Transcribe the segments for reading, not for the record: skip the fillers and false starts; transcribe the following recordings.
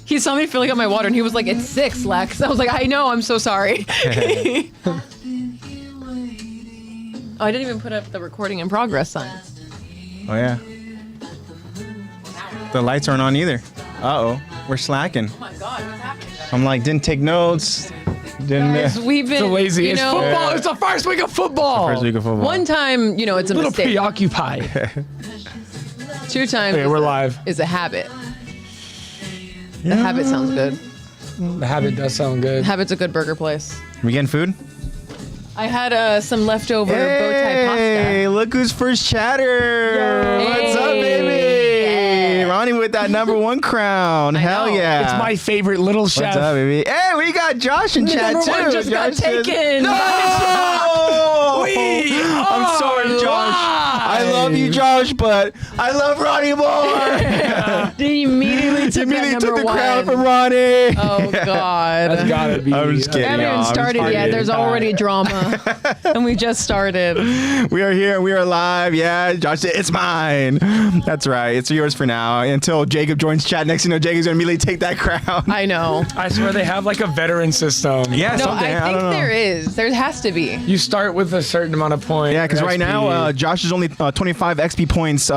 He saw me filling up my water and he was like, "It's 6, Lex." I was like, "I know, I'm so sorry." Oh, I didn't even put up the recording in progress sign. Oh yeah. The lights aren't on either. Uh-oh. We're slacking. Oh my God, what's happening? I'm like, didn't take notes. Didn't. Guys, we've been. It's lazy. You It's know, football. It's the first week of football. First week of football. one time, it's a A little mistake. preoccupied. 2 times. Okay, we're live. Is a habit. The habit sounds good. The habit does sound good. Habit's a good burger place. We getting food? I had some leftover bow tie pasta. Hey, look who's first chatter. What's up, baby? Ronnie with that #1 crown. I Hell know. yeah. It's my favorite little chef. What's up, baby? Hey, we got Josh in chat Number too. one just got Josh says- taken. No! I'm sorry, Josh. I love you, Josh, but I love Ronnie more. He immediately took the #1. crown from Ronnie. Oh God. That's gotta be. I'm just We kidding. haven't even I'm just started yet. kidding. There's already drama. And we just started. We are here. We are live. Yeah, Josh said, it's mine. That's right. It's yours for now until Jacob joins chat. Next thing you know, Jacob's going to immediately take that crown. I know. I swear they have like a veteran system. Yeah, No, something. I think don't know. there is. There has to be. You start with a certain amount of points. Yeah, because right now, Josh is only 25 XP points.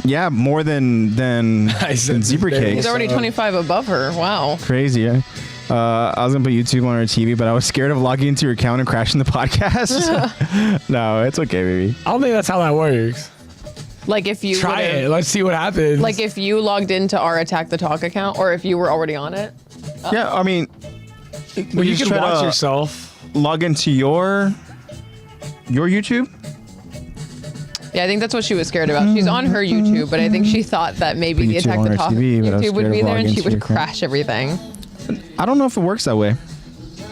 Yeah, more than Zebra Cake. He's already 25 above her. Wow. Crazy. Yeah. I was gonna put YouTube on our TV, but I was scared of logging into your account and crashing the podcast. No, it's okay, baby. I don't think that's how that works. Like if you Try would've- it. Let's see what happens. Like if you logged into our Attack the Talk account, or if you were already on it. Yeah, I mean, well, you just can try watch to yourself. log into your YouTube. Yeah, I think that's what she was scared about. She's on her YouTube, but I think she thought that maybe the YouTube Attack on the her Talk TV, but I was YouTube would scared be of there and logging she into your would account. crash everything. I don't know if it works that way.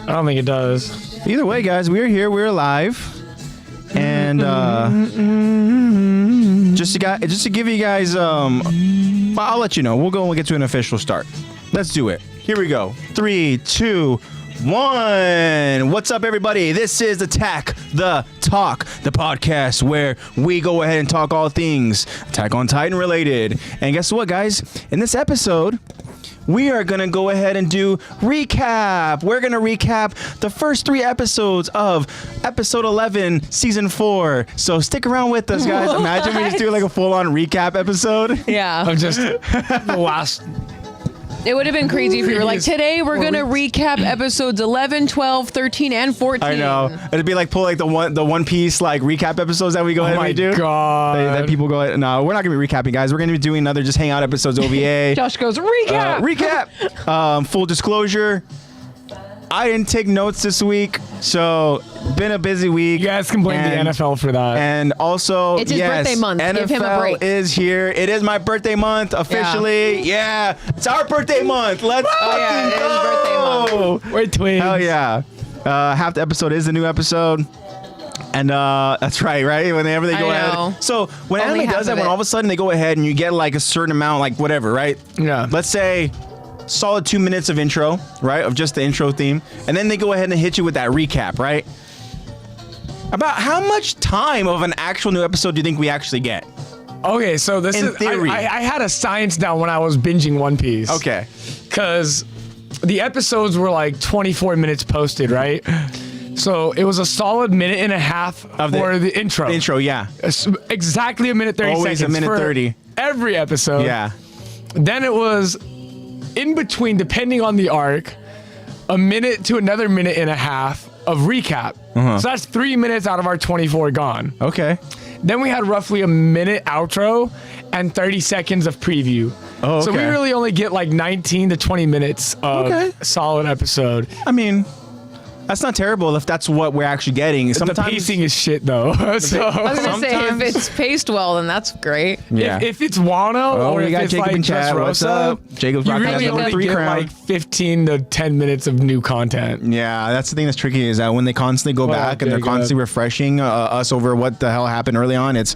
I don't think it does. Either way, guys, we're here. We're live, and just to give you guys, I'll let you know. We'll go and we'll get to an official start. Let's do it. Here we go. 3, 2, 1. What's up, everybody? This is Attack the Talk, the podcast where we go ahead and talk all things Attack on Titan related. And guess what, guys? In this episode, we are going to go ahead and do recap. We're going to recap the first 3 episodes of episode 11, season 4. So stick around with us, guys. Imagine we just do like a full-on recap episode. Yeah. I'm just the last. It would have been crazy if you were like, Previous today we're 4 going to recap episodes 11, 12, 13, and 14. I know. It'd be like pull like the One Piece like recap episodes that we go ahead Oh my and we do. god. That people go ahead. No, we're not gonna be recapping, guys. We're gonna be doing another just hangout episodes OVA. Josh goes, recap. Recap. Full disclosure, I didn't take notes this week, so been a busy week. You guys can blame the NFL for that. And also, It's his birthday month. NFL Give him a break. is here. It is my birthday month officially. Yeah, it's our birthday month. Let's yeah, it is birthday go. We're twins. Hell yeah. Half the episode is the new episode. And that's right? Whenever they go I know. ahead. So when Only anime half does that, of when it. all of a sudden they go ahead and you get like a certain amount, like whatever, right? Yeah. Let's say solid 2 minutes of intro, right? Of just the intro theme. And then they go ahead and hit you with that recap, right? About how much time of an actual new episode do you think we actually get? Okay, so this In is theory. I had a science down when I was binging One Piece. Okay. Because the episodes were like 24 minutes posted, right? So it was a solid minute and a half for the intro. The intro, yeah. Exactly a minute 30 Always seconds. a minute for 30. Every episode. Yeah. Then it was in between, depending on the arc, a minute to another minute and a half of recap. Uh-huh. So that's 3 minutes out of our 24 gone. Okay. Then we had roughly a minute outro and 30 seconds of preview. Oh, So we okay. really only get like 19 to 20 minutes of Okay. a solid episode. I mean, that's not terrible if that's what we're actually getting. The pacing is shit though. So I was going to say, if Sometimes- it's paced well, then that's great. Yeah. if it's Wano or we if got it's Jacob like in chat. What's Dressrosa, up? Jacob's you rocking really that number only 3 get crown. like 15 to 10 minutes of new content. Yeah, that's the thing that's tricky is that when they constantly go What back up, and they're Jacob? constantly refreshing us over what the hell happened early on, it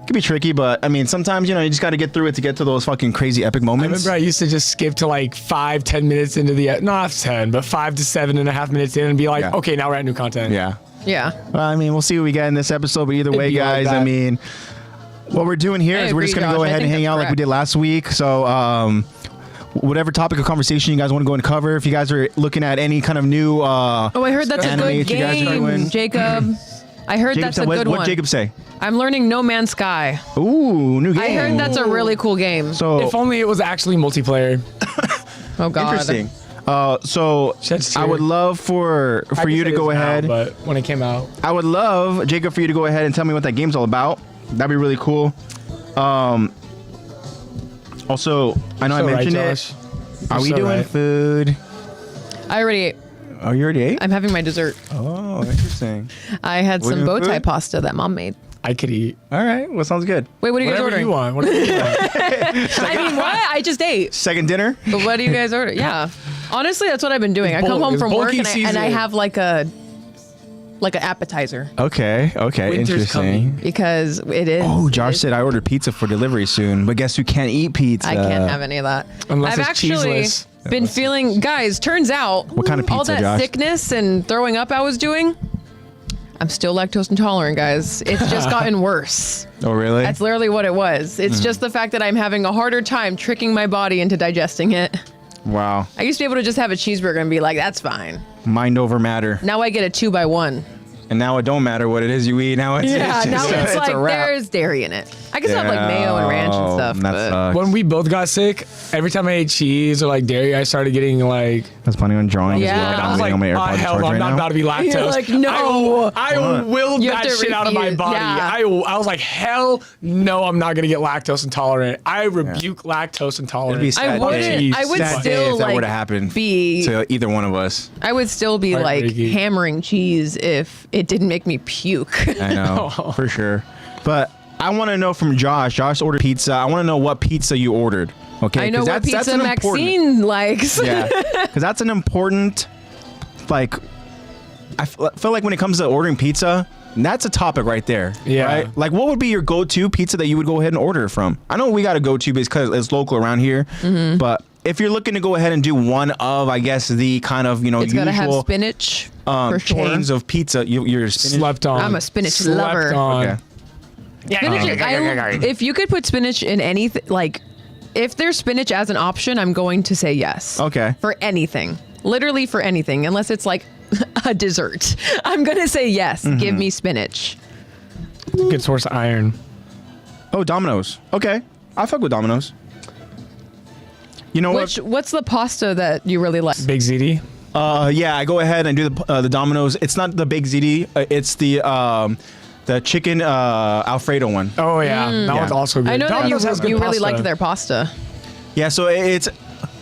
can be tricky. But I mean, sometimes you just got to get through it to get to those fucking crazy epic I moments. remember I used to just skip to like 5-10 minutes into the not 10, but 5 to 7.5 minutes in and be like, Yeah. okay, now we're at new content. Yeah. Yeah. Well, I mean, we'll see what we get in this episode. But either way, be like guys, I that. mean, what we're doing here I is we're just agree, gonna go Josh. I ahead and think hang that's out like we correct. did last week. So whatever topic of conversation you guys want to go and cover. If you guys are looking at any kind of new Oh, I heard that's a anime good that you guys are game, doing. Jacob. I heard Jacob that's said, a good what one. Jacob say? I'm learning No Man's Sky. Ooh, new game. I heard that's a really cool game. So If only it was actually multiplayer. Oh God. interesting. So Shed's I would love for you to go ahead. But when it came out, I would love, Jacob, for you to go ahead and tell me what that game's all about. That'd be really cool. Also, I know I mentioned it. Are we doing food? I already ate. Oh, you already ate? I'm having my dessert. Oh, interesting. I had We're some doing bow tie food? pasta that mom made. I could eat All right. Well, sounds good. Wait, what are you guys whatever ordering? you want. Whatever you want. I mean, what? I just ate. Second dinner? But what do you guys order? Yeah. Honestly, that's what I've been doing. I come home It's from work bulky and I seasoning. have like an appetizer Okay. Winter's Interesting. because it is. Oh, Josh it- said I ordered pizza for delivery soon, but guess who can't eat pizza? I can't have any of that. Unless I've it's actually cheeseless. been feeling, guys, turns out What kind of all pizza, that Josh? sickness and throwing up I was doing, I'm still lactose intolerant, guys. It's just gotten worse. Oh, really? That's literally what it was. It's just the fact that I'm having a harder time tricking my body into digesting it. Wow. I used to be able to just have a cheeseburger and be like, that's fine. Mind over matter. Now I get a 2x1. And now it don't matter what it is you eat. Now it's, Yeah, it's now just, it's like a wrap. there's dairy in it. I can still have like mayo and ranch and stuff. That But sucks. When we both got sick, every time I ate cheese or like dairy, I started getting like. I was planning on drawing Yeah. as well. And I I'm was getting on my AirPods hell charged no, I'm right not now. about to be lactose. You're like, no. I willed You have that to shit out of my refuse. body. Yeah. I was like, hell no, I'm not gonna get lactose intolerant. I rebuke lactose intolerant. It'd be sad. I wouldn't. Jeez. I would Sad day still if that like were to happen be. to either one of us. I would still be like Heartbreaking. hammering cheese if it didn't make me puke. I know, for sure. But I want to know from Josh. Josh ordered pizza. I want to know what pizza you ordered. Okay, I know 'Cause what that's pizza an important- Maxine likes. Yeah, because that's an important, like, I feel like when it comes to ordering pizza, that's a topic right there. Yeah. Right? Like, what would be your go-to pizza that you would go ahead and order from? I know we got a go-to because it's local around here, Mm-hmm. but if you're looking to go ahead and do one of, I guess, the kind of, It's gotta have usual spinach for sure. chains of pizza, you're spinach. Slept on. I'm a spinach Slept lover. on. Okay. Spinach, if you could put spinach in anything, like if there's spinach as an option, I'm going to say yes. Okay. For anything, literally for anything, unless it's like a dessert. I'm gonna say yes. Mm-hmm. Give me spinach. Good source of iron. Oh, Domino's. Okay, I fuck with Domino's. You know What's the pasta that you really like? Big ZD. what? Yeah, I go ahead and do the Domino's. It's not the big ziti. It's the chicken Alfredo one. Oh yeah, that Yeah. one's also good. I know that Domino's has good you really pasta. liked their pasta. Yeah, so it's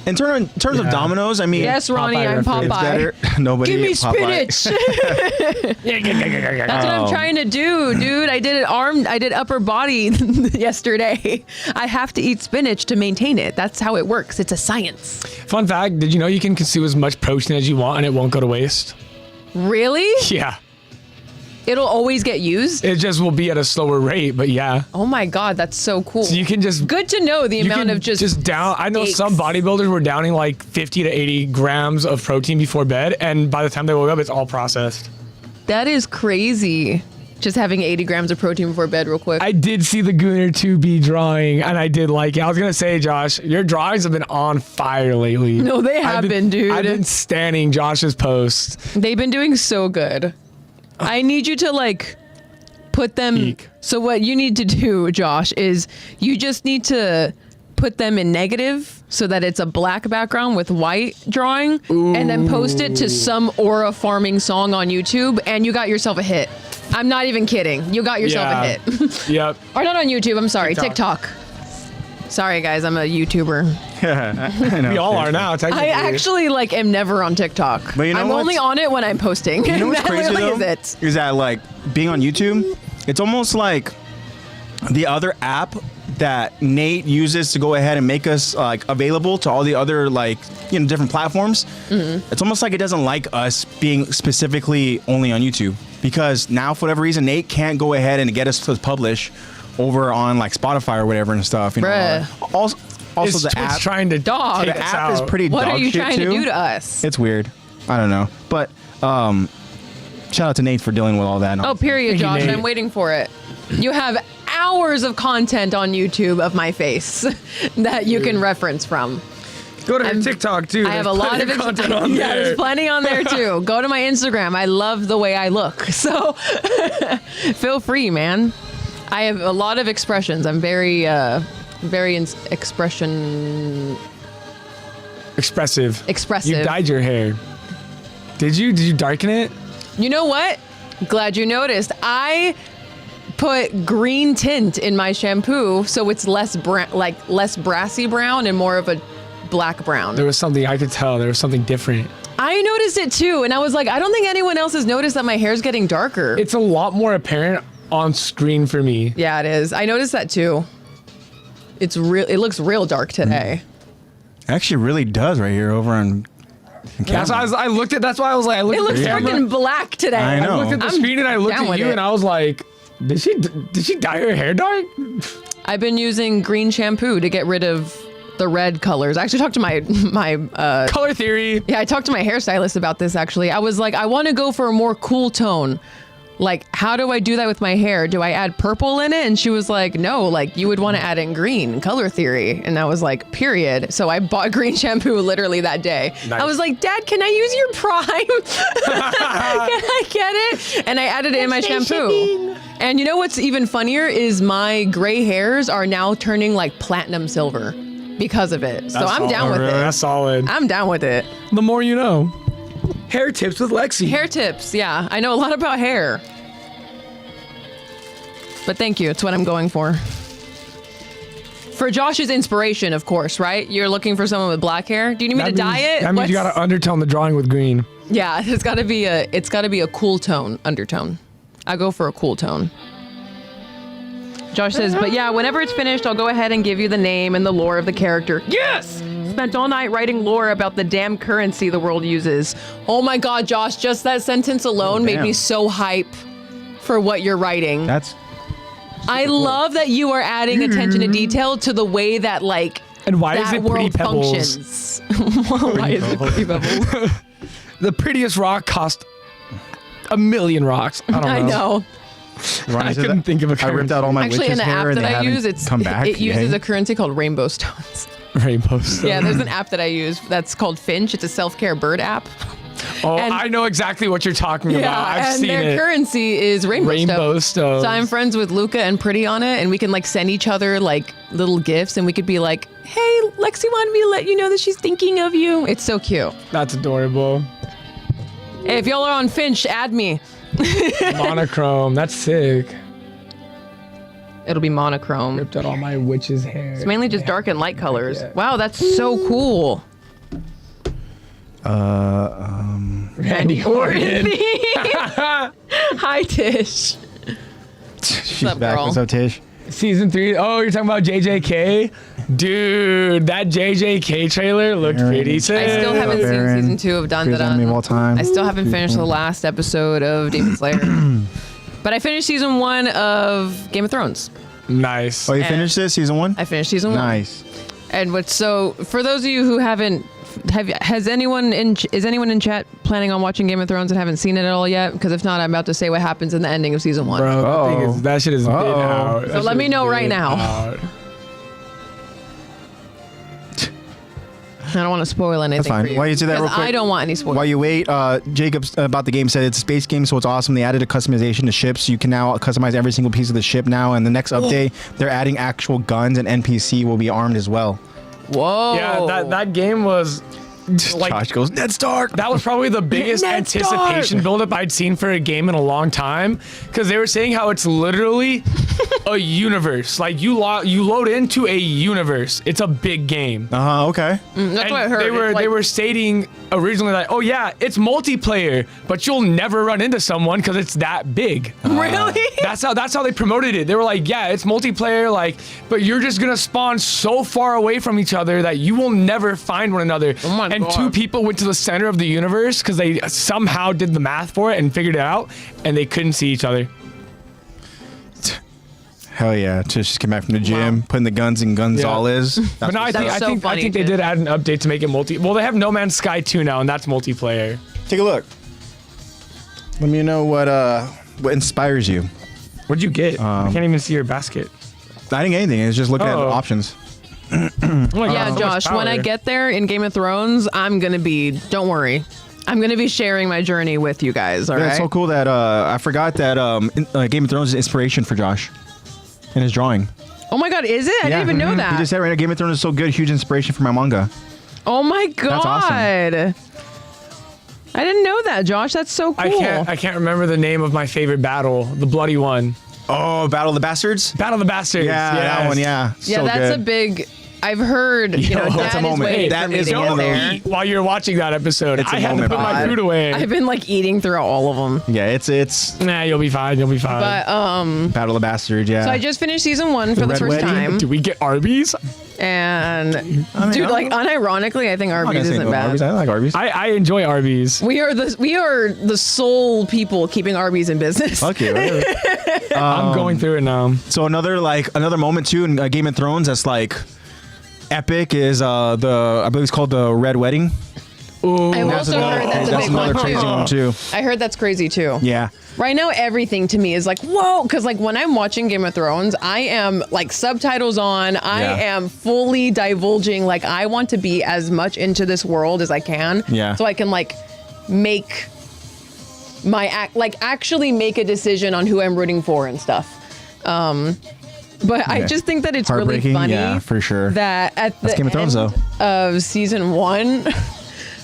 in terms of Yeah. Domino's. I mean, Yes, Ronnie, Popeye I'm reference. it's Popeye. better. Nobody. Give me ate Popeye. spinach. That's what I'm trying to do, dude. I did upper body yesterday. I have to eat spinach to maintain it. That's how it works. It's a science. Fun fact: did you know you can consume as much protein as you want and it won't go to waste? Really? Yeah, It'll always get used? it just will be at a slower rate, but yeah. Oh my God, that's so cool. So you can just Good to know the you amount can of just down. I know steaks. some bodybuilders were downing like 50 to 80 grams of protein before bed, and by the time they woke up, it's all processed. That is crazy. Just having 80 grams of protein before bed real quick. I did see the Gunner 2B drawing, and I did like it. I was gonna say, Josh, your drawings have been on fire lately. No, they have been, dude. I've been standing Josh's posts. They've been doing so good. I need you to like put them. Peak. So what you need to do, Josh, is you just need to put them in negative so that it's a black background with white drawing, and then post it to some aura farming song on YouTube, and you got yourself a hit. I'm not even kidding. You got yourself a hit. Yep. Or not on YouTube. I'm sorry, TikTok. TikTok. Sorry, guys. I'm a YouTuber. I know. We all are now, technically. I actually like am never on TikTok. But you know I'm what's- only on it when I'm posting. You know what's That crazy literally though? is it. Is that like being on YouTube? It's almost like the other app that Nate uses to go ahead and make us like available to all the other like different platforms. Mm-hmm. It's almost like it doesn't like us being specifically only on YouTube because now for whatever reason Nate can't go ahead and get us to publish over on like Spotify or whatever and stuff. You know. Bruh. Also It's the Twitch app. trying to Dog. take The us app is out. pretty What dog are you shit trying too. to do to us? It's weird. I don't know, but shout out to Nate for dealing with all that. Oh, period, Thank you, Josh. Nate. I'm waiting for it. You have hours of content on YouTube of my face that you can reference from. Go to her TikTok too. I have a lot of content on yeah, there. there's plenty on there too. Go to my Instagram. I love the way I look. So feel free, man. I have a lot of expressions. I'm very expressive. You dyed your hair. Did you? Did you darken it? You know what? Glad you noticed. I put green tint in my shampoo, so it's less less brassy brown and more of a black brown. There was something I could tell. There was something different. I noticed it too, and I was like, I don't think anyone else has noticed that my hair's getting darker. It's a lot more apparent on screen for me. Yeah, it is. I noticed that too. It's real. It looks real dark today. Actually, really does right here over on. That's why I looked at. That's why I was like, I looked It at looks the camera. freaking black today. I know. I looked at the I'm screen and I looked down at with you it. and I was like, did she dye her hair dark? I've been using green shampoo to get rid of the red colors. I actually talked to my Color theory. yeah, I talked to my hairstylist about this actually. I was like, I want to go for a more cool tone. Like, how do I do that with my hair? Do I add purple in it? And she was like, no, like you would want to add in green, color theory. And I was like, period. So I bought green shampoo literally that day. Nice. I was like, Dad, can I use your Prime? Can I get it? And I added it in my shampoo. And you know what's even funnier is my gray hairs are now turning like platinum silver because of it. So I'm down with it. That's solid. I'm down with it. The more you know. Hair tips with Lexy. Hair tips, yeah. I know a lot about hair. But thank you. It's what I'm going for. For Josh's inspiration, of course, right? You're looking for someone with black hair. Do you need me to dye it? That means you gotta undertone the drawing with green. Yeah, it's gotta be a cool tone, undertone. I go for a cool tone. Josh says, but yeah, whenever it's finished, I'll go ahead and give you the name and the lore of the character. Yes! Spent all night writing lore about the damn currency the world uses. Oh my God, Josh, just that sentence alone made me so hype for what you're writing. That's. I love that you are adding attention to detail to the way that like And why is that it pretty world pebbles? functions. Why is it pretty pebbles? The prettiest rock cost a million rocks. I don't know. I know. I couldn't think of a I ripped out all my Actually, in witch's the hair app and that they I haven't use, come back. it uses yay. a currency called rainbow stones. Rainbow Stone. Yeah, there's an app that I use that's called Finch. It's a self-care bird app. Oh, and- I know exactly what you're talking about. I've and seen their it. currency is rainbow Stones. So I'm friends with Luca and Pretty on it, and we can like send each other like little gifts, and we could be like, "Hey, Lexi wanted me to let you know that she's thinking of you." It's so cute. That's adorable. Hey, if y'all are on Finch, add me. Monochrome. That's sick. It'll be monochrome. Ripped out all my witch's hair. It's mainly just dark and light colors. Yeah. Wow, that's so cool. Randy Orton. Hi, Tish. She's up, back. girl? What's up, Tish? Season 3. Oh, you're talking about JJK? Dude, that JJK trailer looked pretty sick. I still haven't seen season 2 of Dun Greatest enemy of all Dun. time. I still haven't finished the last episode of Demon Slayer. But I finished season 1 of Game of Thrones. Nice. Oh, you finished this season 1? I finished season 1. Nice. And what's so for those of you who haven't is anyone in chat planning on watching Game of Thrones and haven't seen it at all yet? Because if not, I'm about to say what happens in the ending of season 1. Bro, that shit has been out. So let me know right now. I don't want to spoil anything. That's fine. For you, While you do that real because quick- I don't want any spoilers. While you wait, Jacob's about the game said it's a space game, so it's awesome. They added a customization to ships. You can now customize every single piece of the ship now. And the next update, they're adding actual guns, and NPC will be armed as well. Whoa. Yeah, that game was like Josh goes, Ned Stark. that was probably the biggest Ned Stark! anticipation buildup I'd seen for a game in a long time, because they were saying how it's literally a universe. Like you load into a universe. It's a big game. Okay. That's And what I heard. They were stating originally like, oh yeah, it's multiplayer, but you'll never run into someone because it's that big. Really? That's how they promoted it. They were like, yeah, it's multiplayer, like, but you're just gonna spawn so far away from each other that you will never find one another. Oh my and God. 2 people went to the center of the universe because they somehow did the math for it and figured it out, and they couldn't see each other. Hell yeah. Just came back from the gym, putting the guns in guns Yeah. all is. But no, I That's so think funny, they dude. did add an update to make it multi. Well, they have No Man's Sky 2 now, and that's multiplayer. Take a look. Let me know what inspires you. What'd you get? I can't even see your basket. I didn't get anything. It's just looking at Oh. options. Oh my God, Yeah, so much Josh, when I power. get there in Game of Thrones, don't worry. I'm going to be sharing my journey with you guys, all Yeah, right? it's so cool that I forgot that Game of Thrones is inspiration for Josh in his drawing. Oh my God, is it? I didn't even know that. He just said right now, Game of Thrones is so good, huge inspiration for my manga. Oh my God. awesome. I didn't know that, Josh. That's so cool. I can't remember the name of my favorite battle, the bloody one. Oh, Battle of the Bastards? Battle of the Bastards. Yeah, that yes. one, yeah. Yeah, so that's good. a big. I've heard. Yo, that's a Dad is moment. waiting That for me is to one get of those. there. Eat while you're watching that episode. It's a I had to moment, put my bud. food away. I've been like eating throughout all of them. Yeah, it's Nah, you'll be fine. You'll be fine. But Battle of the Bastards, yeah. so I just finished season 1 for the Red first Wedding? time, Do we get Arby's? and I dude, like unironically, I think I'm not Arby's gonna say isn't no bad. Arby's. I like Arby's. I enjoy Arby's. We are the sole people keeping Arby's in business. Fuck you. Whatever. I'm going through it now. So another moment too in Game of Thrones that's like epic is I believe it's called the Red Wedding. Ooh, I've That's also heard that's a big another one crazy too. one too. I heard that's crazy too. Yeah. Right now, everything to me is like, whoa, because like when I'm watching Game of Thrones, I am like subtitles on. I Yeah. am fully divulging. Like I want to be as much into this world as I can. Yeah. So I can like make actually make a decision on who I'm rooting for and stuff. But I Yeah. just think that it's really Heartbreaking, funny. yeah, for sure. That at the That's Game of Thrones, end of season 1.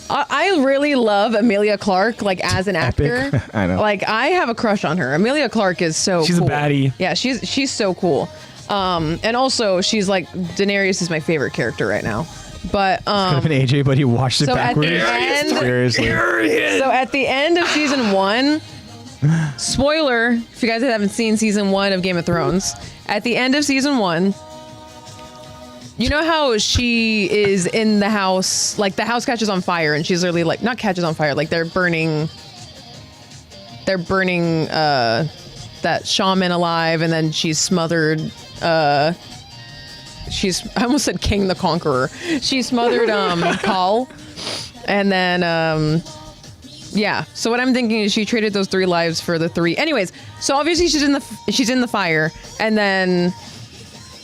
I really love Emilia Clarke, like as an actor. Epic. I know. Like I have a crush on her. Emilia Clarke is so She's a cool. baddie. Yeah, she's so cool. And also she's like Daenerys is my favorite character right now. But Could have been AJ, but he watched it so at the backwards. end, Seriously. so at the end of season 1, spoiler, if you guys haven't seen season 1 of Game of Thrones, at the end of season 1, you know how she is in the house, like the house catches on fire and she's literally like, not catches on fire, like they're burning that shaman alive and then she's smothered, I almost said King the Conqueror. She smothered Paul. And then yeah. So what I'm thinking is she traded those 3 lives for the 3. Anyways, so obviously she's in the fire, and then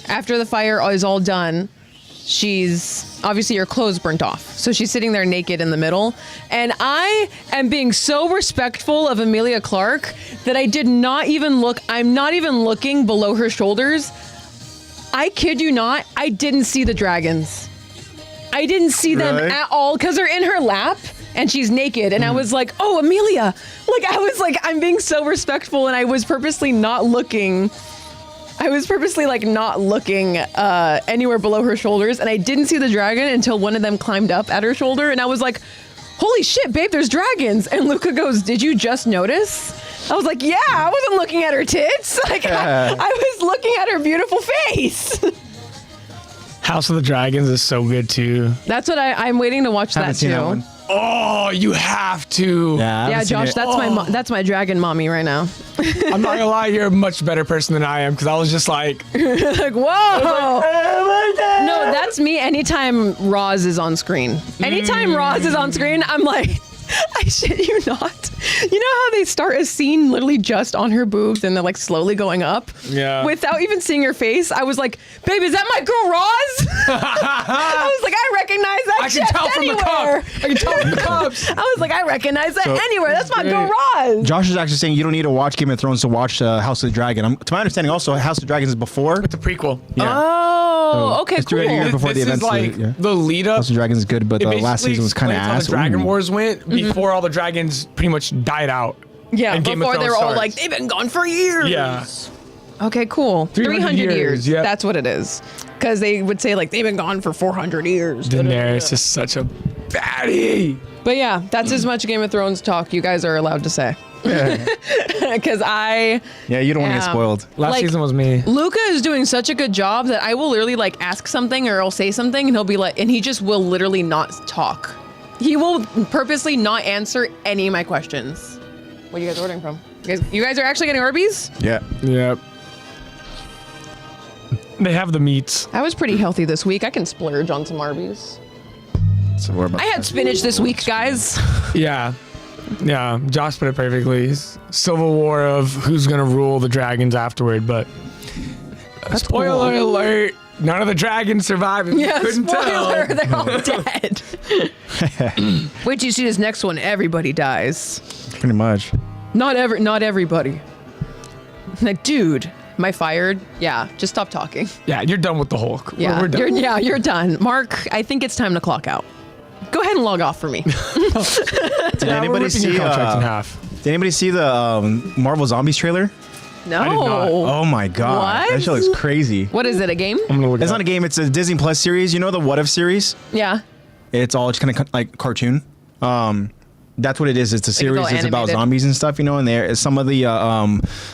after the fire is all done, she's obviously her clothes burnt off. So she's sitting there naked in the middle. And I am being so respectful of Emilia Clarke that I did not even look. I'm not even looking below her shoulders. I kid you not, I didn't see the dragons. I didn't see them Really? at all because they're in her lap and she's naked. And I was like, oh, Amelia. Like, I was like, I'm being so respectful. And I was purposely not looking. I was purposely like not looking anywhere below her shoulders. And I didn't see the dragon until one of them climbed up at her shoulder. And I was like, holy shit, babe, there's dragons. And Luca goes, did you just notice? I was like, yeah, I wasn't looking at her tits. Like, I was looking at her beautiful face. House of the Dragons is so good too. That's what I'm waiting to watch Haven't that seen too. that one. Oh, you have to. Yeah, I Yeah, haven't seen Josh, it. that's my dragon mommy right now. I'm not gonna lie, you're a much better person than I am because I was just like, Like, whoa. No, that's me anytime Roz is on screen. Anytime Roz is on screen, I'm like, I shit you not. You know how they start a scene literally just on her boobs and they're like slowly going up? Yeah. Without even seeing her face, I was like, babe, is that my girl Roz? I was like, I recognize that I can chest tell from the anywhere. cup. I can tell from the cups. I was like, I recognize that anywhere. That's my girl Roz. Josh is actually saying you don't need to watch Game of Thrones to watch House of the Dragon. To my understanding, also House of the Dragon is before. It's a prequel. Oh, okay, it's cool. 2 years before the This events. is like yeah. the lead up. House of the Dragon is good, but It the last basically season was kind of explains how ass. the Dragon Ooh. Wars went before all the dragons pretty much died out. Yeah, and Game of before they were Thrones all starts. like, they've been gone for years. Yeah. Okay, cool. 300 years. yep. That's what it is. Because they would say, like, they've been gone for 400 years. Daenerys is such a baddie. But yeah, that's as much Game of Thrones talk you guys are allowed to say. Because Yeah, you don't want to get Yeah. spoiled. Last Like- season was me. Luca is doing such a good job that I will literally, like, ask something or I'll say something and he'll be like, and he just will literally not talk. He will purposely not answer any of my questions. What are you guys ordering from? You guys are actually getting Arby's? Yeah. Yep. They have the meats. I was pretty healthy this week. I can splurge on some Arby's. So we're about I had spinach this week, guys. Yeah. Yeah. Josh put it perfectly. Civil war of who's gonna rule the dragons afterward, but spoiler alert. none of the dragons survive. If Yeah, you couldn't spoiler, tell. they're all dead. Wait till you see this next one. Everybody dies. Pretty much. Not everybody. Like, dude, am I fired? Yeah, just stop talking. Yeah, you're done with the Hulk. Yeah, We're done. you're done. Mark, I think it's time to clock out. Go ahead and log off for me. Did Yeah, we're anybody ripping your see? contract in half. Did anybody see the Marvel Zombies trailer? No. did not. Oh my god, What? that show looks crazy. What is it? A game? I'm gonna look It's it not up. a game. It's a Disney Plus series. You know the What If series? Yeah. It's all just kind of like cartoon. That's what it is. It's a series. all It's about animated. zombies and stuff, you know. And there, some of the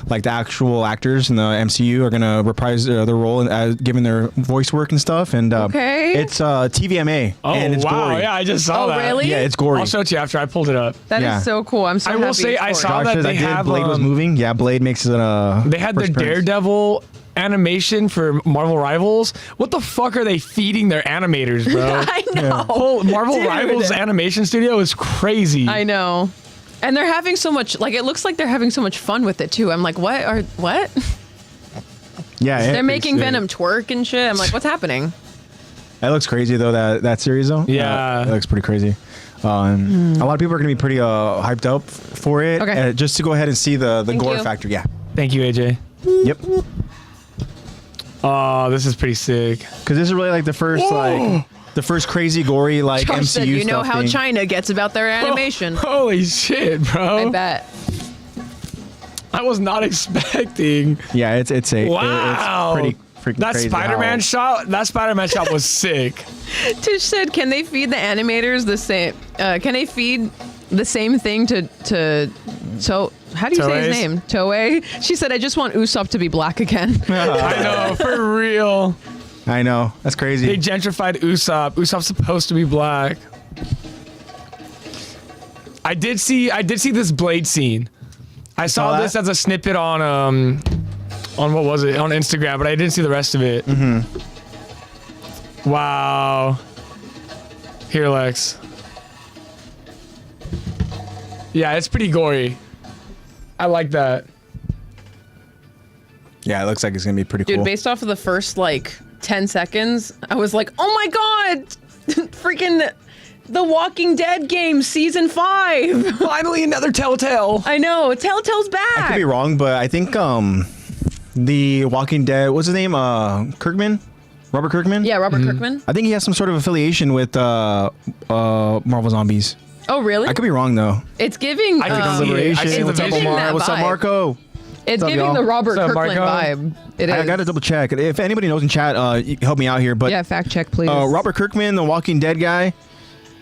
like the actual actors in the MCU are gonna reprise their role and giving their voice work and stuff. And Okay. it's TVMA. Oh, and it's wow. gory. Yeah, I just saw Oh, that. really? Yeah, it's gory. I'll show it to you after I pulled it up. That is Yeah. so cool. I'm so I happy. will say it's I gory. saw Josh that says they I did. have, Blade was moving. Yeah, Blade makes it. They had the first appearance. Daredevil animation for Marvel Rivals. What the fuck are they feeding their animators, bro? I know. Whole Marvel Dude. Rivals animation studio is crazy. I know. And they're having so much, like, it looks like they're having so much fun with it too. I'm like, what? Yeah, They're making it's, Venom twerk and shit. I'm like, what's happening? That looks crazy though. That series though. Yeah. That looks pretty crazy. A lot of people are gonna be pretty hyped up for it. Okay. Just to go ahead and see the Thank gore you. factor. Yeah. Thank you, AJ. Yep. Oh, this is pretty sick. Because this is really like the first crazy gory like Josh MCU said, you know stuff how thing. China gets about their animation. Holy shit, bro. I bet. I was not expecting. Yeah, it's Wow. it's pretty freaking That crazy. Spider-Man shot, was sick. Tish said, can they feed the animators the same? Can they feed the same thing to how do you say his Toei's? name? Toei. She said, I just want Usopp to be black again. I know, for real. I know. That's crazy. They gentrified Usopp. Usopp's supposed to be black. I did see this Blade scene. I saw that? this as a snippet on what was it? On Instagram, but I didn't see the rest of it. Mm-hmm. Wow. Here, Lex. Yeah, it's pretty gory. I like that. Yeah, it looks like it's gonna be pretty Dude, cool. based off of the first, 10 seconds, I was like, oh my god! Freaking The Walking Dead game, season 5! Finally, another Telltale. I know, Telltale's back! I could be wrong, but I think the Walking Dead, what's his name? Kirkman? Robert Kirkman? Yeah, Robert Kirkman. I think he has some sort of affiliation with Marvel Zombies. Oh, really? I could be wrong though. It's giving... I can see it. I Liberation. see the What's up, vision. Omar? That What's up, vibe. Marco? It's up, giving y'all? the Robert What's up, Kirkland Marco? vibe. It is. I gotta double check. If anybody knows in chat, help me out here. But Yeah, fact check, please. Robert Kirkman, the Walking Dead guy,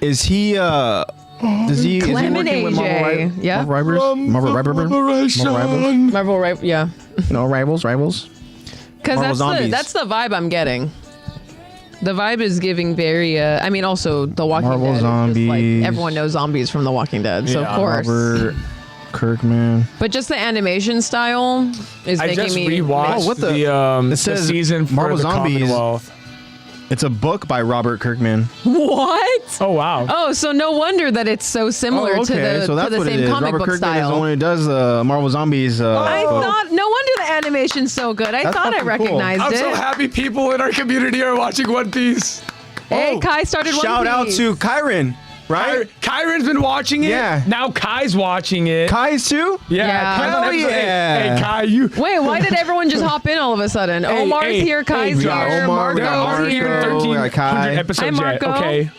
is he? Is he Clem and working with AJ. Marvel? Yeah. Marvel Rivals? Marvel, right? Yeah. No, Rivals. Because Marvel Zombies. that's the vibe I'm getting. The vibe is giving very. I mean, also The Walking Marvel Dead. Is just, Zombies. everyone knows zombies from The Walking Dead, so Yeah. of course. Robert Kirkman. But just the animation style is I making just me. rewatched Oh, what the- the It says season for Marvel the Zombies. Commonwealth. It's a book by Robert Kirkman. What? Oh wow. Oh, so no wonder that it's so similar to the, So that's to the what same it is. comic Robert book Kirkman is the style. one who does Marvel Zombies. I book. thought. No wonder the animation's so good. I That's thought I fucking cool. recognized I'm it. so happy people in our community are watching One Piece. Hey, Oh, Kai started One Shout out Piece. to Kyron, right? Kyron's been watching it. Yeah. Now Kai's watching it. Kai's too? Yeah. Kai's on Hell episode 8. yeah. Hey, Kai, you. Wait, why did everyone just hop in all of a sudden? Hey, Omar's hey, here, Kai's we got here, Omar, we got Marco's Marco, here. we got Kai. 1,300 episodes Hi, yet. Marco. Okay.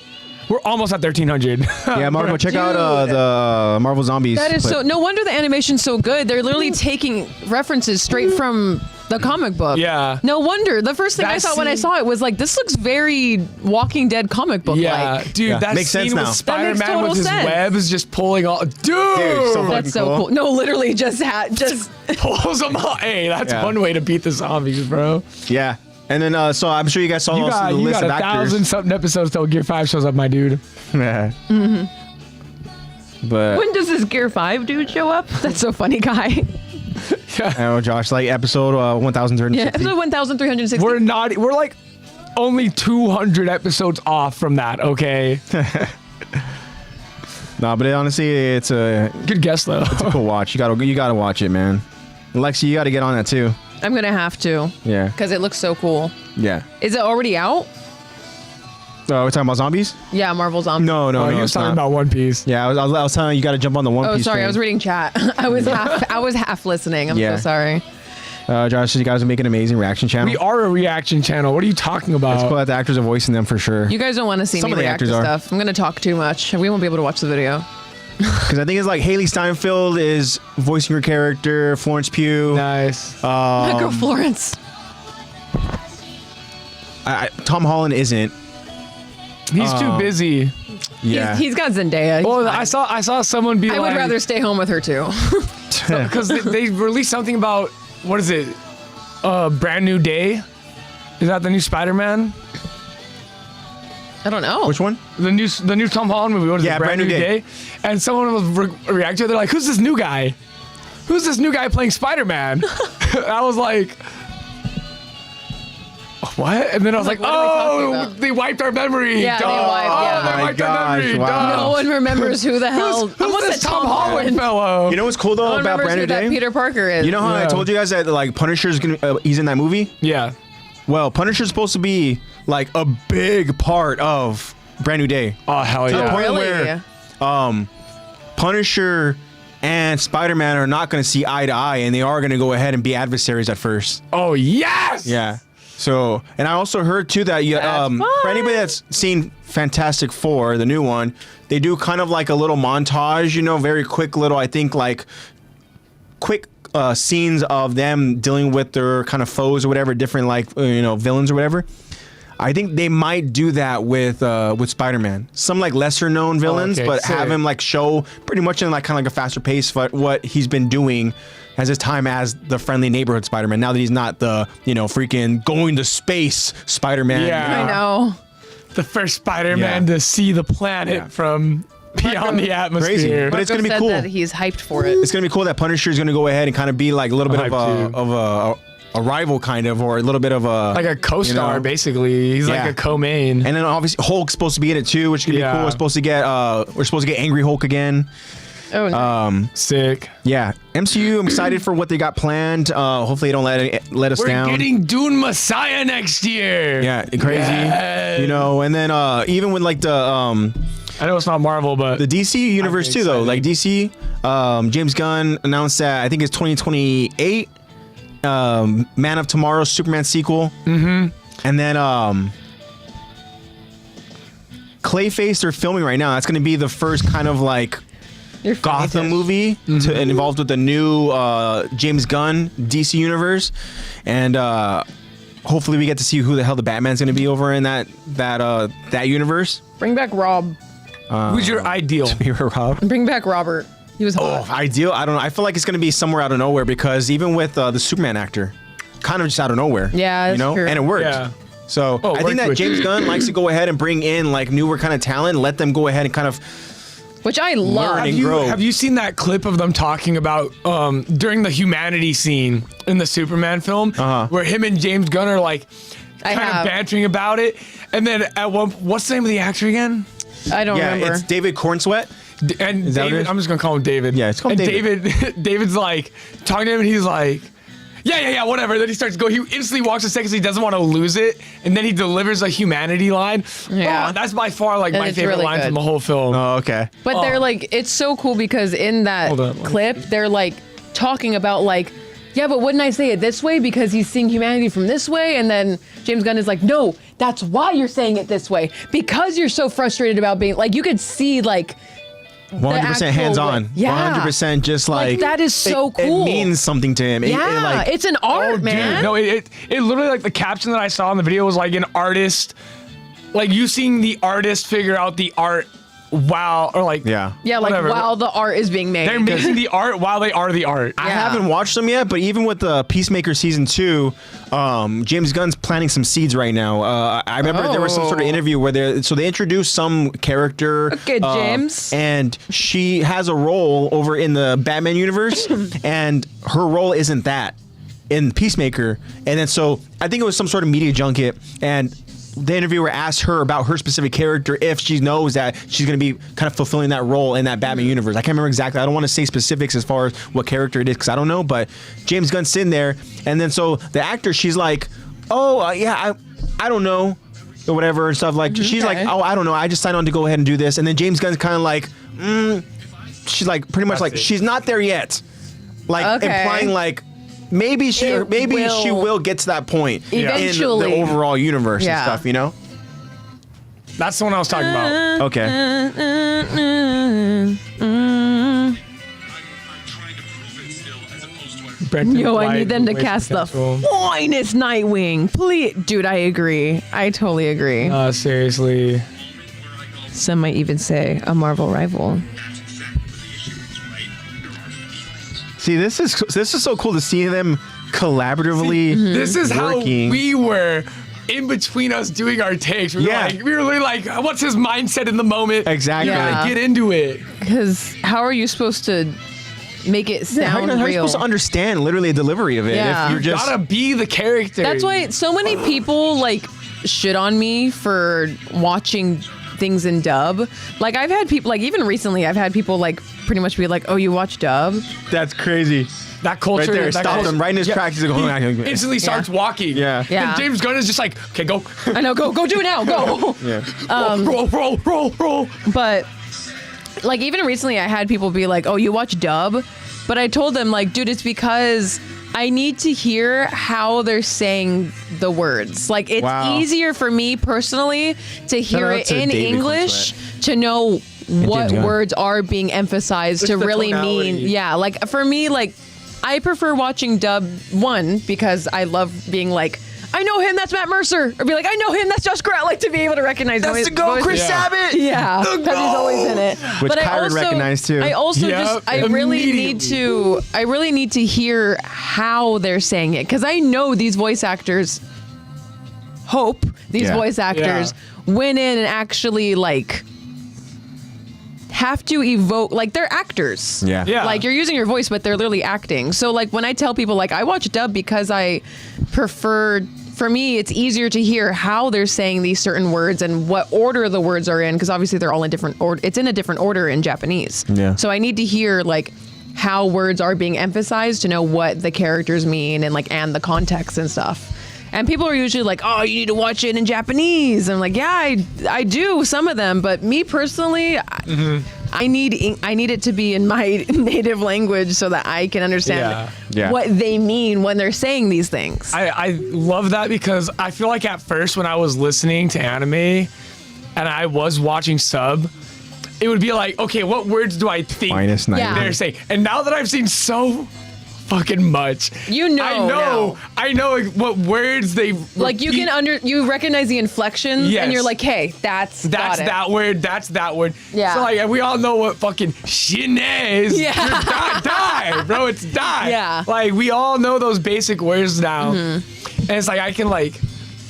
We're almost at 1,300. Yeah, Marco, check out the Marvel Zombies. That is clip. so. No wonder the animation's so good. They're literally taking references straight from the comic book. Yeah. No wonder. The first thing I That thought when I scene- saw it was like, this looks very Walking Dead comic book Yeah, like. dude, Yeah. that Makes sense scene now. with Spider-Man total with his sense. webs just pulling all. Dude, so fucking That's so cool. No, literally just pulls them all. Hey, that's Yeah. one way to beat the zombies, bro. Yeah. And then, so I'm sure you guys saw You also got, the you list got of 1,000 actors. something episodes till Gear 5 shows up, my dude. Yeah. But when does this Gear 5 dude show up? That's so funny, Kai. I know, Josh, like episode 1,360. Yeah, episode 1360. We're like only 200 episodes off from that, okay? No, but honestly, it's a Good guess, though. cool watch. You gotta watch it, man. Lexy, you gotta get on that too. I'm gonna have to. Yeah. Because it looks so cool. Yeah. Is it already out? We're talking about zombies? Yeah, Marvel Zombies. No, He was it's talking not. about One Piece. Yeah, I was telling you got to jump on the One Oh, Piece sorry, train. I was reading chat. I was half listening. I'm Yeah. so sorry. Josh, you guys are making an amazing reaction channel. We are a reaction channel. What are you talking about? It's cool that the actors are voicing them for sure. You guys don't want to see Some me of the react to actors are. stuff. I'm gonna talk too much. We won't be able to watch the video. Because I think it's like Haley Steinfeld is voicing her character, Florence Pugh. Nice. My girl Florence. Tom Holland isn't. He's too busy. Yeah. He's got Zendaya. He's Well, fine. I saw someone be I like, would rather stay home with her too. because they released something about what is it? Brand New Day. Is that the new Spider-Man? I don't know. Which one? The new Tom Holland movie. What is Yeah, it? Brand New Day. And someone was reacting. They're like, "Who's this new guy? Who's this new guy playing Spider-Man?" I was like, "What?" And then I was like, what are we talking "Oh, about?" they wiped our memory." Yeah, they Duh. wiped- yeah. They Oh my wiped our gosh, memory. wow. No one remembers who the hell. Who's this Tom Holland No fellow? You know what's cool though one about remembers Brand New who that Day? Peter Parker is. You know how I Yeah. told you guys that like Punisher's gonna he's in that movie? Yeah. Well, Punisher's supposed to be like a big part of Brand New Day. Oh hell To the yeah. point really? where Punisher and Spider-Man are not going to see eye to eye, and they are going to go ahead and be adversaries at first. Oh yes. Yeah. So, and I also heard too that you, That's for anybody that's seen Fantastic Four, the new one, they do kind of like a little montage, you know, very quick little, I think like quick scenes of them dealing with their kind of foes or whatever, different like villains or whatever. I think they might do that with Spider-Man. Some like lesser known villains, okay, but sick. have him like show pretty much in like kind of like a faster pace what he's been doing as his time as the friendly neighborhood Spider-Man. Now that he's not the freaking going to space Spider-Man. Yeah. I know. The first Spider-Man Yeah. to see the planet Yeah. from beyond the atmosphere. But it's Marco gonna be said cool. that he's hyped for it. It's gonna be cool that Punisher is gonna go ahead and kind of be like a little bit I'm hyped of a rival kind of, or a little bit of a like a co-star, you know? basically. He's Yeah. like a co-main. And then obviously Hulk's supposed to be in it too, which is gonna be Yeah. cool. We're supposed to get Angry Hulk again. Oh, no. Sick. Yeah, MCU. I'm excited for what they got planned. Hopefully, they don't let us We're down. getting Dune Messiah next year. Yeah, crazy. Yes. And then even with like the I know it's not Marvel, but DC universe too, though. Like excited. DC, James Gunn announced that I think it's 2028. Man of Tomorrow Superman sequel. Mm-hmm. And then Clayface they're filming right now. That's going to be the first kind of like You're funny, Gotham Tish. movie and involved with the new James Gunn DC universe, and hopefully we get to see who the hell the Batman's going to be over in that universe. Bring back Rob. who's your ideal? Rob. Bring back Robert. He was hot. Ideal. I don't know. I feel like it's going to be somewhere out of nowhere because even with the Superman actor, kind of just out of nowhere. Yeah, that's true. and it worked. Yeah. So Oh, I think worked that with- James Gunn likes to go ahead and bring in like newer kind of talent, let them go ahead and kind of Which I love. Learning. grow. Have you seen that clip of them talking about during the humanity scene in the Superman film where him and James Gunn are like I kind have. of bantering about it, and then at one, what's the name of the actor again? I don't yeah, remember. it's David Cornsweet. And Is that what it David, is? I'm just gonna call him David. Yeah, it's called and David. David's like talking to him, and he's like, yeah, whatever. Then he starts to go. He instantly walks a second, because he doesn't want to lose it, and then he delivers a humanity line. Yeah. Oh, that's by far like And my it's favorite really line good. from the whole film. Oh, okay. But they're like, it's so cool because in that Hold on. clip, they're like talking about like, yeah, but wouldn't I say it this way because he's seeing humanity from this way? And then James Gunn is like, no, that's why you're saying it this way because you're so frustrated about being like, you could see like 100% actual hands on. way. Yeah. 100% just like that is so cool. It means something to him. yeah, like, it's an art, Oh, man. Dude, no, it literally, like, the caption that I saw in the video was like an artist, like you seeing the artist figure out the art while, or like, yeah. Yeah, like whatever. while the art is being made. They're making the art while they are the art. I Yeah. haven't watched them yet, but even with the Peacemaker season 2, James Gunn's planting some seeds right now. I remember there was some sort of Oh. interview where they introduced some character. Okay, James. And she has a role over in the Batman universe, and her role isn't that in Peacemaker. And then so I think it was some sort of media junket, and the interviewer asked her about her specific character if she knows that she's going to be kind of fulfilling that role in that Batman universe. I can't remember exactly. I don't want to say specifics as far as what character it is because I don't know. But James Gunn's sitting there, and then so the actor, she's like, "Oh, yeah, I don't know," or whatever and stuff. Like she's like, "Oh, I don't know. I just signed on to go ahead and do this." And then James Gunn's kind of like, she's like pretty much like she's not there yet, like implying like. Maybe she will get to that point eventually in the overall universe and stuff, you know? That's the one I was talking about. Okay. Yo, I need them to cast the finest Nightwing. Please. Dude, I agree. I totally agree. Seriously. Some might even say a Marvel rival. See, this is so cool to see them collaboratively. This is working. how we were in between us doing our takes. We were really like, what's his mindset in the moment? Exactly. Yeah. Get into it. Because how are you supposed to make it sound how are you real? supposed to understand literally the delivery of it? Yeah. If you're just Gotta be the character. That's why so many people like shit on me for watching things in dub. Like I've had people like even recently I've had people like pretty much be like, "Oh, you watch dub?" That's crazy. that culture. Right there, that stop them right in his tracks. He's going, He instantly starts walking. Yeah. Yeah. And James Gunn is just like, okay, go. I know, go do it now, go. Yeah. Roll. But like even recently I had people be like, "Oh, you watch dub?" But I told them like, "Dude, it's because I need to hear how they're saying the words. Like it's easier for me personally to hear it in English to know what words are being emphasized to really mean." Yeah, like for me, like I prefer watching dub because I love being like, I know him, that's Matt Mercer. Or be like, I know him, that's Josh Grant. Like to be able to recognize That's the GOAT, Chris Sabat. Yeah, because he's always in it. Which but Kyron recognized too. I also I really need to hear how they're saying it because I know these voice actors. Voice actors went in and actually like have to evoke, like they're actors. Yeah. Like you're using your voice, but they're literally acting. So like when I tell people like I watch dub because I prefer. For me, it's easier to hear how they're saying these certain words and what order the words are in, because obviously they're all in different order. It's in a different order in Japanese. Yeah. So I need to hear like how words are being emphasized to know what the characters mean and like and the context and stuff. And people are usually like, "Oh, you need to watch it in Japanese." I'm like, "Yeah, I do some of them, but me personally, I need it to be in my native language so that I can understand what they mean when they're saying these things." I love that because I feel like at first when I was listening to anime and I was watching sub, it would be like, okay, what words do I think they're saying? And now that I've seen so fucking much, I know what words they like. You can you recognize the inflections, and you're like, hey, that's that word. That's that word. Yeah. So like we all know what fucking shin is. Yeah. Die, bro. It's die. Yeah. Like we all know those basic words now, and it's like I can like,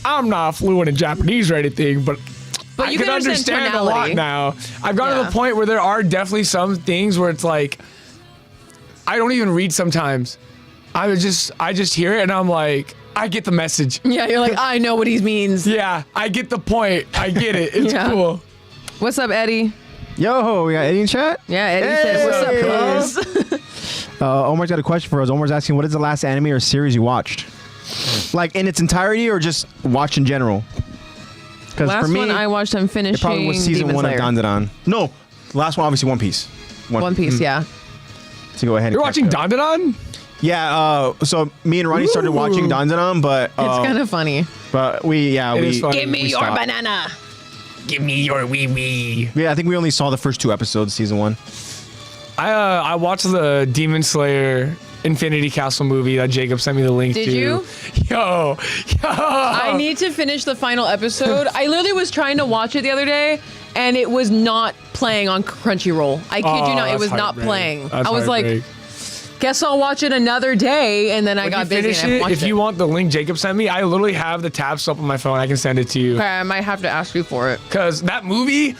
I'm not fluent in Japanese or anything, but I you can understand a lot now. I've gotten to the point where there are definitely some things where it's like, I don't even read sometimes. I just hear it and I'm like, I get the message. Yeah, you're like, I know what he means. Yeah, I get the point. I get it. It's cool. What's up, Eddie? Yo, we got Eddie in chat? Yeah, Eddie says, what's up, cuz? Omar's got a question for us. Omar's asking, what is the last anime or series you watched? Like in its entirety or just watched in general? Because Last for me, one I watched, I'm finishing it probably was season Demon 1 Slayer. of Dandadan. No, the last one obviously One Piece. One Piece, yeah. So go ahead. You're watching Dandadan? Yeah. So me and Ronnie started watching Dandadan, but It's kind of funny. But we Give me your stopped. banana. Give me your wee wee. Yeah, I think we only saw the first 2 episodes, season 1. I watched the Demon Slayer Infinity Castle movie that Jacob sent me the link to. Did you? Yo. I need to finish the final episode. I literally was trying to watch it the other day, and it was not playing on Crunchyroll. I kid you not, it was not playing. I was like, guess I'll watch it another day, and then I got busy and I watched it. If you want the link Jacob sent me, I literally have the tabs up on my phone. I can send it to you. Okay, I might have to ask you for it. Because that movie,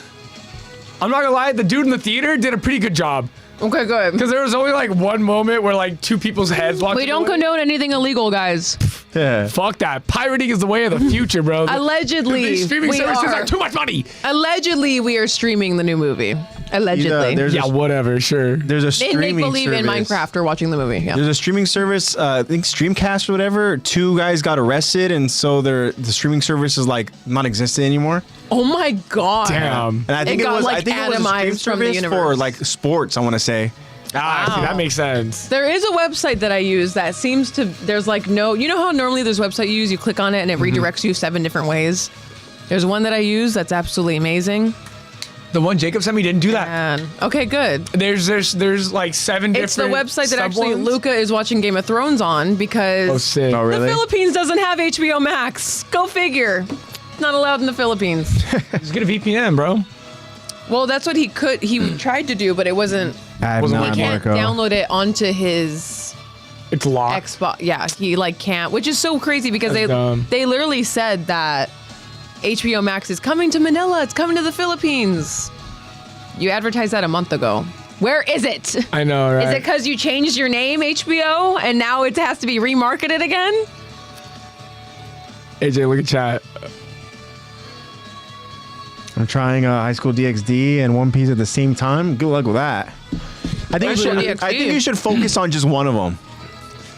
I'm not gonna lie, the dude in the theater did a pretty good job. Okay, good. Because there was only like one moment where like 2 people's heads walked We don't away. condone anything illegal, guys. Yeah. Fuck that. Pirating is the way of the future, bro. Allegedly, These streaming we services are. are too much money. Allegedly, we are streaming the new movie. Allegedly. There's Yeah, whatever, sure. There's a They streaming believe service. in Minecraft or watching the movie. Yeah. There's a streaming service, I think Streamcast or whatever. 2 guys got arrested, and so the streaming service is like non-existent anymore. Oh my god. Damn. And I think It it got, was like, I think it was a stream atomized from the service for universe. like sports. I want to say. Ah, see, that makes sense. There is a website that I use that seems to. There's like no. You know how normally there's a website you use, you click on it and it redirects you 7 different ways. There's one that I use that's absolutely amazing. The one Jacob sent me didn't do that. And okay, good. There's like 7 different. It's the website that actually sub-ones? Luca is watching Game of Thrones on because Oh, sick. Oh, really? the Philippines doesn't have HBO Max. Go figure. It's not allowed in the Philippines. Just get a VPN, bro. Well, that's what he tried to do, but it wasn't. I have Wasn't no He working. idea. can't download it onto his It's locked. Xbox. Yeah, he like can't, which is so crazy because That's dumb. they literally said that HBO Max is coming to Manila. It's coming to the Philippines. You advertised that a month ago. Where is it? I know, right? Is it because you changed your name, HBO, and now it has to be remarketed again? AJ, look at chat. I'm trying High School DxD and One Piece at the same time. Good luck with that. I think, DxD. I think you should focus on just one of them.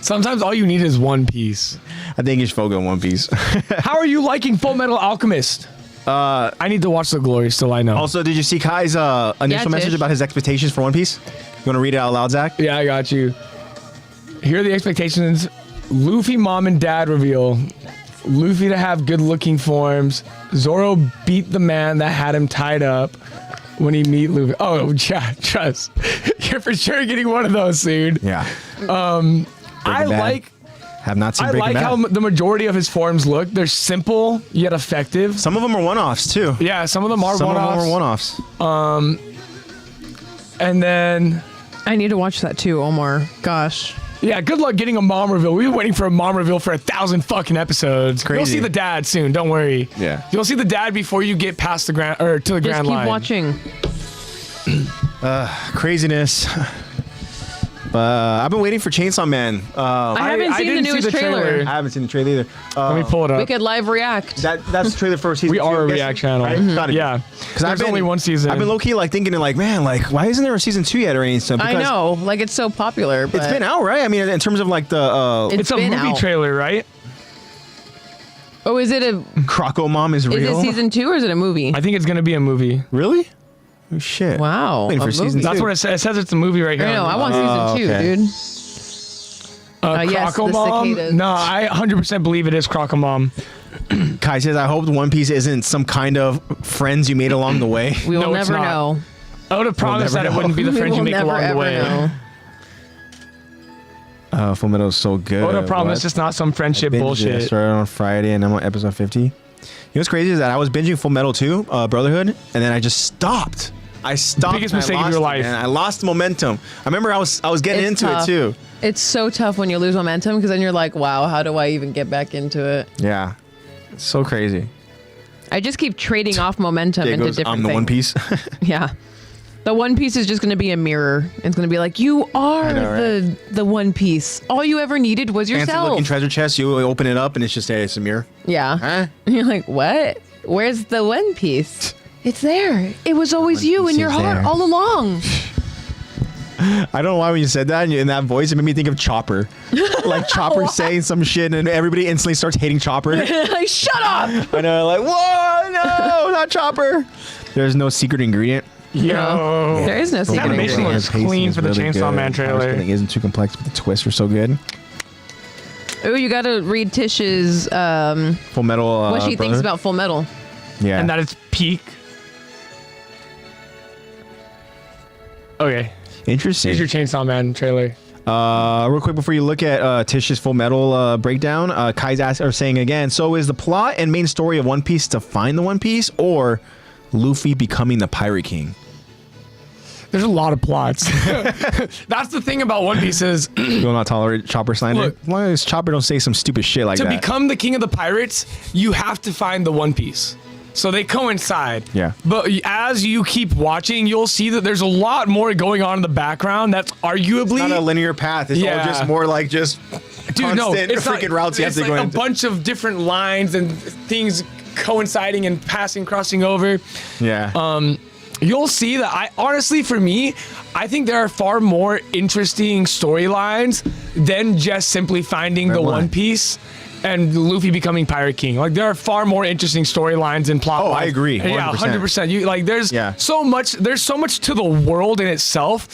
Sometimes all you need is one piece. I think you should focus on One Piece. How are you liking Full Metal Alchemist? I need to watch The Glory still, I know. Also, did you see Kai's initial message Tish. about his expectations for One Piece? You want to read it out loud, Zach? Yeah, I got you. Here are the expectations. Luffy mom and dad reveal. Luffy to have good looking forms. Zoro beat the man that had him tied up when he meet Luffy. Oh, yeah, trust. You're for sure getting one of those soon. Yeah. I Bad. like Have not seen I Breaking like Bad. how the majority of his forms look. They're simple yet effective. Some of them are one-offs too. Yeah, some of them are Some one-offs. of them are one-offs. And then, I need to watch that too, Omar. Gosh. yeah, good luck getting a mom reveal. We've been waiting for a mom reveal for 1,000 fucking episodes. Crazy. You'll see the dad soon. Don't worry. Yeah. You'll see the dad before you get past the grand or to the Just grand keep line. watching. Craziness. I've been waiting for Chainsaw Man. I haven't seen the didn't see newest the trailer. I haven't seen the trailer either. Let me pull it up. We could live react. That's the trailer for season We 2. are a I'm guessing, React channel. right? Gotta be. Yeah. Because There's only one season. I've been low key like thinking like, man, like why isn't there a season 2 yet or anything? I Because know, like it's so popular, but It's been out, right? I mean, in terms of like the It's a been movie out. trailer, right? Oh, is it Croco Mom is real. it season 2 or is it a movie? I think it's going to be a movie. Really? Oh, shit. Wow, Waiting for a season movie. That's Dude. what it says. It says it's a movie right here. I know. I want season 2, okay. dude. Yes, Croco the Mom? cicadas. No, I 100% believe it is Croco Mom. Kai says, I hope One Piece isn't some kind of friends you made along the way. We will No, it's never not. know. I would have promised never that it know. wouldn't be the We friends will you make never along the ever way. know. Full Metal is so good. I would have promised What? it's not some friendship Binged it. I bullshit. started on Friday and I'm on episode 50. You know what's crazy is that I was binging Full Metal 2, Brotherhood, and then I just stopped. I stopped. Biggest and I mistake of lost your it, life. man. I lost momentum. I remember I was getting It's into tough. it too. It's so tough when you lose momentum because then you're like, wow, how do I even get back into it? Yeah. It's so crazy. I just keep trading off momentum It into goes, different I'm the things. One Piece. Yeah. The One Piece is just going to be a mirror. It's going to be like, you are know, the One Piece. All you ever needed was Fancy yourself. looking treasure chest. You open it up and it's just it's a mirror. Yeah. Huh? And you're like, what? Where's the One Piece? It's there. It was always One you Piece in your is heart there. all along. I don't know why when you said that in that voice, it made me think of Chopper. Like Chopper saying some shit and everybody instantly starts hating Chopper. Like, shut up. I know, like, whoa, no, not Chopper. There's no secret ingredient. Yo. There is no secret animation ingredient. looks clean for the Chainsaw Man trailer. It isn't too complex, but the twists are so good. Oh, you got to read Tish's Full Metal. what she thinks Brotherhood. about Full Metal. Yeah. And that it's peak. Okay. Interesting. Here's your Chainsaw Man trailer. Real quick before you look at Tish's Full Metal breakdown, Kai's saying again, so is the plot and main story of One Piece to find the One Piece or Luffy becoming the Pirate King? There's a lot of plots. That's the thing about One Piece is You will not tolerate Chopper slander? Look. As long as Chopper don't say some stupid shit like to that. become the king of the pirates, you have to find the One Piece. So they coincide. Yeah. But as you keep watching, you'll see that there's a lot more going on in the background that's arguably Not a linear path. It's all just more like just constant freaking routes you have to go into. A bunch of different lines and things coinciding and crossing over. Yeah. You'll see that honestly, for me, I think there are far more interesting storylines than just simply finding the One Piece and Luffy becoming Pirate King. Like, there are far more interesting storylines and plot lines. I agree. 100%. Yeah, 100%. There's so much to the world in itself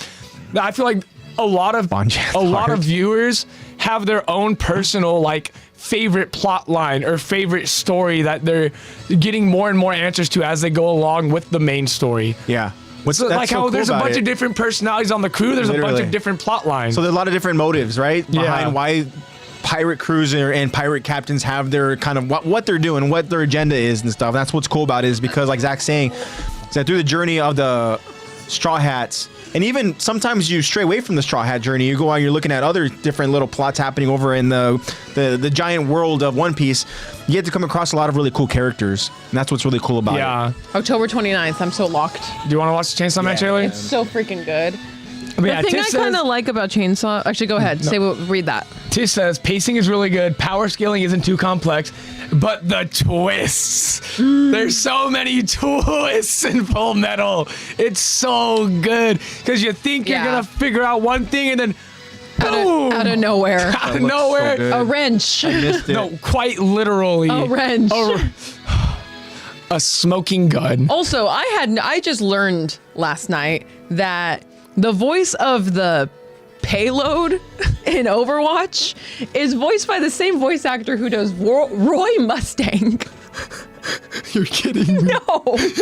that I feel like a lot of viewers have their own personal favorite plot line or favorite story that they're getting more and more answers to as they go along with the main story. Yeah. There's a bunch of different personalities on the crew. There's a bunch of different plot lines. So there's a lot of different motives, right? Behind why pirate crews and pirate captains have their kind of what they're doing, what their agenda is and stuff. That's what's cool about it is because, like Zach's saying, is that through the journey of the Straw Hats, and even sometimes you stray away from the Straw Hat journey, you go out, you're looking at other different little plots happening over in the giant world of One Piece. You get to come across a lot of really cool characters, and that's what's really cool about it. October 29th, I'm so locked. Do you want to watch the Chainsaw Man trailer? It's so freaking good. The thing I kind of like about Chainsaw... Actually, go ahead. Read that. Tish says, pacing is really good. Power scaling isn't too complex. But the twists. There's so many twists in Full Metal. It's so good. Because you think you're going to figure out one thing and then... boom! Out of nowhere. Out of nowhere. So a wrench. No, quite literally. A wrench. A smoking gun. Also, I just learned last night that the voice of the payload in Overwatch is voiced by the same voice actor who does Roy Mustang. You're kidding me. No. The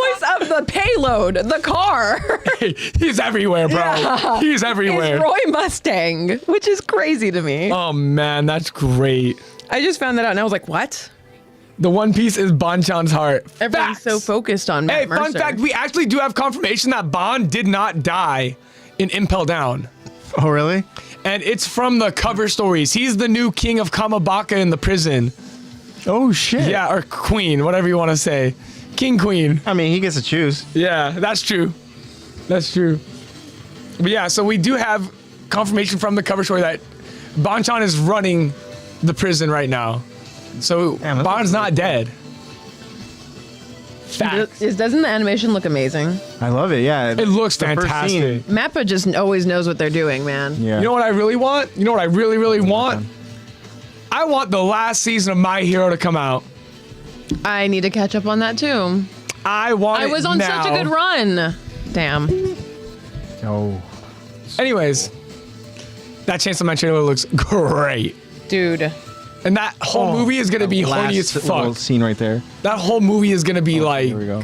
voice of the payload, the car. Hey, he's everywhere, bro. Yeah. He's everywhere. It's Roy Mustang, which is crazy to me. Oh, man, that's great. I just found that out and I was like, what? The One Piece is Bonchan's heart. Everyone's so focused on Matt Mercer. Fun fact, we actually do have confirmation that Bon did not die in Impel Down. Oh, really? And it's from the cover stories. He's the new king of Kamabaka in the prison. Oh, shit. Yeah, or queen, whatever you want to say. King, queen. I mean, he gets to choose. Yeah, that's true. That's true. But yeah, so we do have confirmation from the cover story that Bonchan is running the prison right now. So Bon's not dead. Facts. Doesn't the animation look amazing? I love it, yeah. It looks fantastic. Mappa just always knows what they're doing, man. Yeah. You know what I really want? You know what I really, really want? I want the last season of My Hero to come out. I need to catch up on that too. I was on such a good run. Damn. Oh. Anyways, that Chainsaw Man trailer looks great. Dude. And that whole movie is going to be horny as fuck. Scene right there. That whole movie is going to be here we go.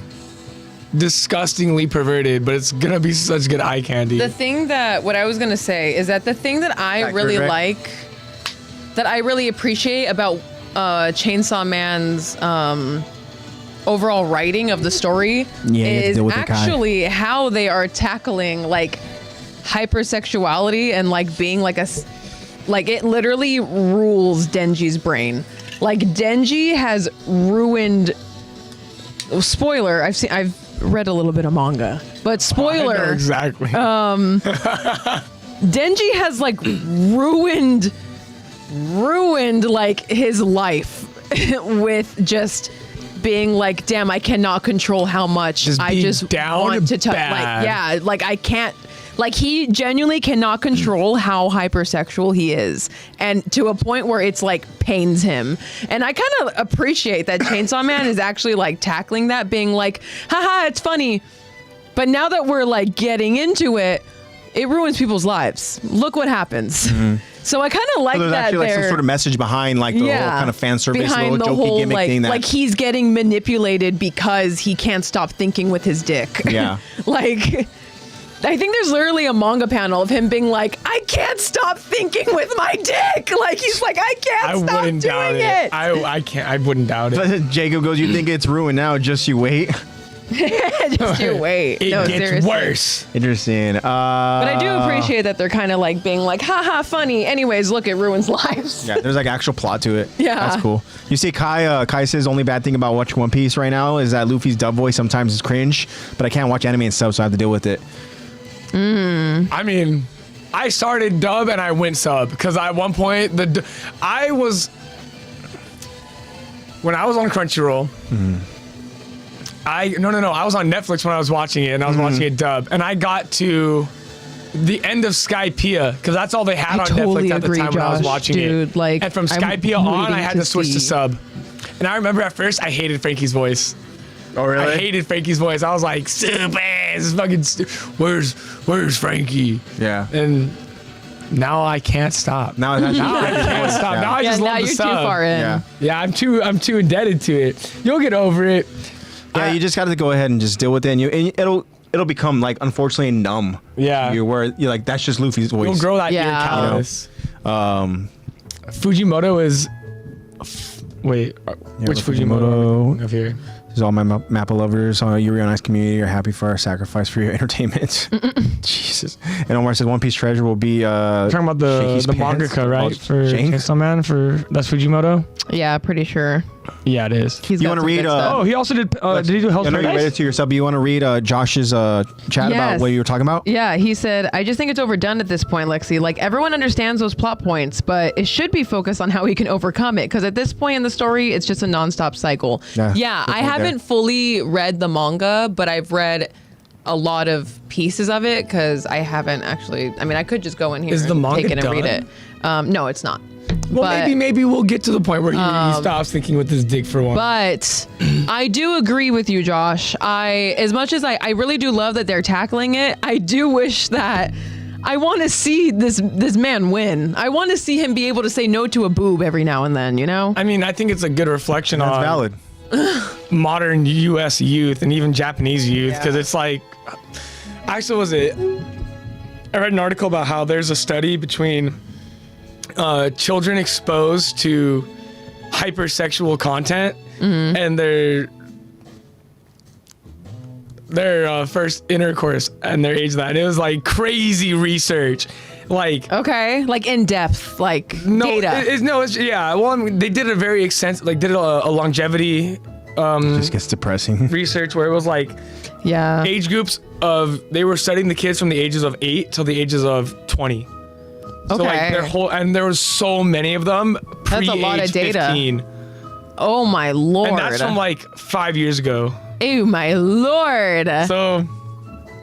Disgustingly perverted, but it's going to be such good eye candy. What I was going to say is that the thing that I really like, that I really appreciate about Chainsaw Man's overall writing of the story is actually how they are tackling hypersexuality and being it literally rules Denji's brain. Denji has ruined. Spoiler. I've read a little bit of manga, but spoiler. I know exactly. Denji has ruined his life with just being damn, I cannot control how much I just want to touch. I can't. He genuinely cannot control how hypersexual he is, and to a point where it's pains him. And I kind of appreciate that Chainsaw Man is actually tackling that, being haha, it's funny. But now that we're getting into it, it ruins people's lives. Look what happens. Mm-hmm. So I kind of like there's that. Actually some sort of message behind the whole kind of fan service, behind little the jokey whole gimmick thing. That he's getting manipulated because he can't stop thinking with his dick. Yeah. I think there's literally a manga panel of him being I can't stop thinking with my dick. He's I can't stop doing it. I can't. I wouldn't doubt it. Jacob goes, you think it's ruined now? Just you wait. Just you wait. It No, gets seriously. worse. Interesting. But I do appreciate that they're kind of like being like, haha, funny. Anyways, look, it ruins lives. Yeah, there's like actual plot to it. Yeah. That's cool. You see Kai says only bad thing about watching One Piece right now is that Luffy's dub voice sometimes is cringe, but I can't watch anime and sub, so I have to deal with it. I mean, I started dub and I went sub because at one point I was when I was on Crunchyroll. I was on Netflix when I was watching it, and I was watching it dub, and I got to the end of Skypiea because that's all they had on totally Netflix at the agree, time when I was Josh, watching dude, it. like, and from I'm Skypiea on, waiting I had to to switch see. to sub. And I remember at first I hated Frankie's voice. Oh, really? I hated Frankie's voice. I was like, stupid, this is fucking where's Frankie? Yeah. And now I can't stop. Now it's Now I can't stop. Yeah. Now I Yeah, just now love the you're sub. too far in. Yeah. Yeah, I'm too indebted to it. You'll get over it. Yeah, you just got to go ahead and just deal with it, and it'll become like unfortunately numb. Yeah. Where you're like that's just Luffy's voice. You'll grow that ear Yeah. callus. Um, Fujimoto is. Which Fujimoto? Of here. This is all my Mappa lovers. Yuri on Ice community are happy for our sacrifice for your entertainment. Jesus. And Omar says One Piece treasure will be Talking about Shaky's the pants. mangaka, right? For Shank? Chainsaw Man. That's Fujimoto. Yeah, pretty sure. Yeah, it is. He's You got wanna some read, good stuff. Oh, he also did. Did he do Hell's I know you read it Paradise? to yourself, but you want to read Josh's chat about Yes. what you were talking about? Yeah, he said, I just think it's overdone at this point, Lexy. Like, everyone understands those plot points, but it should be focused on how we can overcome it. Because at this point in the story, it's just a nonstop cycle. Yeah, Yeah, good I point haven't there. fully read the manga, but I've read a lot of pieces of it because I haven't actually. I mean, I could just go in here Is the and manga take it and read done? it. No, it's not. Well, But- maybe we'll get to the point where he stops thinking with his dick for one. But I do agree with you, Josh. As much as I really do love that they're tackling it, I do wish that I want to see this man win. I want to see him be able to say no to a boob every now and then, you know? I mean, I think it's a good reflection That's on valid. modern U.S. youth and even Japanese youth because it's like, actually, I read an article about how there's a study between children exposed to hypersexual content and their first intercourse and their age. That it was like crazy research, like. Okay, like in depth, like data. Yeah. Well, I mean, they did a very extensive, like, did a longevity Just gets depressing. research where it was like Yeah. age groups they were studying the kids from the ages of 8 till the ages of 20. So like Okay. and there was so many of them That's a lot of pre-age data. 15. Oh my lord. And that's from like 5 years ago. Oh my lord. So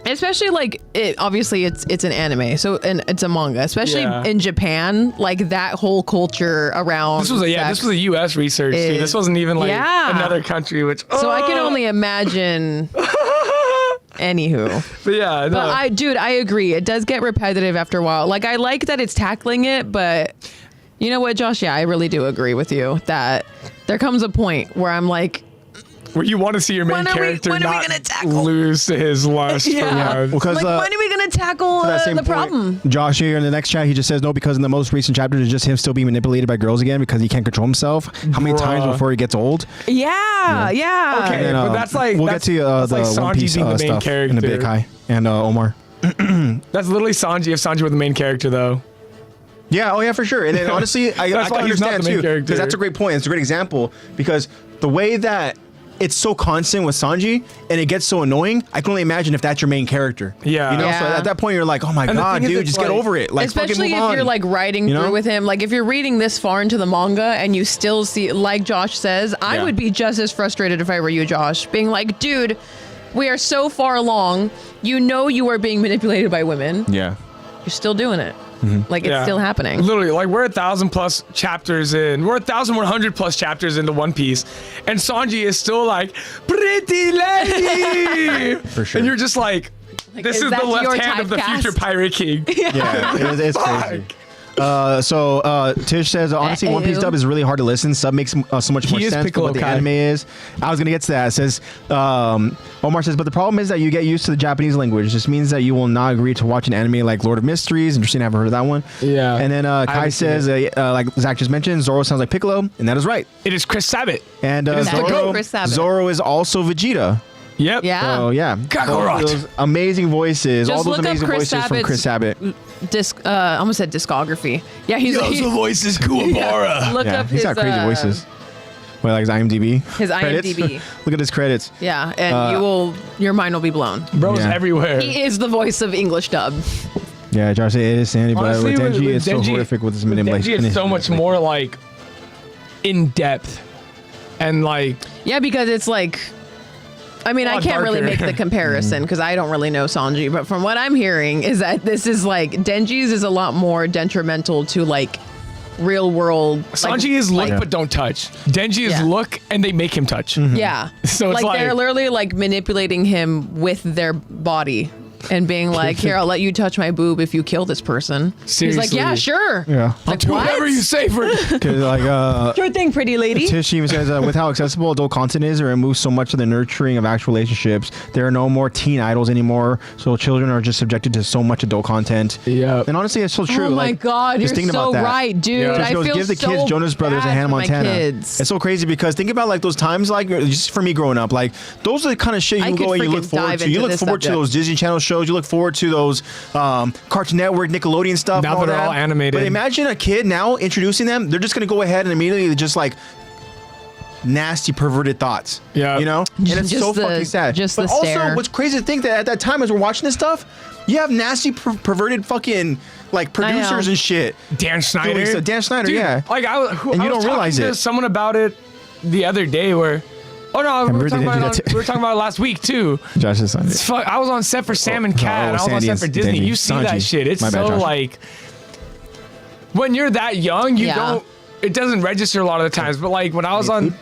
Especially like obviously it's an anime, so and it's a manga. Especially Yeah. in Japan, like that whole culture around. this was a US research too. is- This wasn't even like Yeah. another country, which So I can only imagine. Anywho, But yeah, no. but I agree. It does get repetitive after a while. Like I like that it's tackling it, but you know what, Josh? Yeah, I really do agree with you that there comes a point where I'm like, where you want to see your main when are we character gonna not tackle? lose to his lust for Yeah. love. Because when are we gonna tackle that same the point, problem? Josh here in the next chat, he just says no because in the most recent chapters it's just him still being manipulated by girls again because he can't control himself. How many times Bruh. before he gets old? Yeah. Okay. And then, but that's like we'll that's, get to that's the like One Sanji Piece being the main stuff character. in a bit, Kai and Omar. That's literally Sanji if Sanji were the main character though. Yeah, oh yeah, for sure. And then honestly, I That's why can he's not understand the main too character. because that's a great point. It's a great example because the way that it's so constant with Sanji and it gets so annoying. I can only imagine if that's your main character. Yeah. you know. So Yeah. at that point, you're like, oh my And the god, thing is, dude, it's just get like- over it. Like, Especially fucking if move you're on. like riding You know? through with him. Like if you're reading this far into the manga and you still see, like Josh says, I Yeah. would be just as frustrated if I were you, Josh, being like, dude, we are so far along. You know you are being manipulated by women. Yeah. You're still doing it. Like it's Yeah. still happening. Literally, like we're 1,000+ chapters in. We're 1,100+ chapters into One Piece, and Sanji is still like, "Pretty lady," For sure. and you're just like, "This is is the that your left hand of the typecast? future Pirate King." Yeah, it's crazy. So Tish says honestly, One Piece Uh-oh. dub is really hard to listen. Sub makes so much more He is sense for Piccolo what the Kai. anime is. I was gonna get to that. It says Omar says, but the problem is that you get used to the Japanese language. This means that you will not agree to watch an anime like Lord of Mysteries. Interesting, I haven't heard of that one. Yeah. And then Kai haven't seen says, like Zach just mentioned, Zoro sounds like Piccolo, and that is right. It is Chris Sabat. And It is the goat. Zoro, Chris Sabat. Zoro is also Vegeta. Yep. Yeah. So yeah, Kakarot. those amazing voices, all Just those look up amazing Chris voices from Chris Sabat. I almost said discography. Yeah, he's voice is Kuwabara. Look Yeah, up he's his got crazy voices. Wait, like his IMDb. His Credits? IMDb. Look at his credits. Yeah, and your mind will be blown. Bro's Yeah. everywhere. He is the voice of English dub. Yeah, Josh said it is Sandy, Honestly, but with Denji, it's so Denji- horrific with his with manipulation. Denji, it's so much more like in depth and like Yeah, because it's like, I mean, I lot can't really darker. make the comparison because I don't really know Sanji, but from what I'm hearing is that this is like Denji's is a lot more detrimental to like real world. Sanji is look but don't touch. Denji is Yeah. look and they make him touch. Yeah. So it's they're like- literally like manipulating him with their body and being like, here, I'll let you touch my boob if you kill this person. He's like, yeah, Seriously. sure. Yeah. Like, Do what? whatever you say for. Because like Sure thing, pretty lady. Tish even says, with how accessible adult content is, it removes so much of the nurturing of actual relationships. There are no more teen idols anymore, so children are just subjected to so much adult content. Yeah. And honestly, it's so true. Oh my God, you're just thinking so about that. right, dude. Yeah. I She goes, feel give the so kids Jonas Brothers and bad Hannah for my Montana. kids. It's so crazy because think about like those times, like just for me growing up, like those are the kind of shit I you could go and you look freaking forward dive to. You into look this forward to subject. those Disney Channel shows. You look forward to those Cartoon Network, Nickelodeon stuff. Now and all that they're all that. animated. But imagine a kid now introducing them. They're just gonna go ahead and immediately just like nasty perverted thoughts. Yeah. You know? And it's Just so the- fucking sad. just but the also stare. what's crazy to think that at that time as we're watching this stuff, you have nasty perverted fucking like producers and shit. Dan Schneider. Doing stuff. Dan Schneider, Dude, yeah. Like I was, And you I was don't realize talking to it. someone about it the other day where. Oh no, we were, really talking didn't do about that it too. we were talking about it last week too. Josh's son. Fuck, I was on set for Sam and Cat. and I was on Sandy set for and Disney. Denji. You see Sanji. that shit. It's My bad, so Josh. like when you're that young, you Yeah. don't. It doesn't register a lot of the times. But like when I was on.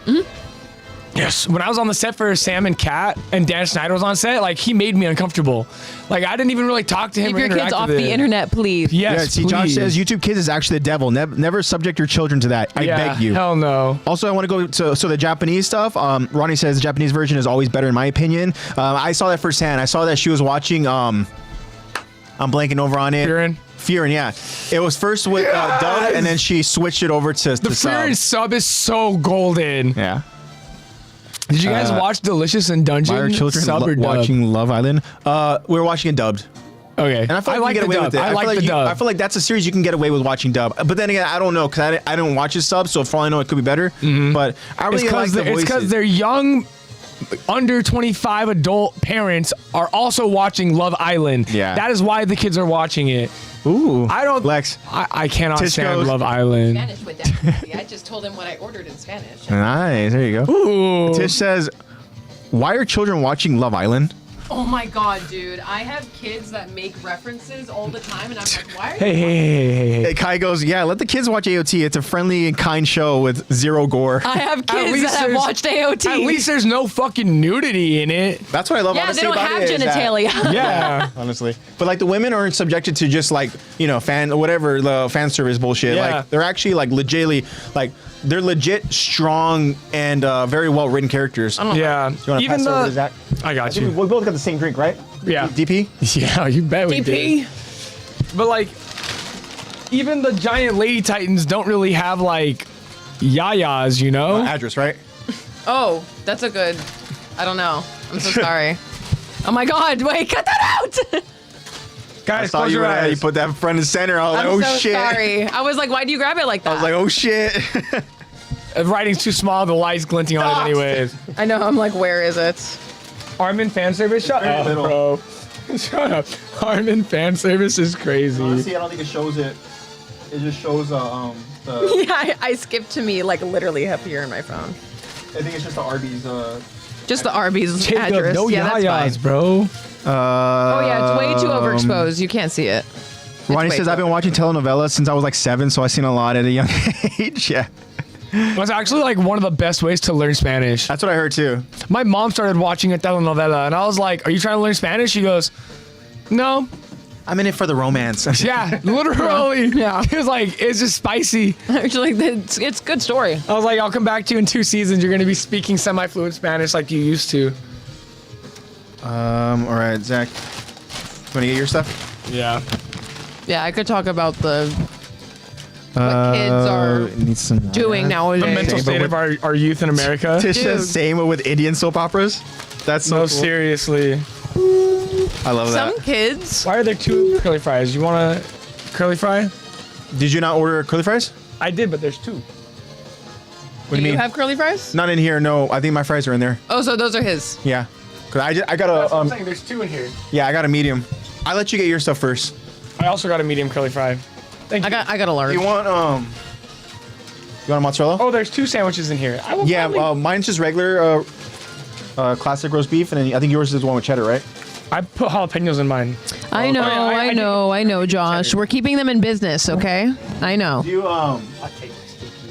Yes, when I was on the set for Sam and Cat, and Dan Schneider was on set, like he made me uncomfortable. Like I didn't even really talk to him. Keep or your kids interact off with the him. internet, please. Yes, Yeah, see, Josh please. says YouTube Kids is actually the devil. Never subject your children to that. I Yeah, beg you. Hell no. Also, I want to go to the Japanese stuff. Ronnie says the Japanese version is always better in my opinion. I saw that firsthand. I saw that she was watching. I'm blanking over on it. Furin, yeah. It was first with dub, and then she switched it over to The sub. Fury sub is so golden. Yeah. Did you guys watch Delicious in Dungeon? Why are children sub or dub? watching Love Island? We're watching it dubbed. Okay. And I feel like you like can get the away dub. with it. I like the dub. I feel like that's a series you can get away with watching dub. But then again, I don't know because I don't watch his sub, so for all I know, it could be better. But I really like the voices. It's because their young, under 25 adult parents are also watching Love Island. Yeah. That is why the kids are watching it. Ooh. I don't. Lex. I cannot Tish stand goes- Love Island. Spanish with that. I just told him what I ordered in Spanish. Nice. There you go. Ooh. Tish says, "Why are children watching Love Island?" Oh my God, dude. I have kids that make references all the time, and I'm like, why are you Hey. Hey, Kai goes, "Yeah, let the kids watch AOT. It's a friendly and kind show with zero gore." I have kids least that have there's- watched AOT. At least there's no fucking nudity in it. That's what I love. yeah, honestly, they don't about have it is that- genitalia. Yeah. honestly, but like the women aren't subjected to just like whatever the fan service bullshit. Yeah. Like they're actually like legitly like they're legit strong and very well written characters. Yeah. You wanna Even pass over to the. Zach? I got you. We both got the same drink, right? Yeah. DP. Yeah, you bet we did. DP. But like, even the giant lady titans don't really have like yayas, you know? Address, right? Oh, that's a good. I don't know. I'm so sorry. Oh my God! Wait, cut that out. I Guys, saw close you your and you eyes. put that front and center. I was like, I'm oh so shit. sorry. I was like, why do you grab it like that? I was like, oh shit. Writing's too small. The light's glinting on it Stop. anyways. I know. I'm like, where is it? Armin fan service. Shut Very up, little. bro. Shut up. Armin fan service is crazy. Honestly, I don't think it shows it. It just shows the. Yeah, I skipped to me like literally up here in my phone. I think it's just the Arby's. Just the Arby's Jacob, address. no Yeah, that's yayas, fine. bro. Oh yeah, it's way too overexposed. You can't see it. Ronnie way says too I've been watching telenovelas since I was like 7, so I've seen a lot at a young age. Yeah, It's actually like one of the best ways to learn Spanish. that's what I heard too. My mom started watching a telenovela, and I was like, "Are you trying to learn Spanish?" She goes, "No." I'm in it for the romance. Yeah, literally. Yeah. It was like, it's just spicy. Actually, it's a good story. I was like, I'll come back to you in 2 seasons. You're going to be speaking semi-fluent Spanish like you used to. All right, Zach. Want to get your stuff? Yeah. Yeah, I could talk about what kids are need some doing nowadays. The mental Okay, but state of our youth in America. Tish Dude. says same with Indian soap operas. That's so No, cool. seriously. I love that. Some kids. Why are there 2 curly fries? You want a curly fry? Did you not order curly fries? I did, but there's 2. What do Do you you mean? have curly fries? Not in here. No, I think my fries are in there. Oh, so those are his. Yeah. Cause I got That's what I'm a saying. There's 2 in here. yeah, I got a medium. I let you get your stuff first. I also got a medium curly fry. Thank you. I got a large. You want a mozzarella? Oh, there's 2 sandwiches in here. I will yeah, gladly- mine's just regular classic roast beef, and then I think yours is the one with cheddar, right? I put jalapenos in mine. I know, yeah, I I know, Josh. We're keeping them in business, okay? I know. Do you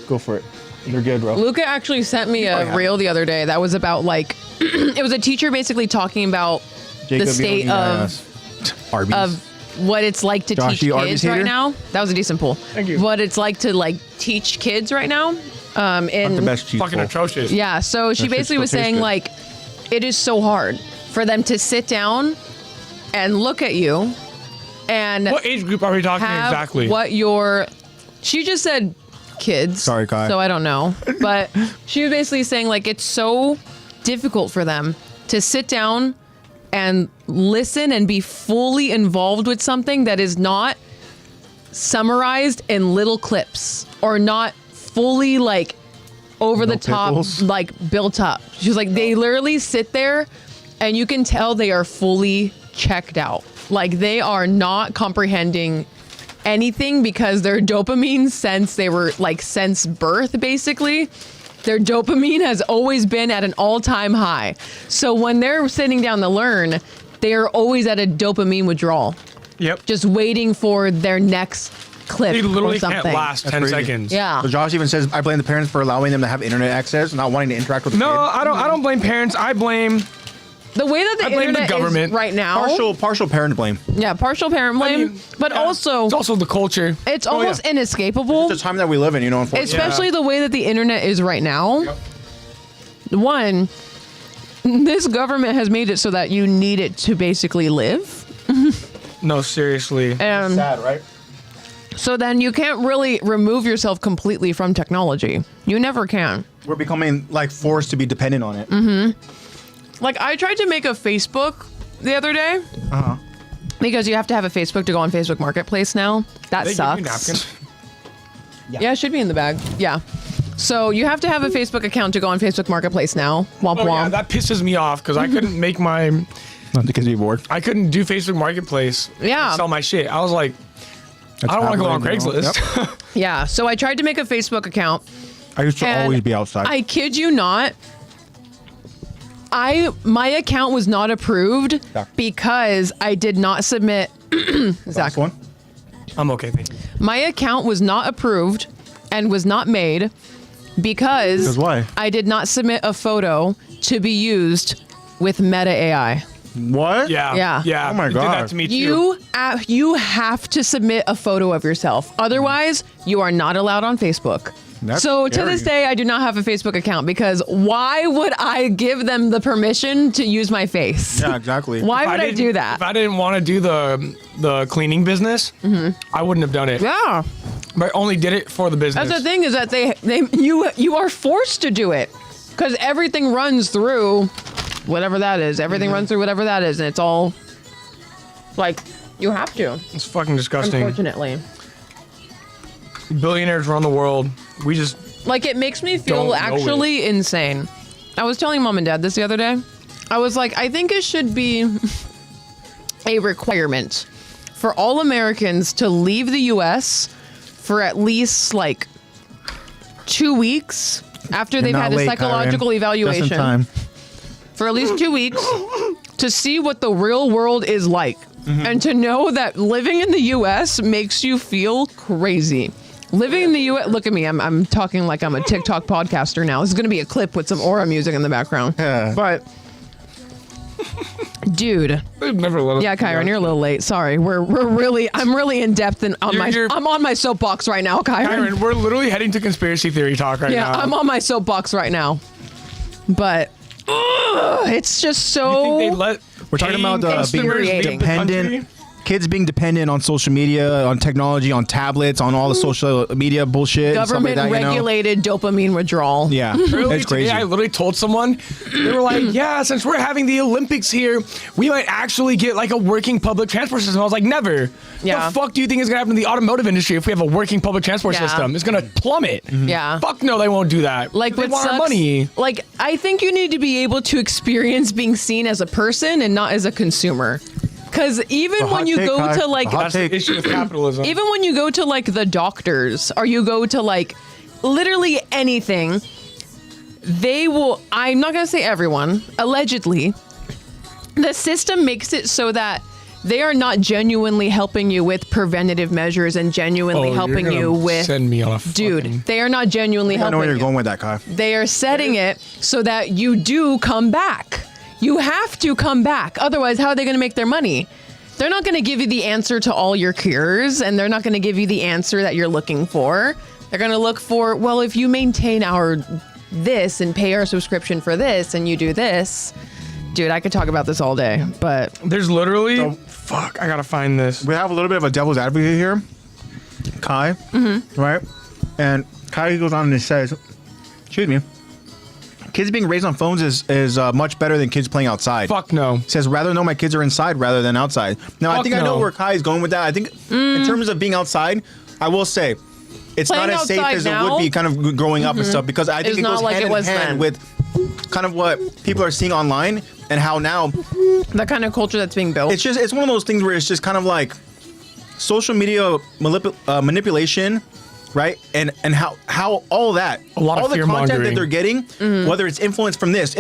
go for it. You're good, bro. Luca actually sent me a reel the other day that was about like it was a teacher basically talking about Jacob, the state of Arby's. what it's like to Josh, teach you Arby's kids hater? right now. That was a decent pull. Thank you. What it's like to like teach kids right now. the And best cheese Fucking bowl. atrocious. yeah, so she That shit basically was still tastes saying good. like it is so hard for them to sit down and look at you and What age group are we talking have exactly? what your she just said kids. Sorry, Kai. So I don't know. But she was basically saying like it's so difficult for them to sit down and listen and be fully involved with something that is not summarized in little clips or not fully like over the top pickles? like built up. She's like they literally sit there and you can tell they are fully checked out. Like they are not comprehending anything because their dopamine since birth basically, their dopamine has always been at an all-time high. So when they're sitting down to learn, they are always at a dopamine withdrawal, Yep. just waiting for their next clip They literally or something. can't last 10 crazy. seconds. Yeah. So Josh even says, I blame the parents for allowing them to have internet access, not wanting to interact with the No, kid. I don't blame parents. I blame The way that the I blame the internet government. is right now. Partial parent blame. Yeah, partial parent blame, mean, but yeah, also it's also the culture. it's almost inescapable. It's the time that we live in, unfortunately. Especially the way that the internet is right now. One, this government has made it so that you need it to basically live. No, seriously. And Sad, right? so then you can't really remove yourself completely from technology. You never can. We're becoming like forced to be dependent on it. Like I tried to make a Facebook the other day Uh-huh. because you have to have a Facebook to go on Facebook Marketplace now. That They give you sucks. napkins. Yeah, it should be in the bag. Yeah. So you have to have a Facebook account to go on Facebook Marketplace now. Womp Oh, yeah, womp. that pisses me off because I couldn't make my, Not because you're bored. I couldn't do Facebook Marketplace. Yeah. and sell my shit. I was like, I don't want to go on Craigslist. Yep. Yeah. So I tried to make a Facebook account. I used to And always be outside. I kid you not. My account was not approved Yeah. because I did not submit. Last Zach, one. I'm okay, thank you. my account was not approved and was not made because 'Cause why? I did not submit a photo to be used with Meta AI. What? Yeah. Yeah. Yeah. Oh my You did God. that to me too. You have to submit a photo of yourself. Otherwise, you are not allowed on Facebook. That's so to scary. this day, I do not have a Facebook account because why would I give them the permission to use my face? Yeah, exactly. Why If would I didn't- do that? If I didn't want to do the cleaning business, I wouldn't have done it. Yeah. But I only did it for the business. That's the thing is that you are forced to do it because everything runs through whatever that is. Everything runs through whatever that is, and it's all like you have to. It's fucking disgusting. Unfortunately, Billionaires run the world. We just like it makes me feel Don't know actually insane. I was telling mom and dad this the other day. I was like, I think it should be a requirement for all Americans to leave the U.S. for at least like 2 weeks after they've had a psychological evaluation. Just in time. For at least 2 weeks to see what the real world is like and to know that living in the U.S. makes you feel crazy. Living in the U.S. Look at me. I'm talking like I'm a TikTok podcaster now. This is going to be a clip with some aura music in the background. Yeah. But, dude. they've never let us. Yeah, Kyron, you're a little late. Sorry. I'm really in depth and You're- I'm on my soapbox right now, Kyron. Kyron, we're literally heading to conspiracy theory talk right Yeah, now. I'm on my soapbox right now. But it's just so. You think they let We're talking about paying being customers leave the dependent. country? kids being dependent on social media, on technology, on tablets, on all the social media bullshit. Government and stuff like that, regulated dopamine withdrawal. Yeah, Earlier it's crazy. today, I literally told someone, they were like, yeah, since we're having the Olympics here, we might actually get like a working public transport system. I was like, never. Yeah. The fuck do you think is gonna happen in the automotive industry if we have a working public transport system? It's gonna plummet. Yeah. Fuck no, they won't do that. Like they what want our sucks, money. like I think you need to be able to experience being seen as a person and not as a consumer. Because even when you go to like, That's the issue with capitalism. even when you go to like the doctors or you go to like literally anything, they will, I'm not going to say everyone, allegedly, the system makes it so that they are not genuinely helping you with preventative measures and genuinely helping you with. Send me on a Dude, they are not genuinely I helping know where you're you. going with that, Kai. They are setting it so that you do come back. You have to come back. Otherwise, how are they going to make their money? They're not going to give you the answer to all your cures, and they're not going to give you the answer that you're looking for. They're going to look for, well, if you maintain our this and pay our subscription for this and you do this. Dude, I could talk about this all day, but There's literally, fuck, I gotta find this. We have a little bit of a devil's advocate here, Kai, right? And Kai goes on and he says, excuse me, kids being raised on phones is much better than kids playing outside. Fuck no. Says rather know my kids are inside rather than outside. Now I Fuck think I know no. where Kai is going with that. I think in terms of being outside, I will say it's Playing not as safe outside as now? it would be kind of growing up and stuff, because I think It's it not goes like hand it in was hand then. with kind of what people are seeing online and how now the kind of culture that's being built. it's one of those things where it's just kind of like social media manipulation, right? And how all that, A lot of all the content that fear-mongering. they're getting, whether it's influence from this,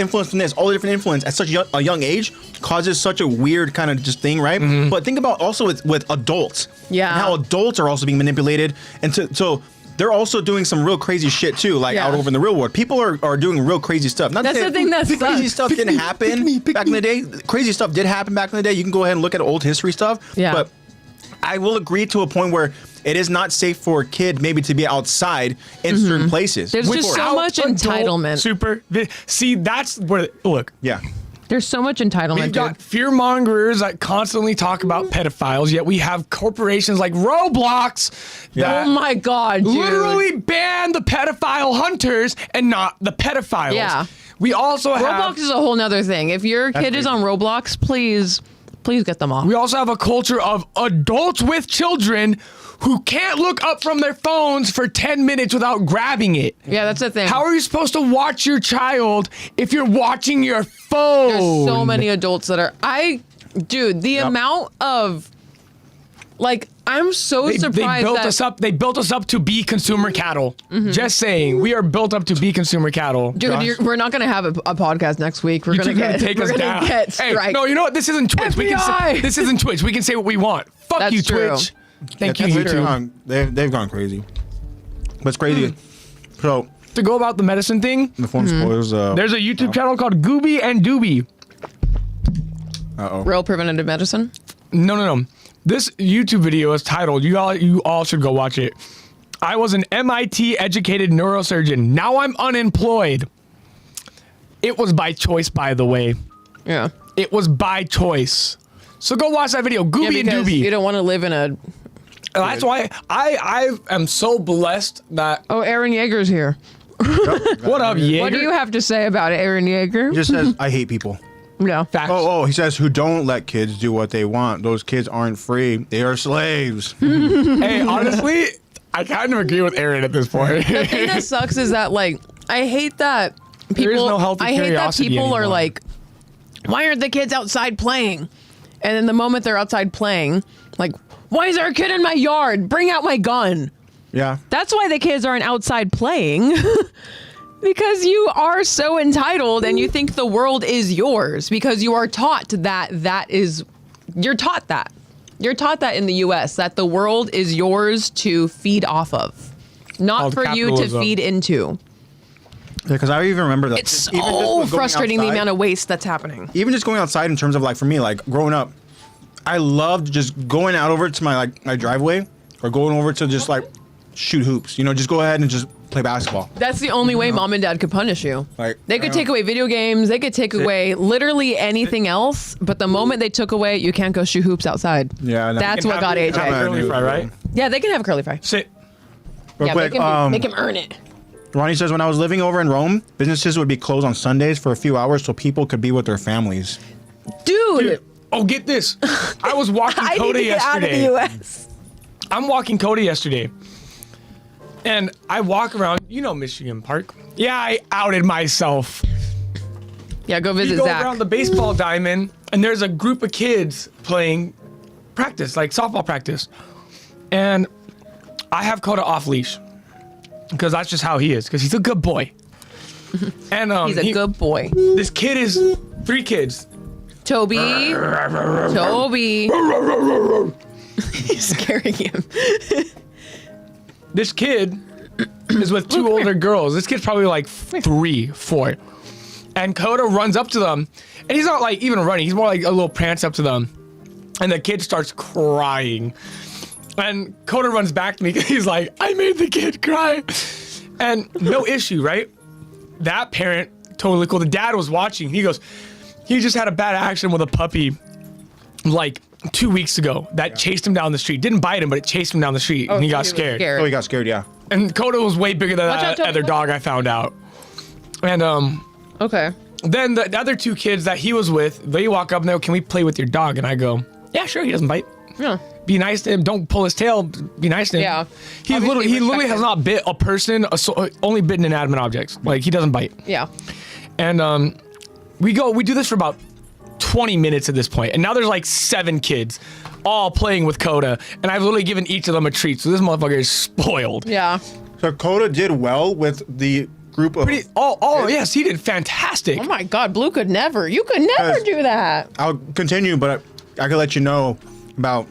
all the different influence at such a young age causes such a weird kind of just thing, right? But think about also with adults, Yeah. and how adults are also being manipulated, and so they're also doing some real crazy shit too, like Yeah. out over in the real world. People are doing real crazy stuff. Not That's to say the thing that crazy sucks. stuff didn't happen back in the day. Crazy stuff did happen back in the day. You can go ahead and look at old history stuff. Yeah. But I will agree to a point where it is not safe for a kid maybe to be outside in certain places. There's just so much entitlement. See, that's where, look, Yeah. There's so much entitlement, we've dude. got fear mongers that constantly talk about pedophiles, yet we have corporations like Roblox that Oh my God, dude. literally ban the pedophile hunters and not the pedophiles. Yeah. We also have Roblox is a whole nother thing. If your kid is on Roblox, please get them off. we also have a culture of adults with children who can't look up from their phones for 10 minutes without grabbing it. Yeah, that's the thing. How are you supposed to watch your child if you're watching your phone? There's so many adults that are. Dude, the amount of. Like, I'm so surprised built that. us up. They built us up to be consumer cattle. Just saying, we are built up to be consumer cattle. Dude, we're not gonna have a podcast next week. We're YouTube's gonna take us we're down. gonna get Hey, strike. no, you know what? This isn't Twitch. We can FBI. say, this isn't Twitch. We can say what we want. Fuck That's you, true. Twitch. Thank Yeah, you, Twitch YouTube. They've gone crazy. What's crazy? So To go about the medicine thing, the phone spoils. there's a YouTube channel called Gooby and Doobie. Real preventative medicine. No. This YouTube video is titled, you all should go watch it. I was an MIT educated neurosurgeon. Now I'm unemployed. It was by choice, by the way. Yeah. It was by choice. So go watch that video, Gooby and because Doobie. you don't want to live in a. That's why I am so blessed that. Oh, Aaron Yeager's here. What up, Jaeger? What do you have to say about it, Aaron Yeager? He just says, I hate people. Yeah. Facts. He says, who don't let kids do what they want. Those kids aren't free. They are slaves. Hey, honestly, I kind of agree with Aaron at this point. The thing that sucks is that, like, I hate that people. There is no healthy I hate that curiosity people are anymore. like, why aren't the kids outside playing? And then the moment they're outside playing, like, why is there a kid in my yard? Bring out my gun. Yeah. That's why the kids aren't outside playing. Because you are so entitled and you think the world is yours because you are taught you're taught that. You're taught that in the US, that the world is yours to feed off of, not Called for you to capitalism. feed into. Yeah, because I even remember that. It's even just with so going frustrating the outside- amount of waste that's happening. Even just going outside in terms of like for me, like growing up, I loved just going out over to my driveway or going over to just like shoot hoops. You know, just go ahead and just play basketball. That's the only way mom and dad could punish you. Like, They could take away video games. They could take away literally anything else. But the moment they took away, you can't go shoot hoops outside. Yeah, no. That's what got Have AJ. curly fry, right? Yeah, they can have a curly fry. Sit. Real Yeah, quick, make him earn it. Ronnie says, when I was living over in Rome, businesses would be closed on Sundays for a few hours so people could be with their families. Dude. Oh, get this. I was walking I need Coda to get out of the yesterday. U.S. I'm walking Coda yesterday. And I walk around, Michigan Park. Yeah, I outed myself. Yeah, go You visit go Zach. around the baseball diamond, and there's a group of kids playing practice, like softball practice. And I have Coda off leash because that's just how he is, because he's a good boy. And He's a good boy. This kid is 3 kids. Toby. He's scaring him. This kid is with 2 older girls. This kid's probably like 3, 4. And Coda runs up to them, and he's not like even running. He's more like a little prance up to them. And the kid starts crying. And Coda runs back to me. He's like, I made the kid cry. And no issue, right? That parent, totally cool. The dad was watching. He goes, he just had a bad accident with a puppy like 2 weeks ago that chased him down the street. Didn't bite him, but it chased him down the street, and he got scared. Oh, he got scared, yeah. And Coda was way bigger than that Toby, other dog I found out. And Okay. then the other 2 kids that he was with, they walk up and they go, can we play with your dog? And I go, yeah, sure, he doesn't bite. Yeah. Be nice to him. Don't pull his tail. Be nice to him. Yeah. He literally has not bit a person, only bitten inanimate objects. Like, he doesn't bite. Yeah. And we do this for about 20 minutes at this point. And now there's like 7 kids all playing with Coda. And I've literally given each of them a treat. So this motherfucker is spoiled. Yeah. So Coda did well with the group of... Yes, he did fantastic. Oh my God, Blue could never. You could never do that. I'll continue, but I could let you know about,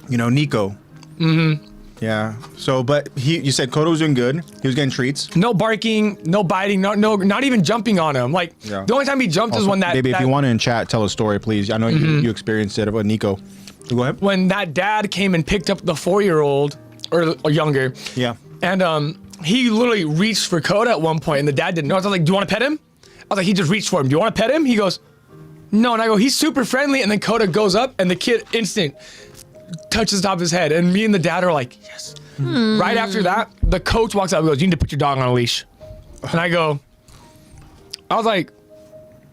Nico. Mm-hmm. Yeah. So, but you said Coda was doing good. He was getting treats. No barking, no biting, not even jumping on him. Like, the only time he jumped is when that... Baby, if you want to in chat, tell a story, please. I know you experienced it with Nico. Go ahead. When that dad came and picked up the 4-year-old, or younger. Yeah. And he literally reached for Coda at one point, and the dad didn't know. I was like, do you want to pet him? I was like, he just reached for him. Do you want to pet him? He goes, no. And I go, he's super friendly. And then Coda goes up, and the kid touches the top of his head. And me and the dad are like, yes. Right after that, the coach walks up and goes, you need to put your dog on a leash. And I was like,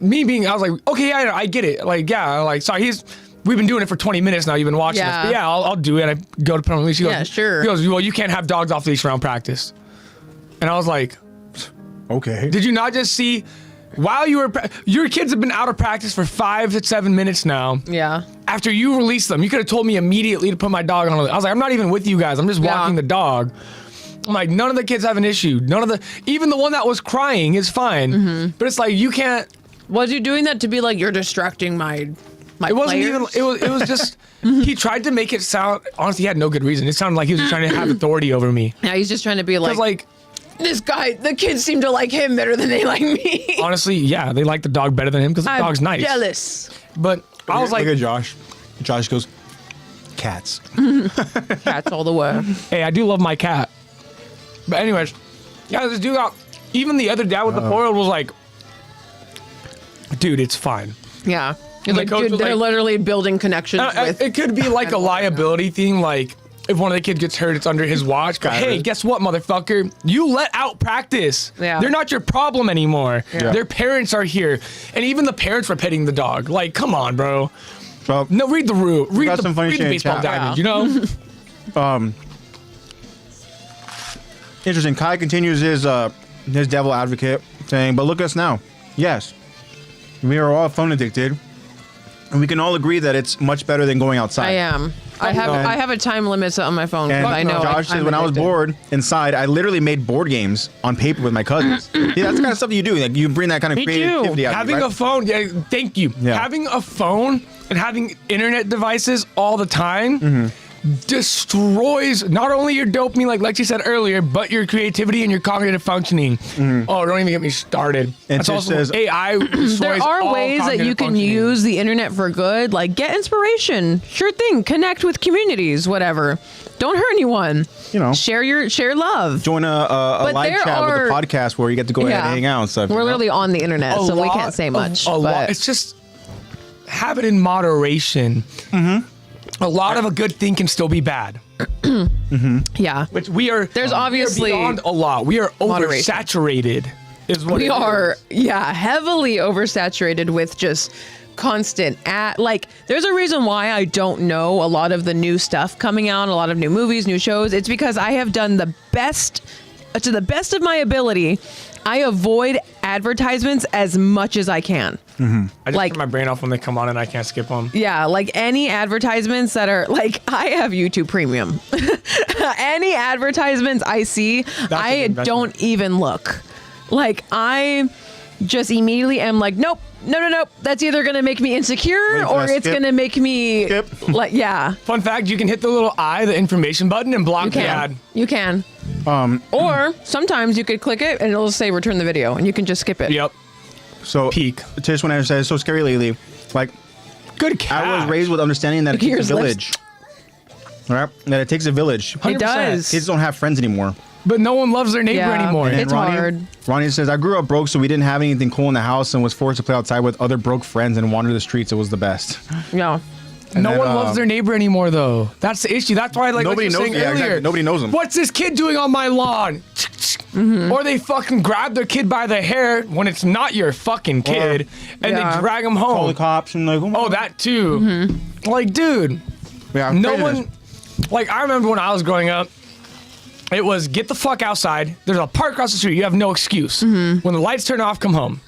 okay, yeah, I get it. Like, yeah, like, sorry, we've been doing it for 20 minutes now. You've been watching us. But yeah, I'll do it. I go to put on a leash. He goes, Yeah, sure. He goes, well, you can't have dogs off leash around practice. And I was like, okay. did you not just see, while your kids have been out of practice for 5 to 7 minutes now. Yeah. After you released them, you could have told me immediately to put my dog on a leash. I was like, I'm not even with you guys. I'm just walking the dog. I'm like, none of the kids have an issue. Even the one that was crying is fine. But it's like, you can't. Was you doing that to be like, you're distracting my It wasn't players? even. It was just. He tried to make it sound. Honestly, he had no good reason. It sounded like he was just trying to have authority over me. Yeah, he's just trying to be like, Like, this guy, the kids seem to like him better than they like me. honestly, yeah, they like the dog better than him because the dog's nice. Jealous. But I was like, look at Josh. Josh goes, cats. Cats all the way. hey, I do love my cat. But anyways, yeah, this dude got. Even the other dad with the 4-year-old was like, dude, it's fine. Yeah. And the Like, coach dude, was they're like- literally building connections with. It could be like a liability thing, like if one of the kids gets hurt, it's under his watch. But hey, guess what, motherfucker? You let out practice. Yeah. They're not your problem anymore. Yeah. Their parents are here. And even the parents were petting the dog. Like, come on, bro. Well, No, read the rule. Read got the, some funny read shit the in baseball chat. diamond, Yeah. you know? interesting. Kai continues his devil advocate saying, but look at us now. Yes, we are all phone addicted. And we can all agree that it's much better than going outside. I am. I have a time limit on my phone because And I know. Josh says, when I was bored inside, I literally made board games on paper with my cousins. Yeah, that's the kind of stuff that you do. Like, you bring that kind of Me too. creativity out. Having right? a phone, yeah, thank you. Yeah. Having a phone and having internet devices all the time destroys not only your dopamine, like Lexi said earlier, but your creativity and your cognitive functioning. Oh, don't even get me started. It just says AI destroys There are all ways that you cognitive can functioning. use the internet for good, like get inspiration. Sure thing. Connect with communities, whatever. Don't hurt anyone. Share love. Join a live chat with a podcast where you get to go ahead and hang out and stuff. We're literally on the internet, so we can't say much. But It's just have it in moderation. A lot of a good thing can still be bad. yeah, Which we are. There's obviously we are beyond a lot. We are moderation. oversaturated. Is what we it are. is. Yeah, heavily oversaturated with just constant there's a reason why I don't know a lot of the new stuff coming out, a lot of new movies, new shows. It's because I have done the best to the best of my ability. I avoid advertisements as much as I can. I just turn my brain off when they come on and I can't skip them. Yeah, like any advertisements that are like, I have YouTube Premium. Any advertisements I see, I don't even look. Like I just immediately am like, nope. No. That's either going to make me insecure or it's going to make me like, yeah. Fun fact, you can hit the little the information button and block the ad. You can. Or sometimes you could click it and it'll say return the video and you can just skip it. Yep. So Peak. Tish, when I said it's so scary lately, like Good catch. I was raised with understanding that it takes a village. Right? That it takes a village. 100%. It does. Kids don't have friends anymore. But no one loves their neighbor anymore. And It's hard. Ronnie says, I grew up broke, so we didn't have anything cool in the house and was forced to play outside with other broke friends and wander the streets. It was the best. Yeah. No one loves their neighbor anymore, though. That's the issue. That's why, like, nobody what you knows. were saying earlier, Exactly. Nobody knows them. What's this kid doing on my lawn? Or they fucking grab their kid by the hair when it's not your fucking kid, and they drag him home. Call the cops and like, oh, that too. Like, dude, no one. Like, I remember when I was growing up, it was get the fuck outside. There's a park across the street. You have no excuse. When the lights turn off, come home.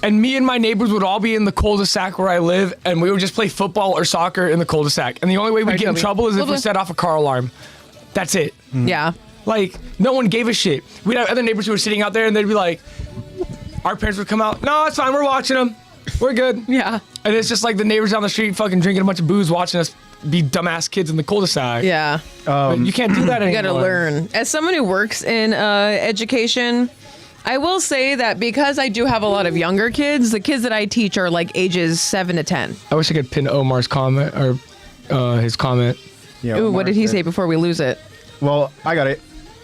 And me and my neighbors would all be in the cul-de-sac where I live, and we would just play football or soccer in the cul-de-sac. And the only way we get in trouble is if we set off a car alarm. That's it. Yeah. Like, no one gave a shit. We'd have other neighbors who were sitting out there, and they'd be like, our parents would come out, no, it's fine, we're watching them. We're good. Yeah. And it's just like the neighbors down the street fucking drinking a bunch of booze, watching us be dumbass kids in the cul-de-sac. Yeah. But you can't do that anymore. You gotta learn. As someone who works in education, I will say that because I do have a lot of younger kids, the kids that I teach are like ages 7 to 10. I wish I could pin Omar's comment, or his comment. Yeah, Ooh, what did he say before we lose it? Well, I got it.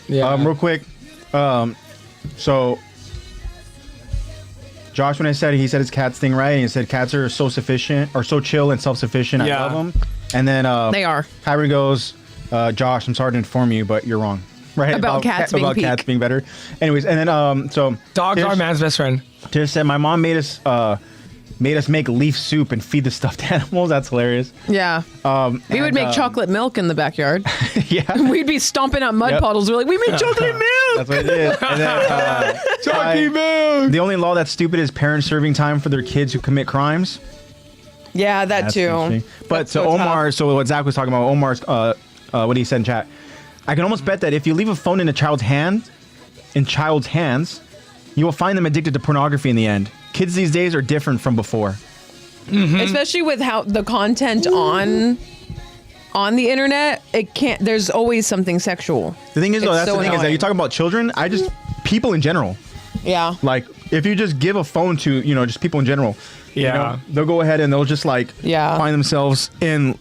Yeah. Real quick. So Josh, when he said his cat's thing right, and he said cats are so sufficient or so chill and self-sufficient. Yeah. I love them. And then They are. Kyrie goes, Josh, I'm sorry to inform you, but you're wrong. Right? About cats being peak. Cats being better. Anyways, and then so Dogs Tish- are man's best friend. Tish said my mom made us make leaf soup and feed the stuffed animals. That's hilarious. Yeah. We would make chocolate milk in the backyard. Yeah. We'd be stomping up mud puddles. We're like, we made chocolate milk. That's what it is. And then, Chocolate milk. the only law that's stupid is parents serving time for their kids who commit crimes. Yeah, that That's too. interesting. But That's to so Omar, tough. so what Zach was talking about, Omar's, what he said in chat, I can almost bet that if you leave a phone in child's hands, you will find them addicted to pornography in the end. Kids these days are different from before. Especially with how the content on the internet, there's always something sexual. The thing is, though, It's that's so the thing is that annoying. you talk about children. People in general. Yeah. Like, if you just give a phone to, just people in general, Yeah. they'll go ahead and they'll just find themselves in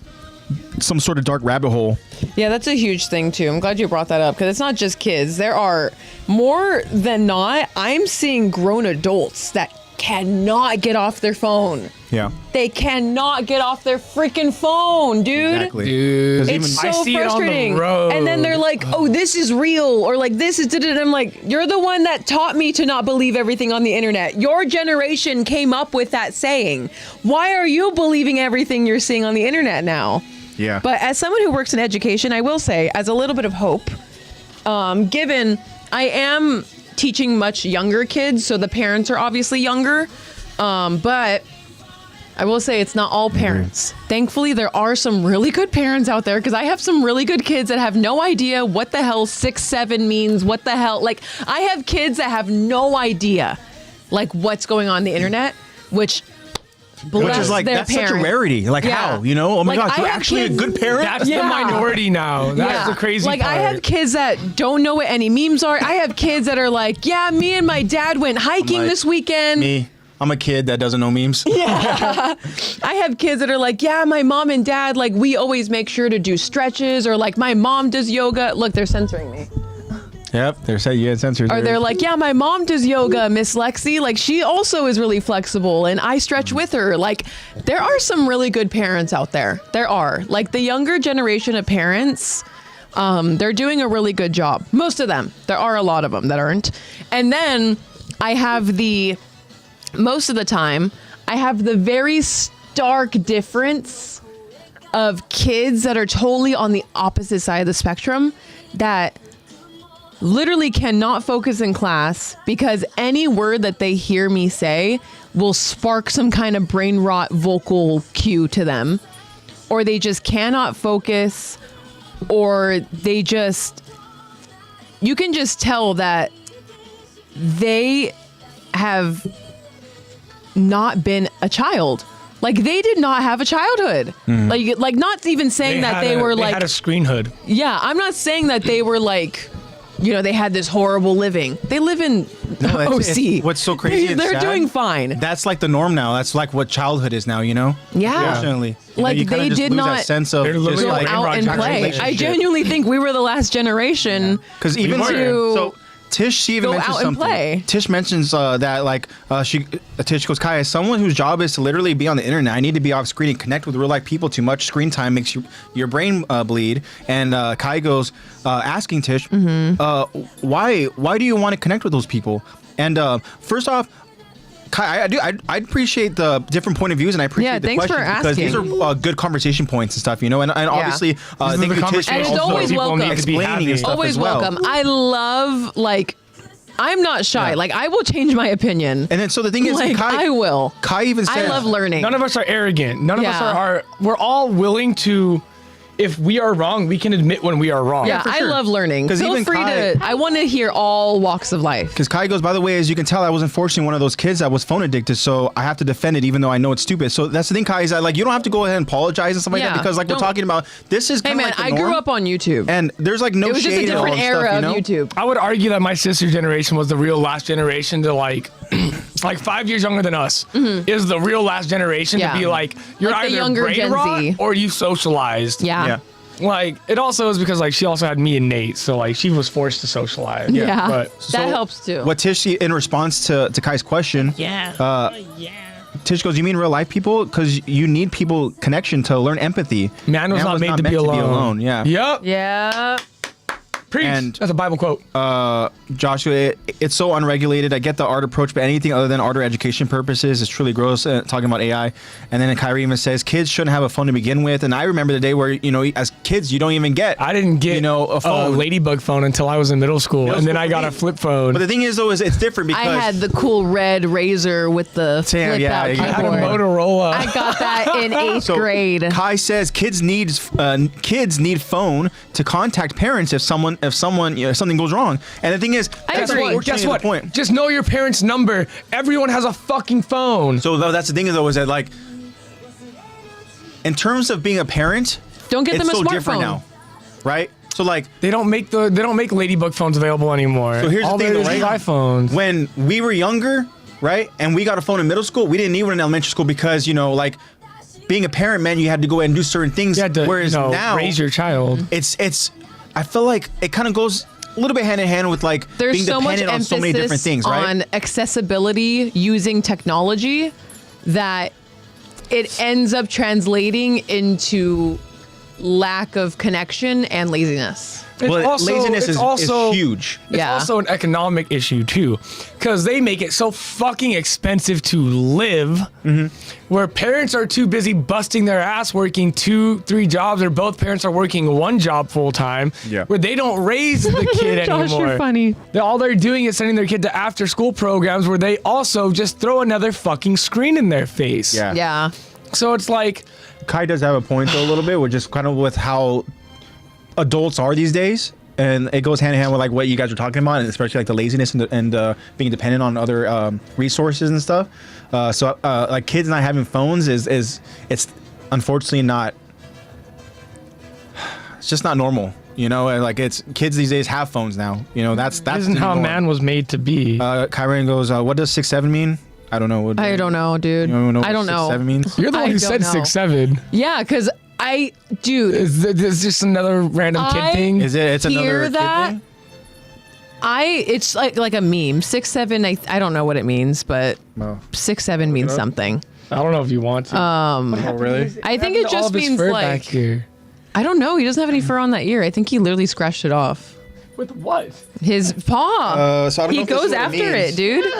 some sort of dark rabbit hole. Yeah, that's a huge thing too. I'm glad you brought that up because it's not just kids. There are more than not, I'm seeing grown adults that cannot get off their phone. Yeah. They cannot get off their freaking phone, dude. Exactly. Dude. It's I so see it on the frustrating. road. And then they're like, oh, this is real. Or like, this is, and I'm like, you're the one that taught me to not believe everything on the internet. Your generation came up with that saying. Why are you believing everything you're seeing on the internet now? Yeah. But as someone who works in education, I will say, as a little bit of hope, given I am teaching much younger kids, so the parents are obviously younger, but I will say it's not all parents. Thankfully, there are some really good parents out there because I have some really good kids that have no idea what the hell 6'7" means, what the hell. Like, I have kids that have no idea, like, what's going on the internet, which bless Which is like, their that's parent. such a rarity. Like how, you know? Oh my Like, gosh, I you're have actually kids- a good parent? That's the minority now. That's the crazy Like, part. I have kids that don't know what any memes are. I have kids that are like, yeah, me and my dad went hiking like, this weekend. Me, I'm a kid that doesn't know memes. I have kids that are like, yeah, my mom and dad, like, we always make sure to do stretches, or like, my mom does yoga. Look, they're censoring me. Yep, they're saying you had sensors. Or they're like, yeah, my mom does yoga, Miss Lexy. Like, she also is really flexible, and I stretch with her. Like, there are some really good parents out there. There are. Like, the younger generation of parents, they're doing a really good job. Most of them. There are a lot of them that aren't. And then I have most of the time, I have the very stark difference of kids that are totally on the opposite side of the spectrum that literally cannot focus in class because any word that they hear me say will spark some kind of brain rot vocal cue to them, or they just cannot focus, or they just, you can just tell that they have not been a child. Like, they did not have a childhood. Like not even saying that they were like, had a screen hood. yeah, I'm not saying that they were like, you know, they had this horrible living. They live in OC. What's so crazy and They're sad, doing fine. That's like the norm now. That's like what childhood is now, you know? Yeah. Unfortunately. You Like, know, you kinda they just did lose not that sense of They're just literally Go like, out and play. relationship. I genuinely think we were the last generation. Because even were. so, Tish, she even Go mentions out and something. play. Tish mentions that like Tish goes, Kai, as someone whose job is to literally be on the internet, I need to be off screen and connect with real life people. Too much screen time makes your brain bleed. And Kai goes, asking Tish, why do you want to connect with those people? And first off, Kai, I appreciate the different point of views, and I appreciate the thanks for questions because these asking. are good conversation points and stuff, you know. And obviously, thank you, Tish, And it's for also always welcome. explaining and stuff Always as well. welcome. I love, like, I'm not shy. Yeah. Like, I will change my opinion. And then so the thing is, Like, Kai, I will. Kai even said, I love learning. None of us are arrogant. None of us Yeah. are. We're all willing to. If we are wrong, we can admit when we are wrong. Yeah, I love learning. 'Cause Feel even free Kai- to. I want to hear all walks of life. Because Kai goes, by the way, as you can tell, I was unfortunately one of those kids that was phone addicted, so I have to defend it even though I know it's stupid. So that's the thing, Kai, is that like you don't have to go ahead and apologize and stuff like that Yeah, because like we're don't- talking about this is Hey kind of man, like the I grew norm, up on YouTube. and there's like no It was just a shade and all different that era stuff, you know? of YouTube. I would argue that my sister's generation was the real last generation to like 5 years younger than us is the real last generation Yeah. to be like you're Like the either younger brain Gen rot Z. or you socialized. Yeah. Yeah. Like it also is because like she also had me and Nate, so like she was forced to socialize. Yeah. But That So helps too. What Tish, in response to Kai's question, Tish goes, you mean real life people? Because you need people connection to learn empathy. man was not made to be alone. Yeah. Yep. Yeah. Preach. And- That's a Bible quote. Joshua, it's so unregulated. I get the art approach, but anything other than art or education purposes is truly gross. Talking about AI, and then Kyrie even says kids shouldn't have a phone to begin with. And I remember the day where as kids you don't even get. I didn't get a phone. ladybug phone until I was in middle school, and then I got a flip phone. But the thing is though, is it's different because I had the cool red razor with the Damn, flip yeah, out you I had a keyboard. Motorola. I got that in 8th So, grade. Kai says kids need phone to contact parents if something goes wrong. And the thing is, I that's agree. unfortunately Guess the what? point. Just know your parents' number. Everyone has a fucking phone. So though, that's the thing though, is that like, in terms of being a parent, Don't get it's them a so smartphone. different now, right? So like, They don't make ladybug phones available anymore. So here's All the thing, there though, is right? is iPhones. when we were younger, right, and we got a phone in middle school, we didn't need one in elementary school because like being a parent meant you had to go ahead and do certain things. You had to, whereas now raise your child. it's I feel like it kind of goes a little bit hand in hand with like There's being so much dependent on emphasis so many different things, right? on accessibility using technology that it ends up translating into lack of connection and laziness. Laziness is huge. It's Yeah. also an economic issue too, because they make it so fucking expensive to live, where parents are too busy busting their ass working 2-3 jobs, or both parents are working one job full time. Yeah. Where they don't raise the kid Josh, anymore. you're funny. All they're doing is sending their kid to after school programs where they also just throw another fucking screen in their face. Yeah. Yeah. So it's like, Kai does have a point though a little bit, with just kind of with how adults are these days. and it goes hand in hand with like what you guys are talking about, and especially like the laziness and being dependent on other resources and stuff. So like kids not having phones is it's unfortunately not. It's just not normal, you know. And like it's kids these days have phones now. You know, that's isn't how man was made to be. Kyron goes, what does 6'7" mean? I don't know. I don't know, dude. You don't know I don't know. 6'7" means? You're the one who said 6'7". Yeah, because dude. Is this just another random kid thing? It's another kid thing? It's like a meme. 6'7". I don't know what it means, but 6'7" means something. I don't know if you want to. Oh, really? I think it just means like. I don't know. He doesn't have any fur on that ear. I think he literally scratched it off. With what? His paw. So I don't know he goes after it, dude. In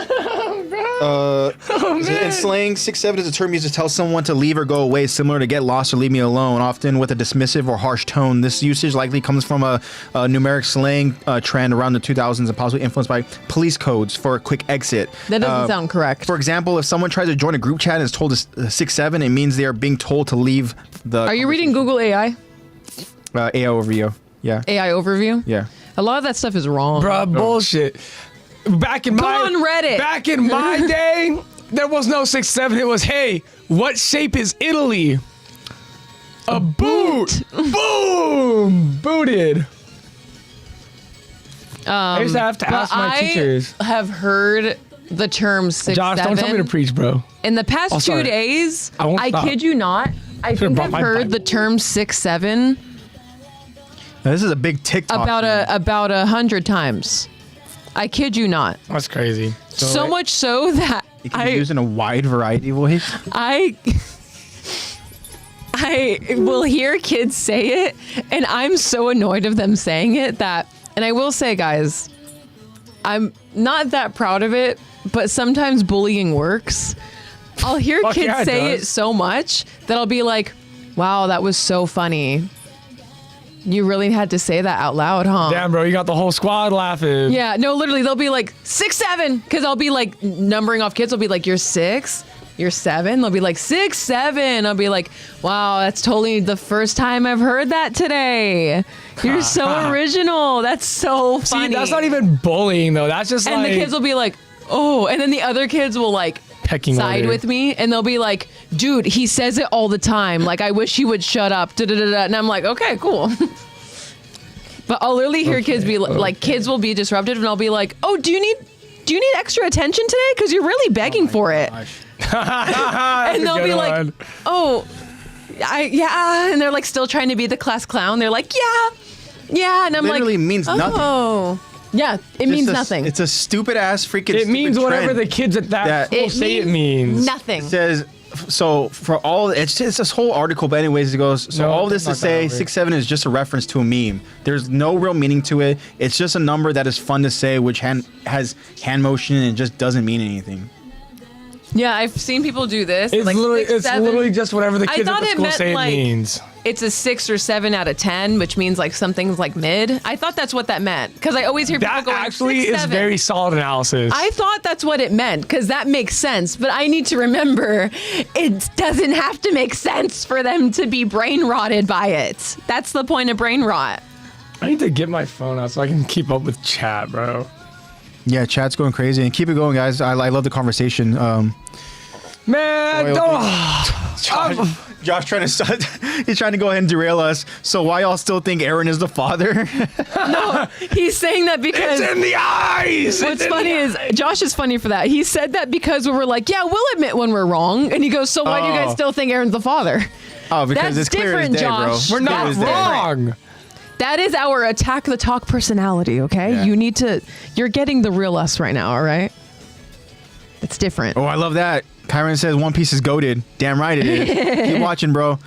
slang, 6'7" is a term used to tell someone to leave or go away, similar to get lost or leave me alone, often with a dismissive or harsh tone. This usage likely comes from a numeric slang trend around the 2000s and possibly influenced by police codes for a quick exit. That doesn't sound correct. For example, if someone tries to join a group chat and is told 6'7", it means they are being told to leave the. Are you reading Google AI? AI overview. Yeah. AI overview? Yeah. A lot of that stuff is wrong. Bruh, bullshit. Back in Go on Reddit. Back in my day, there was no 6'7". It was, hey, what shape is Italy? A boot. Boom. Booted. I used to have to ask my teachers. I have heard the term 6'7". Josh, don't tell me to preach, bro. In the past 2 days, I kid you not, I think I've heard the term 6'7". Now, this is a big TikTok. About 100 times. I kid you not. That's crazy. So much so that you can be using a wide variety of ways. I will hear kids say it, and I'm so annoyed of them saying it that, and I will say, guys, I'm not that proud of it, but sometimes bullying works. I'll hear kids say it so much that I'll be like, wow, that was so funny. You really had to say that out loud, huh? Damn, bro, you got the whole squad laughing. Yeah, no, literally, they'll be like, 6'7", because I'll be like numbering off kids. I'll be like, you're 6, you're 7. They'll be like 6'7". I'll be like, wow, that's totally the first time I've heard that today. You're so original. That's so funny. See, that's not even bullying though. That's just and the kids will be like, oh, and then the other kids will like side with me, and they'll be like, dude, he says it all the time. Like, I wish he would shut up. And I'm like, okay, cool. But I'll literally hear kids be like, kids will be disruptive, and I'll be like, oh, do you need extra attention today? Because you're really begging for it. And they'll be like, oh, yeah. And they're like still trying to be the class clown. They're like, yeah. And I'm like, literally means nothing. Oh. Yeah, it means nothing. It's a stupid ass freaking. It means whatever the kids at that school say it means. Nothing. It says so for all. It's this whole article, but anyways, it goes. So all this to say, 6'7" is just a reference to a meme. There's no real meaning to it. It's just a number that is fun to say, which has hand motion and just doesn't mean anything. Yeah, I've seen people do this. It's like literally just whatever the kids at the school say like, it means. It's a 6 or 7 out of 10, which means like something's like mid. I thought that's what that meant, because I always hear people going, that actually 6, is very solid analysis. I thought that's what it meant, because that makes sense. But I need to remember, it doesn't have to make sense for them to be brain rotted by it. That's the point of brain rot. I need to get my phone out so I can keep up with chat, bro. Yeah, chat's going crazy, and keep it going, guys. I love the conversation. Man, Josh trying to go ahead and derail us. So why y'all still think Aaron is the father? No, he's saying that because it's in the eyes. What's funny is Josh is funny for that. He said that because we were like, yeah, we'll admit when we're wrong, and he goes, so why do you guys still think Aaron's the father? Oh, because that's it's clear as day, Josh. bro. We're not wrong. That is our attack the talk personality, okay? Yeah. You're getting the real us right now, all right? It's different. Oh, I love that. Kyron says One Piece is goated. Damn right it is. Keep watching, bro.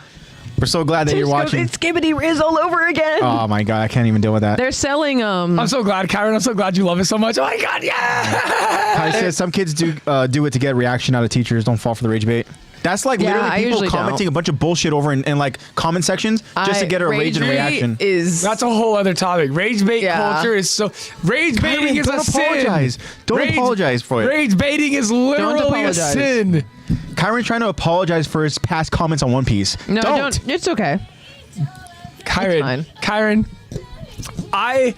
We're so glad that you're watching. It's Skibbity Riz all over again. Oh my god, I can't even deal with that. They're selling I'm so glad, Kyron. I'm so glad you love it so much. Oh my god, yeah. Kai says some kids do it to get reaction out of teachers. Don't fall for the rage bait. That's like literally people commenting a bunch of bullshit over in like comment sections just to get a rage and reaction. That's a whole other topic. Rage bait culture is so. Rage baiting is a sin. Don't apologize for it. Rage baiting is literally a sin. Kyron's trying to apologize for his past comments on One Piece. No, don't. It's okay. Kyron. I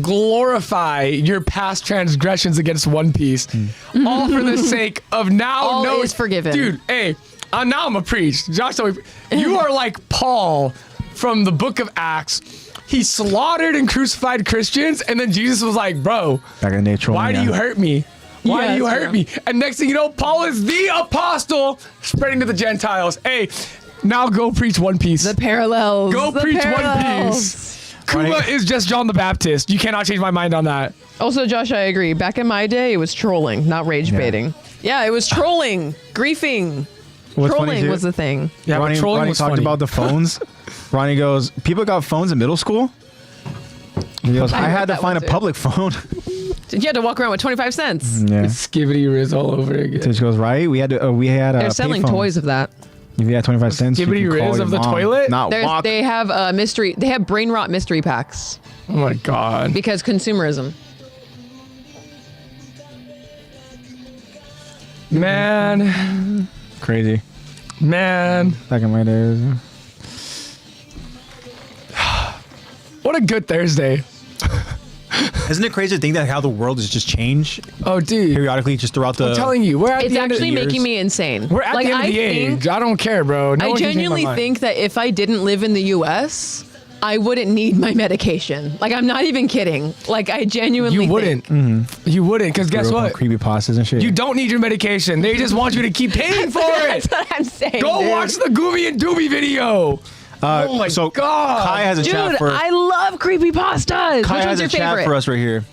glorify your past transgressions against One Piece, all for the sake of now. All is forgiven, dude. Hey, now I'm a preach. Josh, you are like Paul from the Book of Acts. He slaughtered and crucified Christians, and then Jesus was like, "Bro, back in nature, why do you hurt me? Why do you hurt me?" And next thing you know, Paul is the apostle spreading to the Gentiles. Hey, now go preach One Piece. The parallels. Go the preach parallels. One Piece. Kuma is just John the Baptist. You cannot change my mind on that. Also, Josh, I agree. Back in my day, it was trolling, not rage baiting. Yeah, it was trolling, griefing. Trolling was the thing. Yeah, Ronnie, but trolling Ronnie was talked funny. about the phones. Ronnie goes, people got phones in middle school? He goes, I had to find a public phone. You had to walk around with 25 cents. Yeah. Skibbity Riz all over again. So she goes, right? We had They're selling payphone. toys of that. If you had 25 cents, you Skibbity could call Riz your of the mom. toilet? Not walk. They have mystery. They have brain rot mystery packs Oh my God. because consumerism. Man. Crazy. Man. Back in my days. What a good Thursday. Isn't it crazy to think that how the world has just changed Oh, dude. periodically just throughout the... I'm telling you, we're at It's the end of actually the making years. me insane. We're at the end of the age. I don't care, bro. No I one can change my genuinely mind. think that if I didn't live in the U.S., I wouldn't need my medication. Like, I'm not even kidding. Like, I genuinely You wouldn't. think. You wouldn't, because guess what? Creepy pastas and shit. You don't need your medication. They just want you to keep paying for it. That's what I'm saying. Go dude. watch the Gooby and Dooby video. Oh my so God. Kai has a Dude, chat for... I love creepypastas. Kai Which has one's a your chat favorite? for us right here.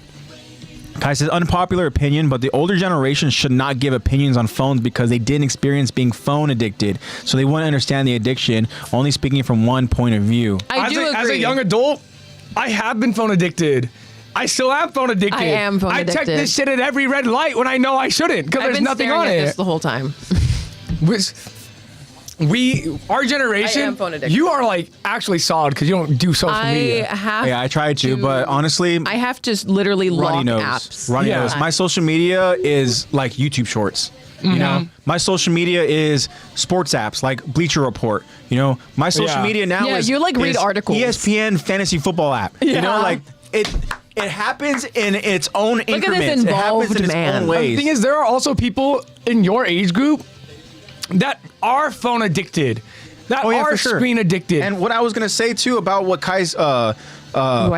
Kai says, unpopular opinion, but the older generation should not give opinions on phones because they didn't experience being phone addicted. So they wouldn't understand the addiction, only speaking from one point of view. I do agree. As a young adult, I have been phone addicted. I still am phone addicted. I am phone I check addicted. this shit at every red light when I know I shouldn't because I've there's been nothing staring on at it. this the whole time. Our generation, I am phone addicted. you are like actually solid because you don't do social media. Yeah, I tried to, but honestly, I have to literally lock Ronnie knows. apps. Ronnie Yeah. knows. My social media is like YouTube Shorts. You know, my social media is sports apps like Bleacher Report. You know, my social Yeah. media now Yeah, is you, like, read is articles. ESPN fantasy football app. You know, Yeah. like it happens in its own at this increments. It happens in involved its man. own The ways. thing is, there are also people in your age group that are phone addicted, that Oh, yeah, are for sure. screen addicted. And what I was gonna say too about what Kai's I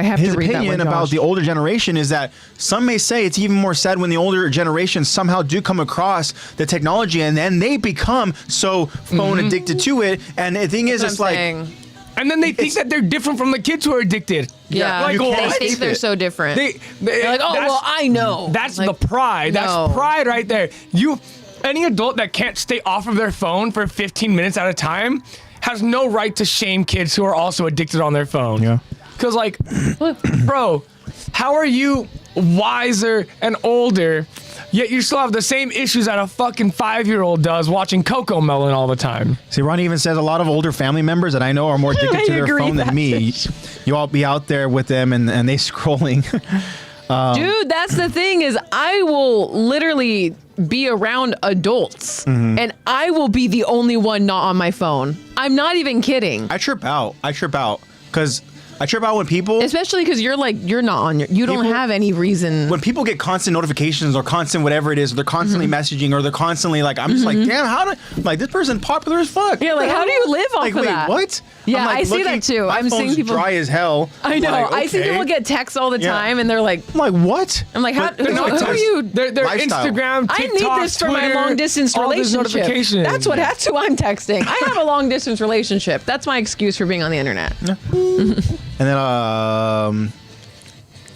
have his to read that opinion one, about Josh. the older generation is that some may say it's even more sad when the older generation somehow do come across the technology and then they become so phone addicted to it. And the thing is, That's it's what I'm like saying. And then they think that they're different from the kids who are addicted. Yeah, Like, you can't they what? think escape they're it. so different. They're like, oh, well, I know. That's Like, the pride. no. That's pride right there. Any adult that can't stay off of their phone for 15 minutes at a time has no right to shame kids who are also addicted on their phone. Yeah. Because, like, bro, how are you wiser and older, yet you still have the same issues that a fucking 5-year-old does watching Coco Melon all the time? See, Ronnie even says a lot of older family members that I know are more addicted to their agree, phone than me. You all be out there with them and they scrolling. Dude, that's the thing is I will literally be around adults and I will be the only one not on my phone. I'm not even kidding. I trip out because I trip out when people... Especially because you're not on you don't People- have any reason. when people get constant notifications or constant whatever it is, or they're constantly messaging or they're constantly like, I'm just like, damn, like this person's popular as fuck. Yeah, like, how do you live off like, of wait, that? what? Yeah, I'm like, I see that too. My I'm seeing phone's people- dry as hell. I know. Like, I see okay. people get texts all the Yeah. time and they're like, I'm like, what? I'm like, how, But they're not who are text- you? Their Lifestyle. Instagram, I TikTok, need this for my Twitter, long distance all these relationship. notifications. That's who I'm texting. I have a long distance relationship. That's my excuse for being on the internet. And then,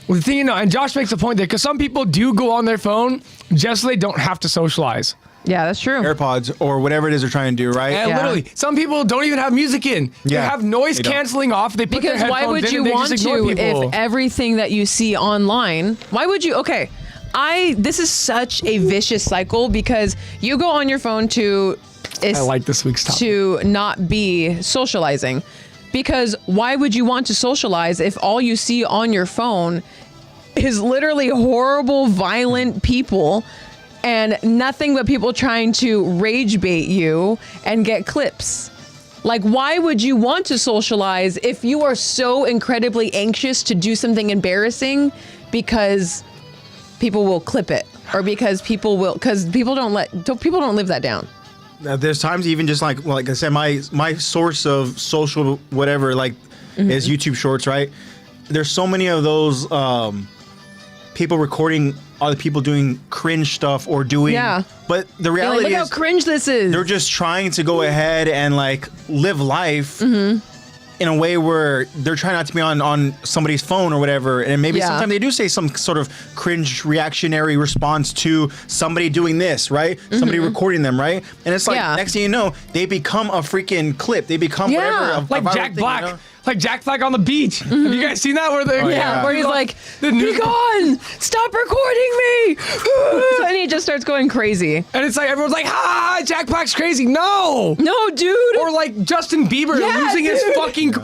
Well, the thing, and Josh makes a point there, because some people do go on their phone just so they don't have to socialize. Yeah, that's true. AirPods or whatever it is they're trying to do, right? And Yeah. literally, some people don't even have music in. They Yeah, have noise they don't. canceling off. They put Because their why headphones would in you and they want just ignore to people. if everything that you see online, why would you? Okay, this is such a vicious cycle because you go on your phone to I like this week's topic. to not be socializing. Because why would you want to socialize if all you see on your phone is literally horrible, violent people and nothing but people trying to rage bait you and get clips? Like, why would you want to socialize if you are so incredibly anxious to do something embarrassing because people will clip it, or because people don't live that down. There's times even just like I said, my source of social whatever is YouTube Shorts, right? There's so many of those people recording other people doing cringe stuff or doing, but the reality look is how cringe this is. They're just trying to go ahead and live life in a way where they're trying not to be on somebody's phone or whatever, and maybe sometimes they do say some sort of cringe reactionary response to somebody doing this, right? Somebody recording them, right? And it's like next thing you know, they become a freaking clip. They become whatever. Like Jack Black. You know? Like Jack Black on the beach. Have you guys seen that? Where he's like, be gone! Stop recording me! And he just starts going crazy. And it's like, everyone's like, Jack Black's crazy. No, dude. Or like Justin Bieber losing his fucking...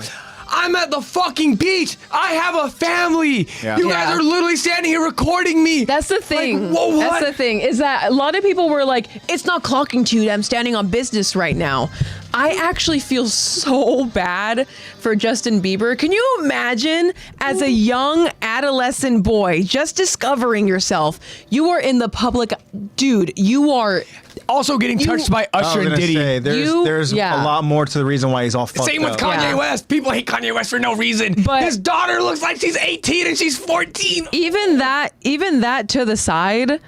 I'm at the fucking beach. I have a family. Yeah. You guys are literally standing here recording me. That's the thing. Like, whoa, what? That's the thing, is that a lot of people were like, it's not clocking to you. I'm standing on business right now. I actually feel so bad for Justin Bieber. Can you imagine, as a young adolescent boy just discovering yourself, you are in the public, dude, you are also getting touched by Usher and Diddy. There's a lot more to the reason why he's all fucked up. Same with Kanye West. People hate Kanye West for no reason. But his daughter looks like she's 18 and she's 14. Even that to the side,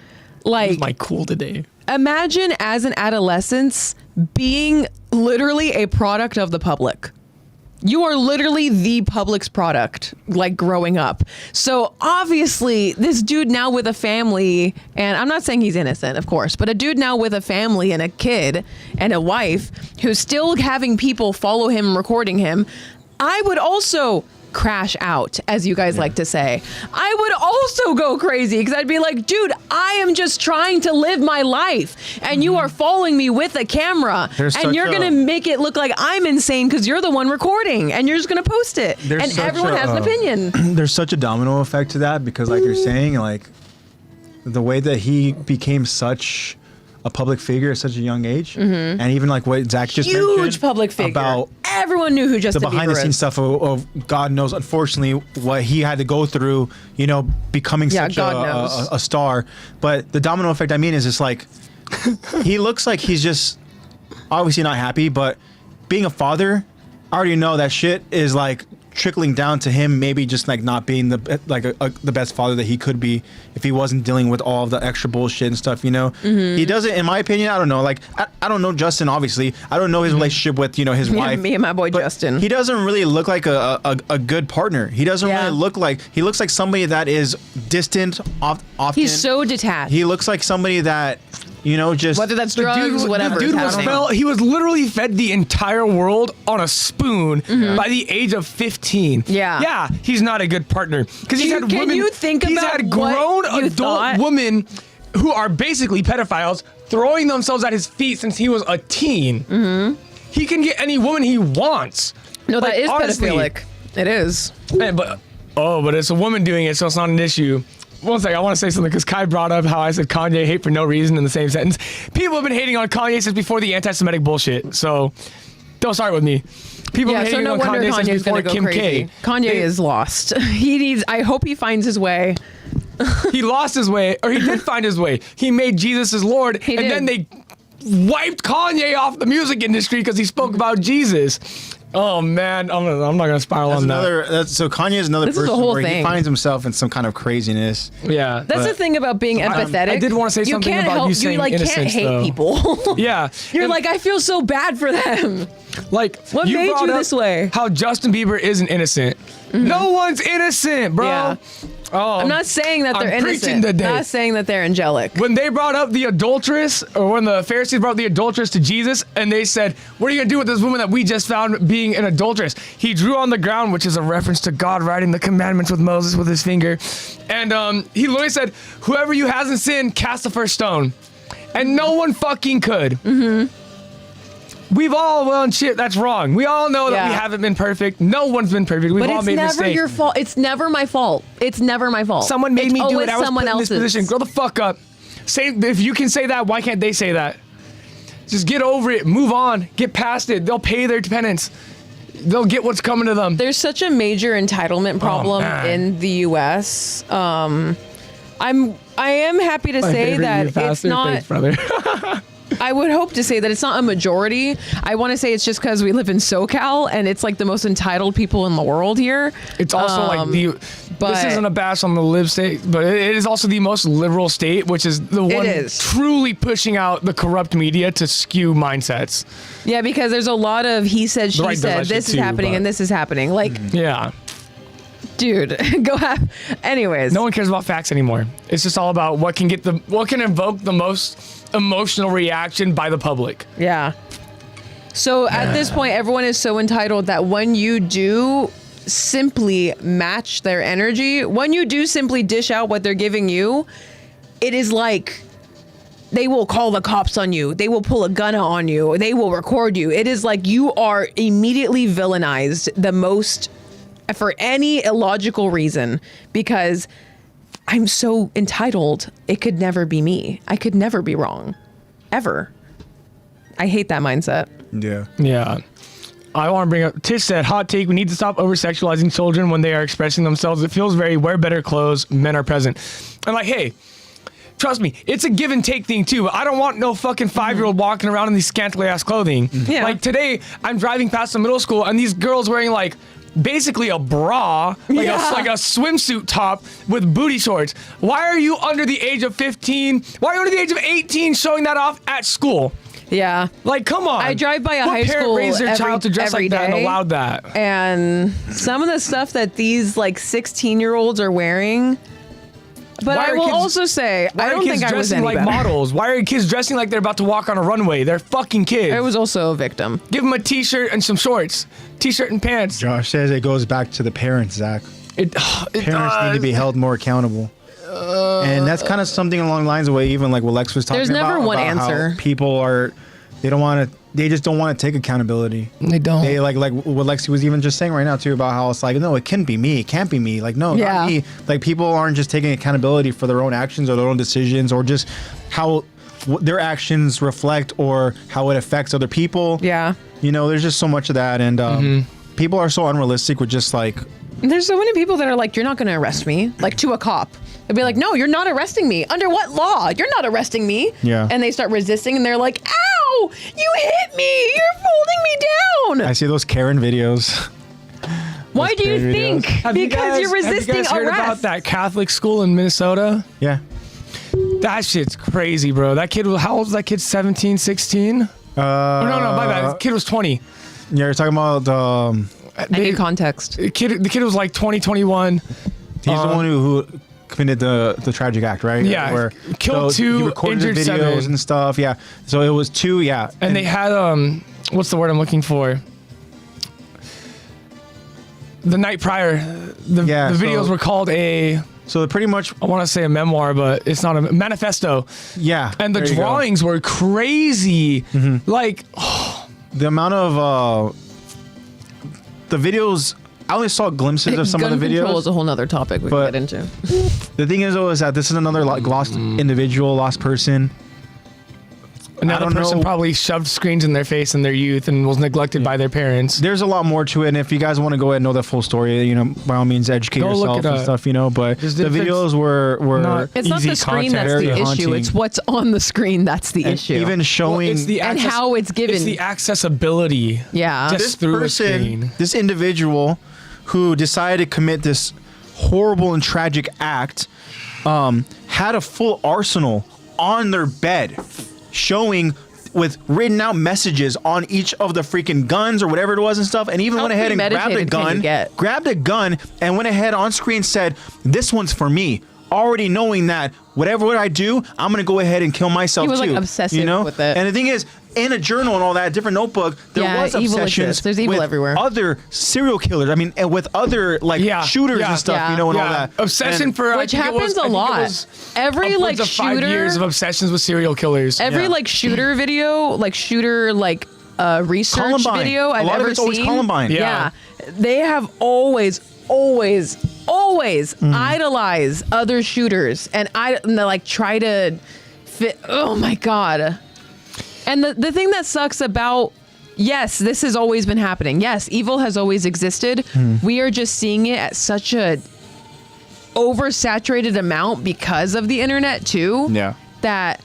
like, my cool today. Imagine as an adolescent being literally a product of the public. You are literally the public's product, like, growing up. So obviously this dude now with a family, and I'm not saying he's innocent, of course, but a dude now with a family and a kid and a wife who's still having people follow him, recording him, I would also crash out, as you guys like to say. I would also go crazy because I'd be like, dude, I am just trying to live my life and you are following me with a camera and you're going to make it look like I'm insane because you're the one recording and you're just going to post it. And everyone has an opinion. There's such a domino effect to that because, like you're saying, like, the way that he became such a public figure at such a young age, and even like what Zach just mentioned, huge public figure. About everyone knew who Justin Bieber is. The behind the scenes stuff of God knows, unfortunately, what he had to go through, you know, becoming such a star. But the domino effect, I mean, is just like, he looks like he's just obviously not happy, but being a father, I already know that shit is like trickling down to him, maybe just like not being the best father that he could be if he wasn't dealing with all of the extra bullshit and stuff, you know. He doesn't, in my opinion, I don't know, like I don't know Justin, obviously I don't know his relationship with, you know, his wife, me and my boy Justin. He doesn't really look like a good partner. He doesn't really look like, he looks like somebody that is distant often. He's so detached. He looks like somebody that, you know, just whether that's drugs, whatever. The dude he was literally fed the entire world on a spoon by the age of 15. Yeah, he's not a good partner because he's had women. You think he's about had grown adult women who are basically pedophiles throwing themselves at his feet since he was a teen. He can get any woman he wants. No, like, that is pedophilic. It is. But it's a woman doing it, so it's not an issue. One second, I want to say something because Kai brought up how I said Kanye hate for no reason in the same sentence. People have been hating on Kanye since before the anti-Semitic bullshit, so don't start with me. People have been hating on Kanye since before Kim K. Kanye is lost. I hope he finds his way. He lost his way, or he did find his way. He made Jesus his Lord, then they wiped Kanye off the music industry because he spoke about Jesus. Oh man, I'm not gonna spiral on that. So Kanye is another person where he finds himself in some kind of craziness. Yeah, that's the thing about being empathetic. I did want to say something about you saying innocence, can't hate people. Yeah, you're like, I feel so bad for them. Like, what made you this way? How Justin Bieber isn't innocent. No one's innocent, bro. Yeah. I'm not saying that they're innocent. I'm not saying that they're angelic. When they brought up the adulteress, or when the Pharisees brought the adulteress to Jesus, and they said, what are you going to do with this woman that we just found being an adulteress? He drew on the ground, which is a reference to God writing the commandments with Moses with his finger. And he literally said, whoever you hasn't sinned, cast the first stone. And no one fucking could. We've all done shit that's wrong. We all know that we haven't been perfect. No one's been perfect. We've all made mistakes. But it's never your fault. It's never my fault. It's never my fault. Someone made me do it. I was put in this position. Grow the fuck up. If you can say that, why can't they say that? Just get over it. Move on. Get past it. They'll pay their penance. They'll get what's coming to them. There's such a major entitlement problem in the U.S. I am happy to say that it's not. Thanks, brother. I would hope to say that it's not a majority. I want to say it's just because we live in SoCal and it's like the most entitled people in the world here. It's also this isn't a bash on the lib state, but it is also the most liberal state, which is the one truly pushing out the corrupt media to skew mindsets. Yeah, because there's a lot of he said, she said, this is happening and this is happening. Like, yeah. Dude, go have. Anyways, no one cares about facts anymore. It's just all about what can evoke the most emotional reaction by the public. Yeah. So at this point, everyone is so entitled that when you do simply match their energy, when you do simply dish out what they're giving you, it is like they will call the cops on you. They will pull a gun on you. They will record you. It is like you are immediately villainized the most for any illogical reason, because I'm so entitled. It could never be me. I could never be wrong. Ever. I hate that mindset. Yeah. Yeah. I want to bring up, Tish said, hot take, we need to stop over-sexualizing children when they are expressing themselves. It feels very wear better clothes, men are present. I'm like, hey, trust me, it's a give and take thing too. I don't want no fucking 5-year-old walking around in these scantily ass clothing. Yeah. Like today, I'm driving past a middle school and these girls wearing like basically a bra, like a swimsuit top with booty shorts. Why are you under the age of 15? Why are you under the age of 18 showing that off at school? Yeah. Like, come on. I drive by a high school raised their child to dress like that and allowed that? And some of the stuff that these like 16-year-olds are wearing. But I will also say, I don't think I was any like better. models? Why are kids dressing like they're about to walk on a runway? They're fucking kids. I was also a victim. Give them a t-shirt and some shorts. T-shirt and pants. Josh says it goes back to the parents, Zach. Parents need to be held more accountable. And that's kind of something along the lines of what even like what Lex was talking about. There's never one about answer. How people are, they just don't want to take accountability. They don't. They like what Lexi was even just saying right now too about how it's like, no, it can't be me. It can't be me. Like, no, not me. Like people aren't just taking accountability for their own actions or their own decisions or just how their actions reflect or how it affects other people. Yeah. You know, there's just so much of that. And people are so unrealistic with just like. There's so many people that are like, you're not going to arrest me, like to a cop. They'll be like, no, you're not arresting me. Under what law? You're not arresting me. Yeah. And they start resisting and they're like, ow, you hit me. You're holding me down. I see those Karen videos. Why do you think? Because you're resisting arrest. Have you guys heard about that Catholic school in Minnesota? Yeah. That shit's crazy, bro. That kid was, how old was that kid? 17, 16? No, my bad. The kid was 20. Yeah, you're talking about I need context. The kid was like 20, 21. He's the one who committed the tragic act, right? Yeah, where killed two, he recorded injured the videos 7. and stuff. Yeah, so it was 2. Yeah, and they had what's the word I'm looking for? The night prior, the videos were called a. So pretty much, I want to say a memoir, but it's not a manifesto. Yeah, and the drawings were crazy. Like the amount of the videos. I only saw glimpses of some of the videos. Gun control is a whole nother topic we can get into. The thing is, though, is that this is another lost individual, lost person. Another person probably shoved screens in their face in their youth and was neglected by their parents. There's a lot more to it, and if you guys want to go ahead and know the full story, you know, by all means, educate yourself and stuff, you know. But the videos were it's not the screen that's the issue; it's what's on the screen that's the issue. Even showing and how it's given. It's the accessibility. Yeah, just through a screen. This individual who decided to commit this horrible and tragic act had a full arsenal on their bed, showing with written out messages on each of the freaking guns or whatever it was and stuff, and even went ahead and grabbed a gun and went ahead on screen said, "This one's for me," already knowing that whatever I do, I'm gonna go ahead and kill myself too. He was like obsessive with it. And the thing is, in a journal and all that, different notebook, there was obsessions. There's evil with everywhere. Other serial killers. I mean, and with other like shooters and stuff, you know, and all that. Obsession for which happens a lot. Every like shooter. 5 years of obsessions with serial killers. Every like shooter video, like shooter like research Columbine. video I've ever it's always seen. Columbine. Yeah, they have always idolize other shooters and they like try to fit. Oh my god. And the thing that sucks about, yes, this has always been happening. Yes, evil has always existed. We are just seeing it at such a oversaturated amount because of the internet too. Yeah. That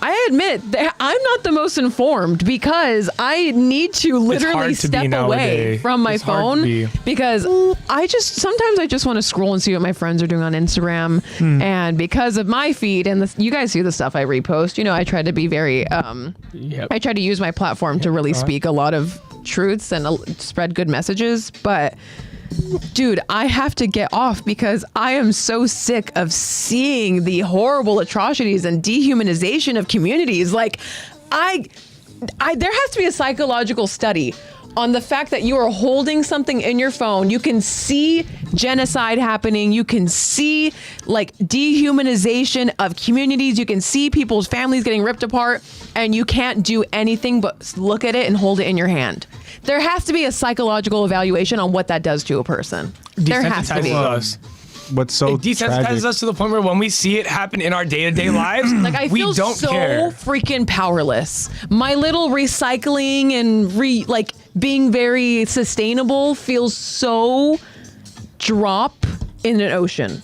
I admit that I'm not the most informed because I need to literally step away from my phone because sometimes I just want to scroll and see what my friends are doing on Instagram. And because of my feed and you guys see the stuff I repost, you know, I try to be very, I try to use my platform to really speak a lot of truths and spread good messages. But dude, I have to get off because I am so sick of seeing the horrible atrocities and dehumanization of communities. Like, there has to be a psychological study on the fact that you are holding something in your phone. You can see genocide happening. You can see like dehumanization of communities. You can see people's families getting ripped apart, and you can't do anything but look at it and hold it in your hand. There has to be a psychological evaluation on what that does to a person. There has to be. What's so it desensitizes tragic. us to the point where when we see it happen in our day-to-day lives, like I feel we don't so care. Freaking powerless. My little recycling and being very sustainable feels so drop in an ocean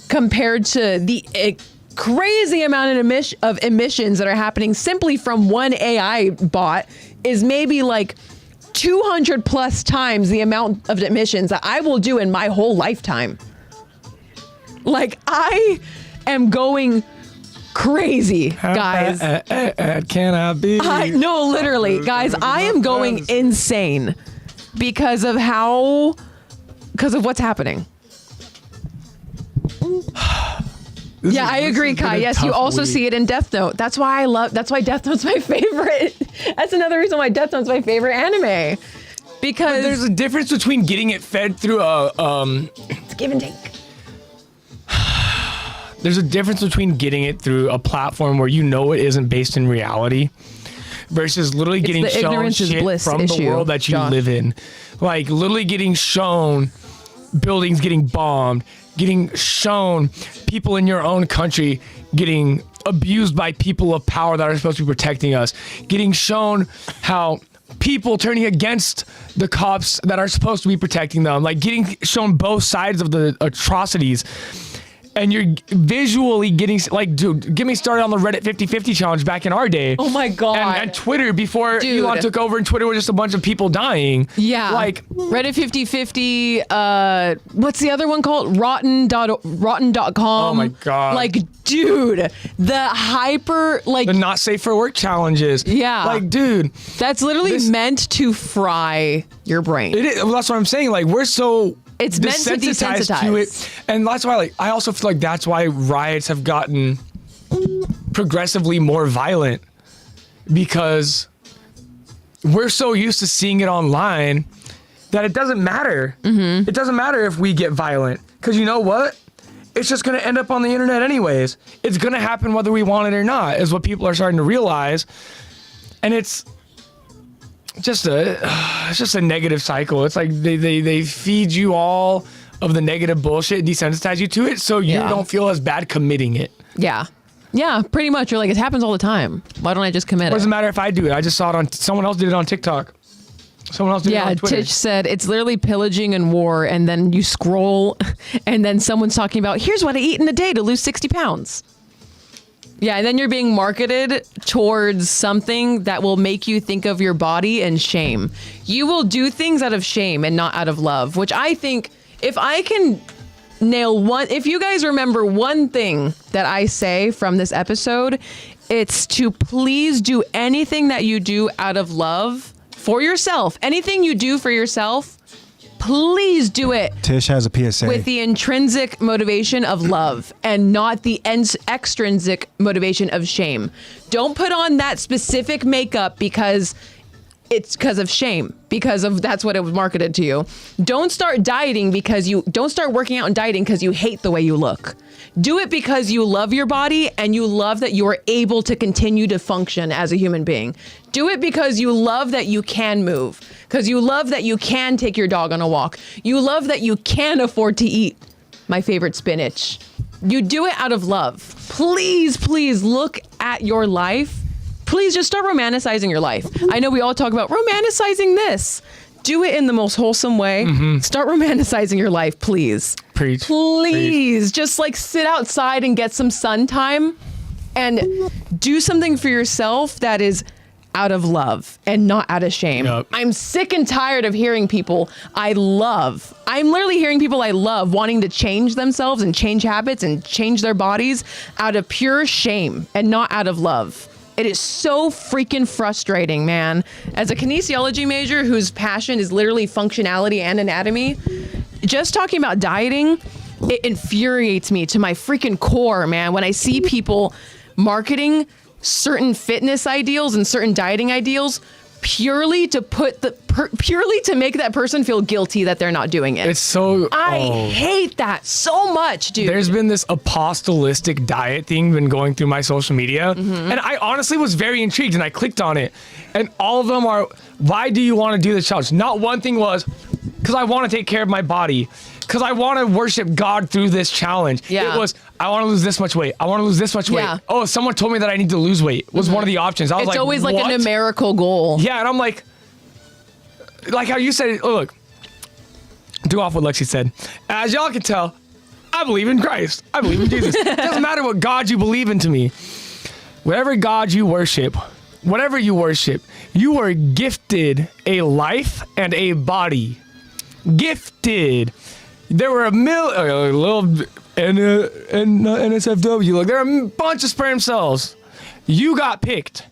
compared to the crazy amount of emissions that are happening simply from one AI bot is maybe like 200 plus times the amount of emissions that I will do in my whole lifetime. Like, I am going crazy, guys. Can I be? No, literally, guys, I am going insane because of what's happening. Yeah, I agree, Kai. Yes, you also see it in Death Note. That's why Death Note's my favorite. That's another reason why Death Note's my favorite anime. Because but there's a difference between getting it fed through it's give and take. There's a difference between getting it through a platform where you know it isn't based in reality versus literally getting shown shit from the world that you live in. Like literally getting shown buildings getting bombed, getting shown people in your own country getting abused by people of power that are supposed to be protecting us, getting shown how people turning against the cops that are supposed to be protecting them, like getting shown both sides of the atrocities. And you're visually getting, like, dude, get me started on the Reddit 50-50 challenge back in our day. Oh my God. And Twitter before Elon took over and Twitter was just a bunch of people dying. Yeah. Like Reddit 50-50, what's the other one called? Rotten.com. Oh my God. Like, dude, the not safe for work challenges. Yeah. Like, dude. That's literally meant to fry your brain. It is, well, that's what I'm saying. Like, we're so... It's meant to desensitize to it. And that's why, like, I also feel like that's why riots have gotten progressively more violent, because we're so used to seeing it online that it doesn't matter. Mm-hmm. It doesn't matter if we get violent, because you know what? It's just going to end up on the internet anyways. It's going to happen whether we want it or not, is what people are starting to realize. And it's just a negative cycle. It's like they feed you all of the negative bullshit, desensitize you to it, so you don't feel as bad committing it. Yeah, pretty much. You're like, it happens all the time. Why don't I just commit it? It doesn't matter if I do it. I just saw it on someone else did it on TikTok. Someone else did it on Twitter. Titch said it's literally pillaging and war, and then you scroll, and then someone's talking about, here's what I eat in a day to lose 60 pounds. Yeah, and then you're being marketed towards something that will make you think of your body and shame. You will do things out of shame and not out of love, which I think if I can nail one, if you guys remember one thing that I say from this episode, it's to please do anything that you do out of love for yourself. Anything you do for yourself, please do it. Tish has a PSA. With the intrinsic motivation of love and not the extrinsic motivation of shame. Don't put on that specific makeup because it's because of shame, because of that's what it was marketed to you. Don't start dieting don't start working out and dieting because you hate the way you look. Do it because you love your body and you love that you are able to continue to function as a human being. Do it because you love that you can move, because you love that you can take your dog on a walk. You love that you can afford to eat my favorite spinach. You do it out of love. Please, please look at your life please just start romanticizing your life. I know we all talk about romanticizing this. Do it in the most wholesome way. Start romanticizing your life, please. Preach. Please. Preach. Just like sit outside and get some sun time and do something for yourself that is out of love and not out of shame. Yep. I'm sick and tired of hearing people I love. I'm literally hearing people I love wanting to change themselves and change habits and change their bodies out of pure shame and not out of love. It is so freaking frustrating, man. As a kinesiology major whose passion is literally functionality and anatomy, just talking about dieting, it infuriates me to my freaking core, man, when I see people marketing certain fitness ideals and certain dieting ideals purely to make that person feel guilty that they're not doing it. It's so... I hate that so much, dude. There's been this apostolistic diet thing been going through my social media. And I honestly was very intrigued and I clicked on it. And all of them are, why do you want to do this challenge? Not one thing was, because I want to take care of my body. Because I want to worship God through this challenge. Yeah. It was, I want to lose this much weight. I want to lose this much weight. Yeah. Oh, someone told me that I need to lose weight was one of the options. I was it's like, always like what? a numerical goal. Yeah, and I'm like how you said it, look, do off what Lexy said. As y'all can tell, I believe in Christ. I believe in Jesus. It doesn't matter what God you believe in to me. Whatever God you worship, whatever you worship, you are gifted a life and a body. Gifted. There were a little NSFW. Like, there are a bunch of sperm cells. You got picked.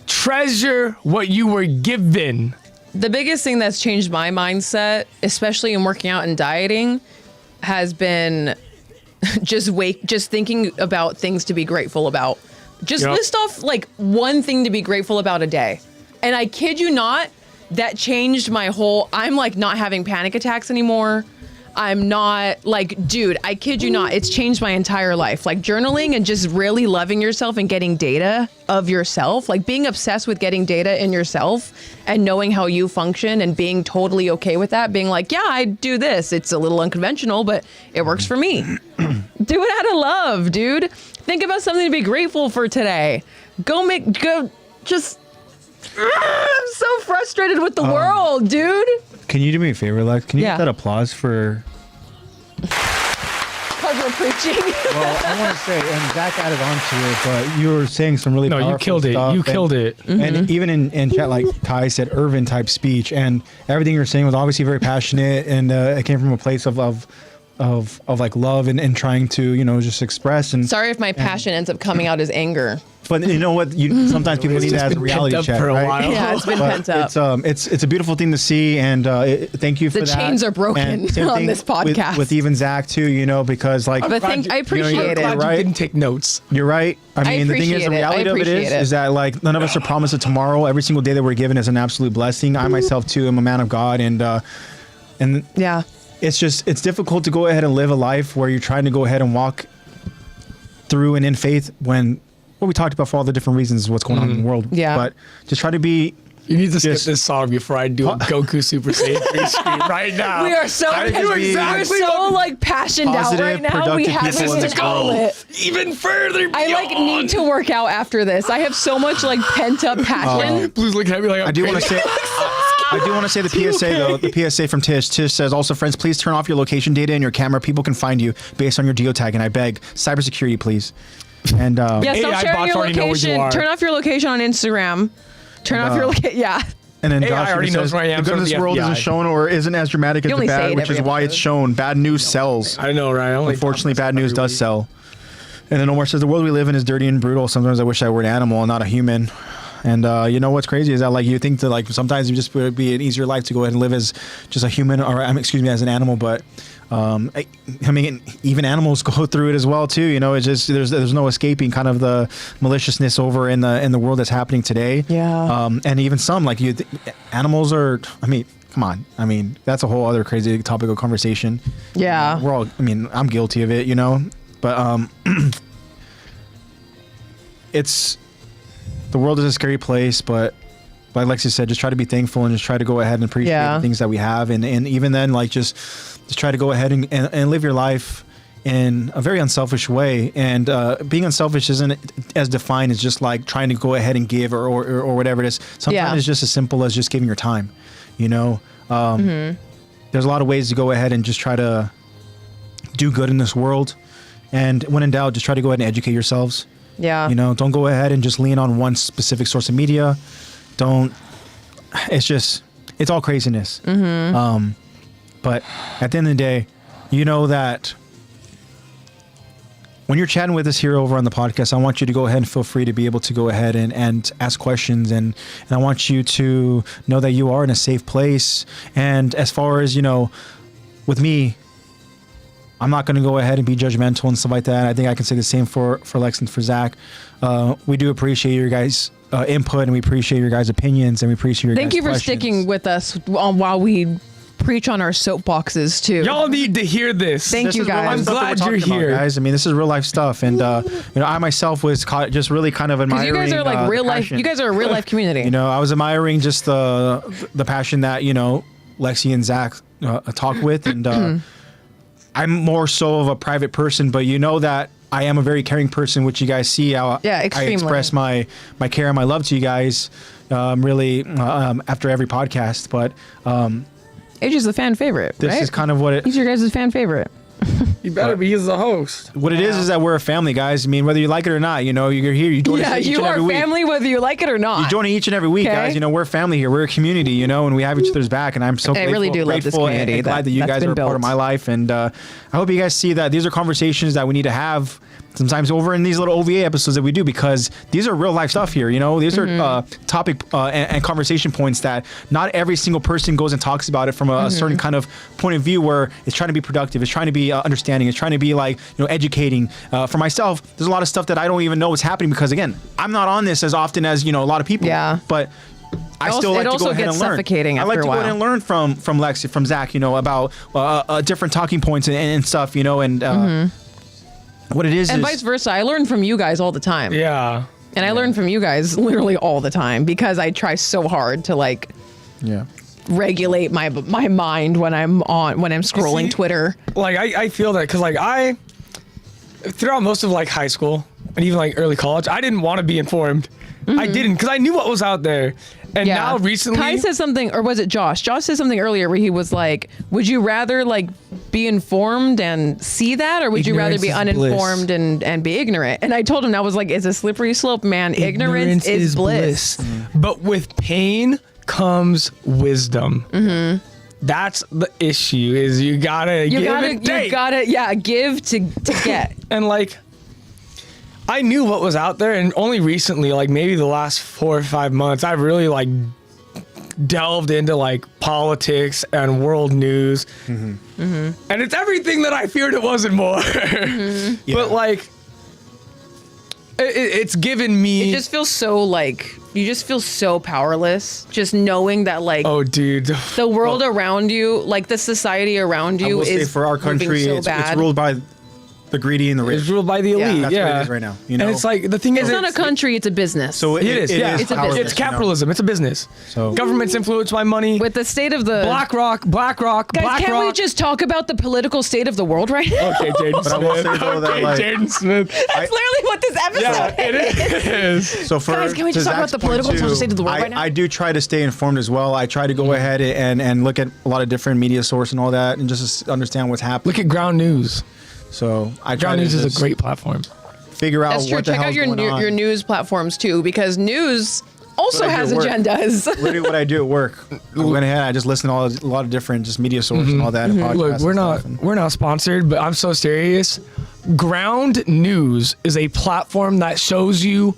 Treasure what you were given. The biggest thing that's changed my mindset, especially in working out and dieting, has been just thinking about things to be grateful about. Just list off like one thing to be grateful about a day. And I kid you not, that changed my whole, I'm like not having panic attacks anymore. I'm not like, dude, I kid you not, it's changed my entire life. Like journaling and just really loving yourself and getting data of yourself, like being obsessed with getting data in yourself and knowing how you function and being totally okay with that. Being like, yeah, I do this. It's a little unconventional, but it works for me. Do it out of love, dude. Think about something to be grateful for today. I'm so frustrated with the world, dude. Can you do me a favor, Lex? Can you Yeah. get that applause for... Because we're preaching. Well, I want to say, and Zach added on to it, but you were saying some really powerful you killed it. stuff. You killed it. And even in chat, like Ty said, Irvin type speech, and everything you were saying was obviously very passionate, and it came from a place of like love and trying to, just express. And Sorry if my passion ends up coming out as anger. but you know what? Sometimes people need that as a reality check, for a right? while. Yeah, it's been pent up. It's a beautiful thing to see, and thank you for The that. chains are broken And same on thing this podcast. with even Zach too, because like But I appreciate I'm it. glad right? you didn't take notes. you're right. I mean, the thing is, appreciate the it. reality I of it appreciate it. is that like none of us are promised a tomorrow. Every single day that we're given is an absolute blessing. I myself too am a man of God, and Yeah. it's difficult to go ahead and live a life where you're trying to go ahead and walk through and in faith when what we talked about for all the different reasons what's going on in the world. Yeah. But just try to be. You need to skip Just- this song before I do a Goku Super Saiyan 3 screen right now. We are so How did you be we're so like passioned out positive, right now. We productive have people in to this go world? it. Even further beyond. I like need to work out after this. I have so much like pent up passion. Blue's looking at me like I'm I do want to crazy. say. I do want to say the PSA though. The PSA from Tish. Tish says also, friends, please turn off your location data in your camera. People can find you based on your geotag, and I beg cybersecurity, please. And Yeah, AI stop sharing bots your already know where you location. are. Turn off your location on Instagram. Turn off your location. Yeah. and then AI Josh already even knows says, where I am the good of from this the world FBI. isn't shown or isn't as dramatic as You the only say bad, it which is every why it's episode. shown. Bad news sells. I know, right? I only Unfortunately, talk bad about news this does every sell. And then Omar says the world we live in is dirty and brutal. Sometimes I wish I were an animal and not a human. And you know what's crazy is that like you think that like sometimes it just would be an easier life to go ahead and live as just a human or as an animal, but I mean even animals go through it as well too. It's just there's no escaping kind of the maliciousness over in the world that's happening today. Yeah. And even some like animals are. I mean, come on. I mean that's a whole other crazy topic of conversation. Yeah. We're all. I mean I'm guilty of it. But it's. The world is a scary place, but like Lexi said, just try to be thankful and just try to go ahead and appreciate the things that we have. And even then, like just try to go ahead and live your life in a very unselfish way. And being unselfish isn't as defined as just like trying to go ahead and give or whatever it is. Sometimes it's just as simple as just giving your time, you know? There's a lot of ways to go ahead and just try to do good in this world. And when in doubt, just try to go ahead and educate yourselves. Yeah. You know, don't go ahead and just lean on one specific source of media. It's all craziness. But at the end of the day, you know that when you're chatting with us here over on the podcast, I want you to go ahead and feel free to be able to go ahead and ask questions. And I want you to know that you are in a safe place. And as far as, you know, with me, I'm not going to go ahead and be judgmental and stuff like that. I think I can say the same for Lex and for Zach. We do appreciate your guys' input, and we appreciate your guys' opinions, and we appreciate your Thank guys' you for questions. sticking with us while we preach on our soapboxes too. Y'all need to hear this. Thank you, guys. I'm glad you're here, guys. I mean, this is real life stuff, and you know, I myself was just really kind of admiring. You guys are like real life. passion. You guys are a real life community. You know, I was admiring just the passion that, you know, Lexy and Zach talk with, and I'm more so of a private person, but you know that I am a very caring person, which you guys see how I express my care and my love to you guys, really after every podcast. But Age is the fan favorite. This is kind of what it. He's your guys' fan favorite. You better be. He's the host. What it is that we're a family, guys. I mean, whether you like it or not, you know, you're here. You join us each and every week. You are family, whether you like it or not. You join each and every week, guys. You know, we're a family here. We're a community, you know, and we have each other's back. And I'm so grateful, really do love this community. and glad that you guys are a part of my life. And I hope you guys see that these are conversations that we need to have sometimes over in these little OVA episodes that we do, because these are real life stuff here. You know, these are topic and conversation points that not every single person goes and talks about it from a certain kind of point of view, where it's trying to be productive, it's trying to be understanding, it's trying to be like, you know, educating. For myself, there's a lot of stuff that I don't even know what's happening, because again, I'm not on this as often as, you know, a lot of people. Yeah. But I still like to go ahead and learn. I like to go ahead and learn from Lexi, from Zach, you know, about different talking points and stuff, you know, and what it is. And vice versa. I learn from you guys all the time. Yeah. And I learn from you guys literally all the time, because I try so hard to like regulate my mind when I'm scrolling Twitter. Like I feel that, because like throughout most of like high school and even like early college, I didn't want to be informed. I didn't, because I knew what was out there. And now recently, Kai said something, or was it Josh? Josh said something earlier where he was like, would you rather like be informed and see that, or would you rather be uninformed and be ignorant? And I told him, that was like, it's a slippery slope, man. Ignorance is bliss. But with pain comes wisdom. That's the issue, is you gotta give to get. And like, I knew what was out there, and only recently, like maybe the last 4 or 5 months, I've really like delved into like politics and world news. And it's everything that I feared it was and more. But like, it's given me. It just feels so like, you just feel so powerless, just knowing that like, oh dude, the world around you, like the society around you, is for our country, so it's ruled by the greedy and the rich. It's ruled by the elite. That's what it is right now. You know, and it's like, the thing is, it's not a country; it's a business. So it is. It's a business. It's capitalism. It's a business. So government's influenced by money. With the state of the BlackRock. Guys, can't we just talk about the political state of the world right now? Okay, Jaden Smith. But I will say though that like, Jaden Smith. That's literally what this episode is. So for guys, can we just talk about the political state of the world right now? I do try to stay informed as well. I try to go ahead and look at a lot of different media source and all that, and just understand what's happening. Look at Ground News. So I try Ground to News is a great platform. Figure out That's true. what the Check out hell's going on. your news platforms too, because news also has agendas. Literally what I do at work. I went ahead. I just listen to a lot of different just media sources and all that. And podcasts. Look, we're not sponsored, but I'm so serious. Ground News is a platform that shows you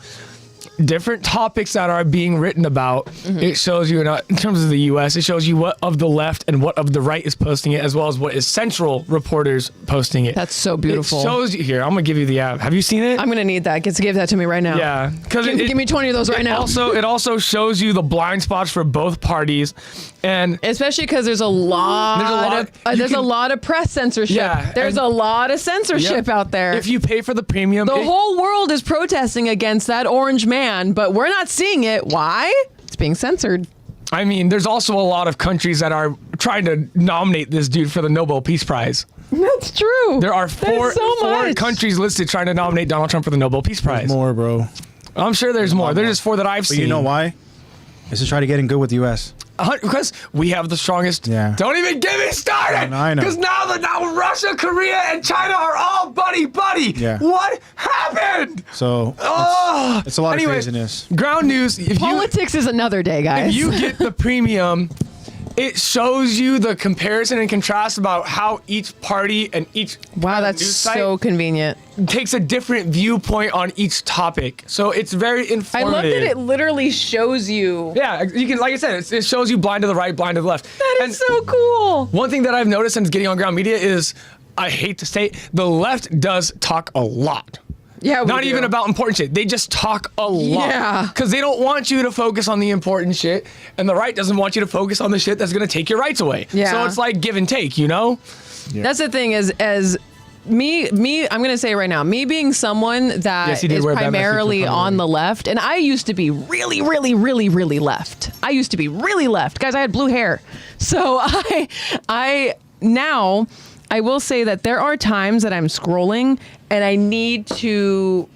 different topics that are being written about. It shows you, in terms of the U.S., it shows you what of the left and what of the right is posting it, as well as what is central reporters posting it. That's so beautiful. It shows you here. I'm gonna give you the app. Have you seen it? I'm gonna need that. Give that to me right now. Yeah, because give me 20 of those right now. It also shows you the blind spots for both parties, and especially because there's a lot of press censorship. Yeah, there's a lot of censorship out there. If you pay for the premium, the whole world is protesting against that orange man, but we're not seeing it. Why? It's being censored. I mean, there's also a lot of countries that are trying to nominate this dude for the Nobel Peace Prize. That's true. There are four countries listed trying to nominate Donald Trump for the Nobel Peace Prize. There's more, bro. I'm sure there's more. There's just 4 that I've seen. You know why? It's to try to get in good with the U.S. Because we have the strongest. Yeah. Don't even get me started. I know. Because now Russia, Korea, and China are all buddy. Yeah. What happened? So it's a lot of craziness. Ground news. Politics is another day, guys. If you get the premium, it shows you the comparison and contrast about how each party and each wow, that's news so site convenient. takes a different viewpoint on each topic. So it's very I informative. love that it literally shows you. Yeah, you can, like I said, it shows you blind to the right, blind to the left. That is so cool. One thing that I've noticed since getting on ground media is, I hate to say it, the left does talk a lot. Yeah, Not even about important shit. They just talk a lot. Yeah. Because they don't want you to focus on the important shit, and the right doesn't want you to focus on the shit that's going to take your rights away. Yeah. So it's like give and take, you know? Yeah. That's the thing is, as me, I'm going to say right now, me being someone that is primarily on the left, and I used to be really left. I used to be really left. Guys, I had blue hair. So I now, I will say that there are times that I'm scrolling and I need to.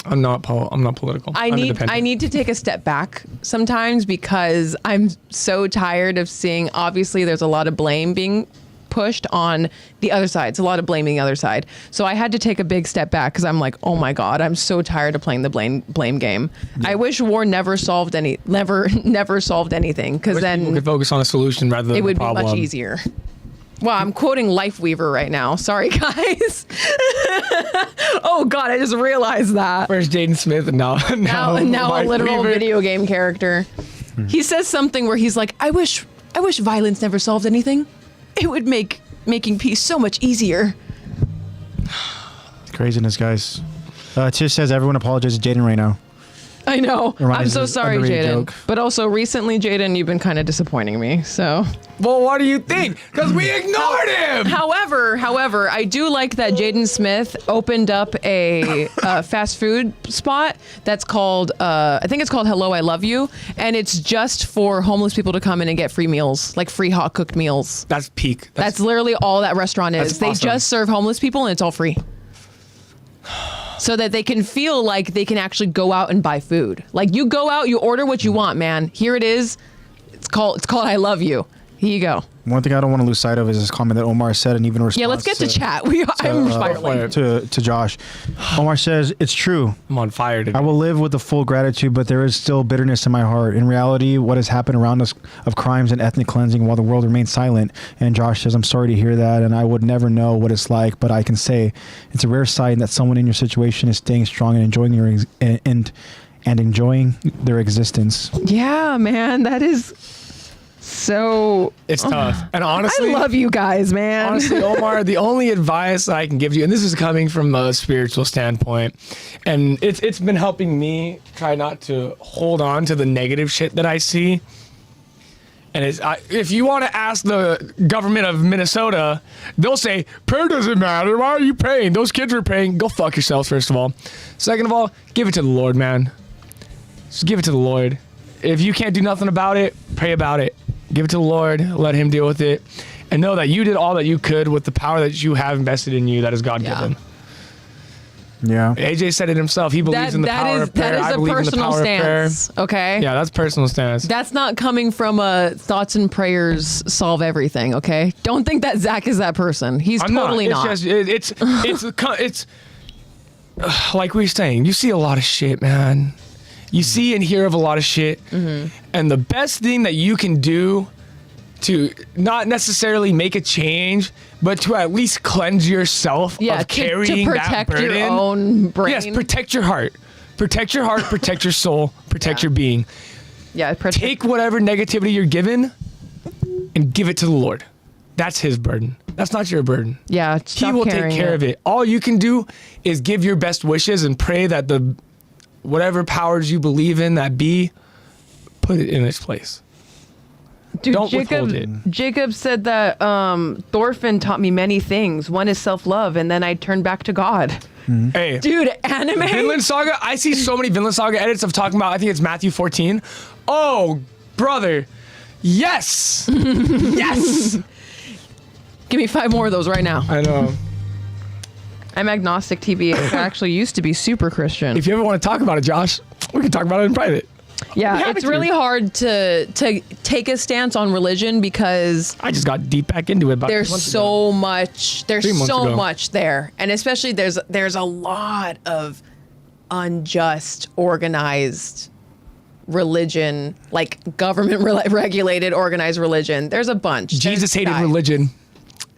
I'm not political. I need to take a step back sometimes because I'm so tired of seeing. Obviously, there's a lot of blame being pushed on the other side. It's a lot of blaming the other side. So I had to take a big step back because I'm like, oh my God, I'm so tired of playing the blame game. Yeah. I wish war never solved anything because then people could focus on a solution rather than it would a problem. be much easier. Well, I'm quoting Lifeweaver right now. Sorry, guys. Oh God, I just realized that. Where's Jaden Smith and now a literal video game character. He says something where he's like, I wish violence never solved anything. It would make making peace so much easier. It's craziness, guys. Tish says everyone apologizes to Jaden right now. I know. I'm so sorry, Jaden. But also recently, Jaden, you've been kind of disappointing me. So. Well, what do you think? Because we ignored him. However, I do like that Jaden Smith opened up a fast food spot that's called, I think it's called Hello, I Love You. And it's just for homeless people to come in and get free meals, like free hot cooked meals. That's peak. That's literally all that restaurant is. They just serve homeless people and it's all free. So that they can feel like they can actually go out and buy food. Like you go out, you order what you want, man. Here it is. It's called I Love You. Here you go. One thing I don't want to lose sight of is this comment that Omar said, and even response. Yeah, let's get to chat. I'm spiraling. To Josh. Omar says, it's true. I'm on fire today. I will live with the full gratitude, but there is still bitterness in my heart. In reality, what has happened around us of crimes and ethnic cleansing while the world remains silent. And Josh says, I'm sorry to hear that, and I would never know what it's like, but I can say it's a rare sign that someone in your situation is staying strong and enjoying enjoying their existence. Yeah, man, that is... So it's tough. And honestly, I love you guys, man. Honestly, Omar, the only advice I can give you, and this is coming from a spiritual standpoint, and it's been helping me try not to hold on to the negative shit that I see. And if you want to ask the government of Minnesota, they'll say, prayer doesn't matter. Why are you praying? Those kids are praying. Go fuck yourselves, first of all. Second of all, give it to the Lord, man. Just give it to the Lord. If you can't do nothing about it, pray about it. Give it to the Lord, let him deal with it, and know that you did all that you could with the power that you have invested in you that is God-given. Yeah. AJ said it himself. He believes in the power of prayer. That is a personal stance, okay? Yeah, that's personal stance. That's not coming from a thoughts and prayers solve everything, okay? Don't think that Zach is that person. He's totally not. It's like we were saying, you see a lot of shit, man. You see and hear of a lot of shit. Mm-hmm. And the best thing that you can do to not necessarily make a change, but to at least cleanse yourself of carrying to that burden. Protect your own brain. Yes, protect your heart. Protect your heart, protect your soul, protect your being. Yeah, take whatever negativity you're given and give it to the Lord. That's his burden. That's not your burden. Yeah, he will take care of it. All you can do is give your best wishes and pray that the whatever powers you believe in that be, put it in its place. Dude, don't withhold it. Jacob said that Thorfinn taught me many things. One is self-love, and then I turned back to God. Mm-hmm. Hey, dude, anime. Vinland Saga. I see so many Vinland Saga edits of talking about. I think it's Matthew 14. Oh, brother, Yes. Yes. Give me 5 more of those right now. I know. I'm agnostic TBH. I actually used to be super Christian. If you ever want to talk about it, Josh, we can talk about it in private. Yeah, it's really hard to take a stance on religion because I just got deep back into it. There's so much there, and especially there's a lot of unjust, organized religion, like government regulated, organized religion. There's a bunch. Jesus hated religion.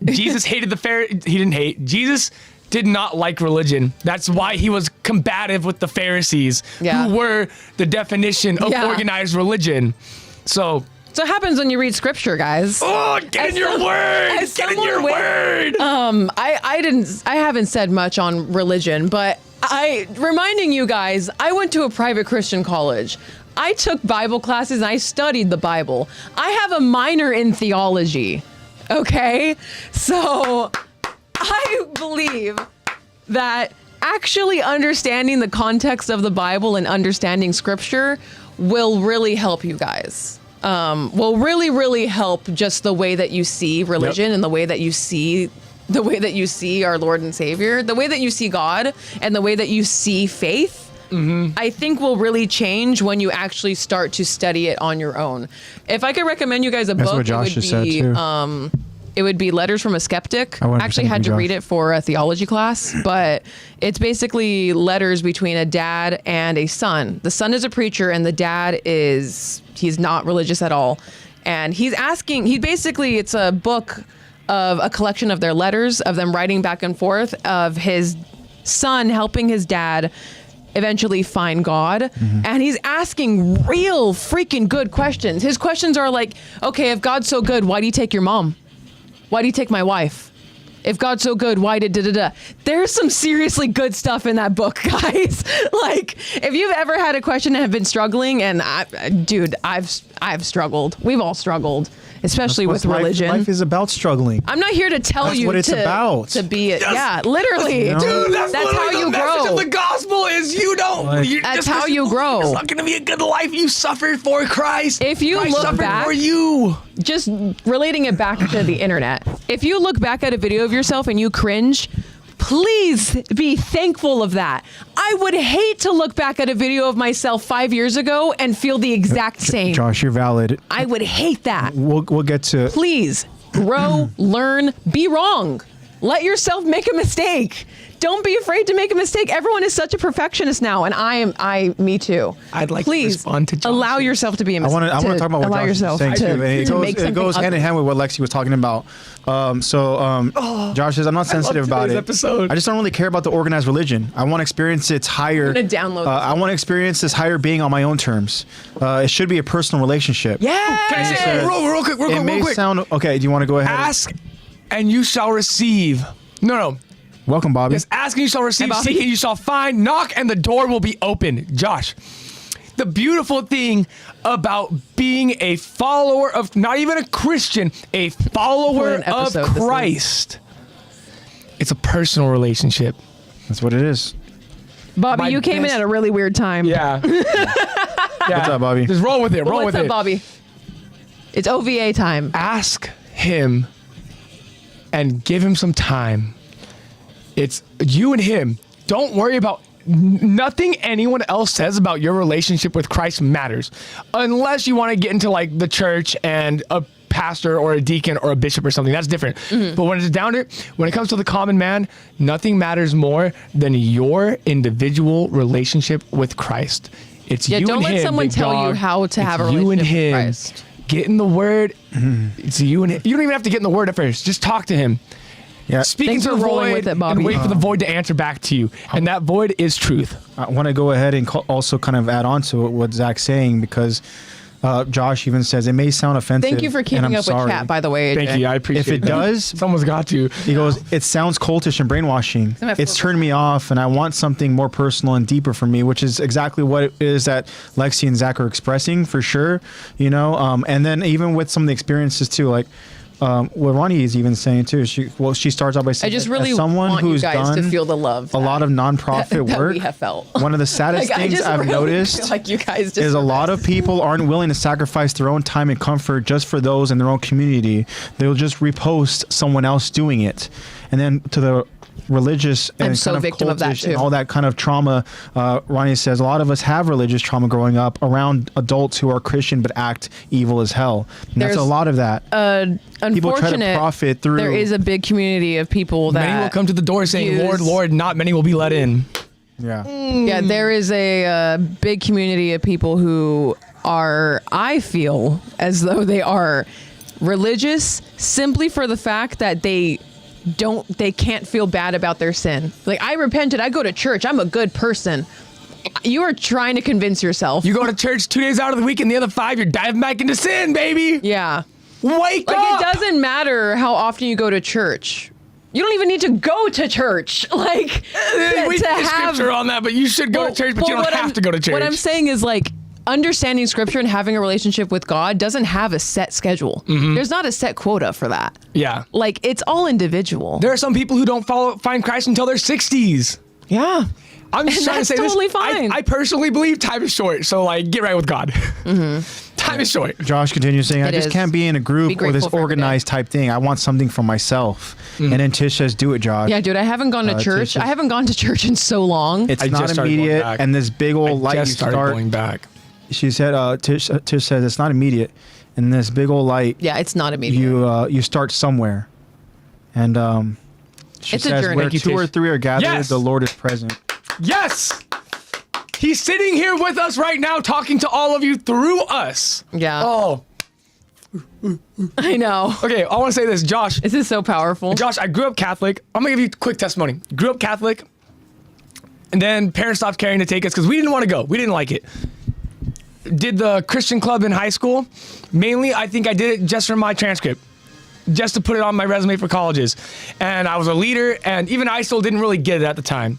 Jesus hated the Pharisees. He didn't hate. Jesus did not like religion. That's why he was combative with the Pharisees, who were the definition of organized religion. So it happens when you read scripture, guys. Oh, get in your word. Get in your word. I haven't said much on religion, but reminding you guys, I went to a private Christian college. I took Bible classes and I studied the Bible. I have a minor in theology. Okay? So I believe that actually understanding the context of the Bible and understanding scripture will really help you guys. Will really, really help just the way that you see religion and the way that you see our Lord and Savior, the way that you see God and the way that you see faith. I think will really change when you actually start to study it on your own. If I could recommend you guys a book, it would be Letters from a Skeptic. I actually had to read it for a theology class, but it's basically letters between a dad and a son. The son is a preacher and the dad he's not religious at all. And it's a book of a collection of their letters, of them writing back and forth, of his son helping his dad eventually find God. And he's asking real freaking good questions. His questions are like, okay, if God's so good, why do you take your mom? Why do you take my wife? If God's so good, why did da-da-da? There's some seriously good stuff in that book, guys. Like, if you've ever had a question and have been struggling, and I've struggled. We've all struggled, especially with religion. Life is about struggling. I'm not here to tell you what it's about. To be it. Yeah, literally. Dude, that's how you the grow. message of the gospel is you don't. That's how you grow. It's not going to be a good life. You suffer for Christ. If you Christ look back, for you. Just relating it back to the internet. If you look back at a video of yourself and you cringe, please be thankful of that. I would hate to look back at a video of myself 5 years ago and feel the exact same. Josh, you're valid. I would hate that. We'll get to. Please grow, learn, be wrong. Let yourself make a mistake. Don't be afraid to make a mistake. Everyone is such a perfectionist now, and me too. I'd like Please to respond to Josh. allow yourself to be a mistake. I want to talk about what Josh is saying too. It goes hand in hand with what Lexy was talking about. Josh says, I'm not sensitive about it. Episode. I just don't really care about the organized religion. I want to experience its higher. I'm gonna download I want to experience this higher being on my own terms. It should be a personal relationship. Yeah. Can I say real quick? It may sound okay. Do you want to go ahead? Ask, and you shall receive. No. Welcome, Bobby. Yes, ask and you shall receive, seek and you shall find, knock and the door will be open. Josh, the beautiful thing about being a follower of, not even a Christian, a follower of Christ, it's a personal relationship. That's what it is. Bobby, you came in at a really weird time. Yeah. What's up, Bobby? Just roll with it. What's up, Bobby? It's OVA time. Ask him and give him some time. It's you and him. Don't worry about nothing anyone else says about your relationship with Christ matters. Unless you want to get into like the church and a pastor or a deacon or a bishop or something. That's different. But when it's down to it, when it comes to the common man, nothing matters more than your individual relationship with Christ. It's you and him. Don't let someone tell you how to have a relationship with Christ. Get in the word. It's you and him. You don't even have to get in the word at first. Just talk to him. Yeah. Speaking to the void with it, Bobby. And wait for the void to answer back to you. And that void is truth. I want to go ahead and also kind of add on to what Zach's saying, because Josh even says it may sound offensive. Thank you for keeping up with chat, by the way. Thank you. I appreciate it. If it does, someone's got to. He goes, it sounds cultish and brainwashing. It's turned me off, and I want something more personal and deeper for me, which is exactly what it is that Lexy and Zach are expressing, for sure. You know, and then even with some of the experiences too, like, what Ronnie is even saying too. She starts out by saying, I just really as someone want who's you guys done to feel the love a lot of nonprofit that work. we have felt. One of the saddest Like, I things just I've really noticed feel like you guys is a lot of people aren't willing to sacrifice their own time and comfort just for those in their own community. They'll just repost someone else doing it, and then to the religious and I'm so kind of victim of that cultish too. and all that kind of trauma. Ronnie says a lot of us have religious trauma growing up around adults who are Christian but act evil as hell. And that's a There's, lot of that. People try to profit through. There is a big community of people that many will come to the door saying, "Lord, Lord," not many will be let in. Yeah. Yeah, there is a big community of people who are, I feel as though they are religious simply for the fact that they can't feel bad about their sin. Like, I repented, I go to church, I'm a good person. You are trying to convince yourself. You go to church 2 days out of the week, and the other 5 you're diving back into sin, baby. Yeah. Wake Like, up. it doesn't matter how often you go to church. You don't even need to go to church. Like, we to have have scripture on that, but you should go to church, but you don't have to go to church. What I'm saying is, like, understanding scripture and having a relationship with God doesn't have a set schedule. There's not a set quota for that. Yeah. Like, it's all individual. There are some people who don't find Christ until their 60s. Yeah. I'm just And trying to that's say totally this. fine. I personally believe time is short, so like get right with God. Time is short. Josh continues saying, I It just is. can't be in a Be group or grateful this for every organized type thing. I want something for myself. And then Tish says, do it, Josh. Yeah, dude, I haven't gone to church. Tish is- I haven't gone to church in so long. It's I not just started going immediate. back. And this big old light you Just started start. going back. She said, Tish says, it's not immediate. And this big old light, Yeah, it's not immediate. you start somewhere. And she It's a says, journey. where Thank you, 2 or Tish. 3 are gathered, Yes! the Lord is present. Yes! He's sitting here with us right now talking to all of you through us. Yeah. Oh, I know. okay. I want to say this, Josh. This is so powerful. Josh, I grew up Catholic. I'm going to give you a quick testimony. Grew up Catholic, and then parents stopped caring to take us because we didn't want to go. We didn't like it. Did the Christian club in high school. Mainly, I think I did it just for my transcript, just to put it on my resume for colleges. And I was a leader, and even I still didn't really get it at the time.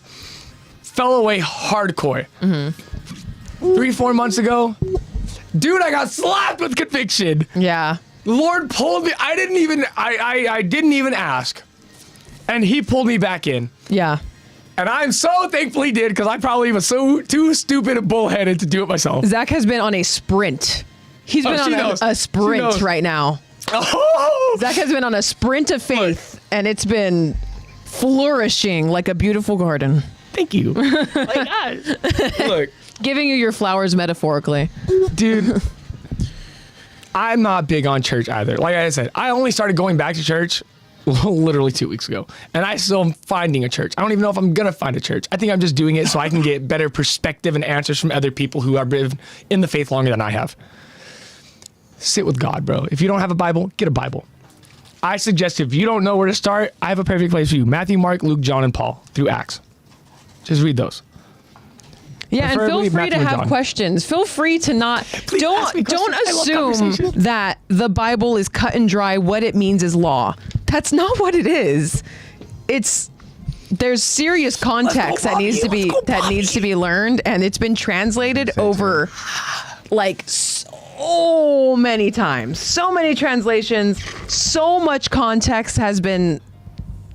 Fell away hardcore. 3-4 months ago, dude, I got slapped with conviction. Yeah. The Lord pulled me. I didn't even ask. And he pulled me back in. Yeah. And I'm so thankful he did, because I probably was too stupid and bullheaded to do it myself. Zach has been on a sprint. He's been she on knows. a She sprint knows. right now. Oh! Zach has been on a sprint of faith, and it's been flourishing like a beautiful garden. Thank you. My gosh. Look, Giving you your flowers metaphorically. dude, I'm not big on church either. Like I said, I only started going back to church literally 2 weeks ago, and I still am finding a church. I don't even know if I'm gonna find a church. I think I'm just doing it so I can get better perspective and answers from other people who have been in the faith longer than I have. Sit with God, bro. If you don't have a Bible, get a Bible. I suggest if you don't know where to start, I have a perfect place for you. Matthew, Mark, Luke, John, and Paul through Acts. Just read those. Yeah, and feel Preferably free to Matthew or have John. questions. Feel free to not ask me don't questions. I love assume conversation. that the Bible is cut and dry. What it means is law. That's not what it is. There's serious context that needs to be learned, and it's been translated over like so many times. So many translations, so much context has been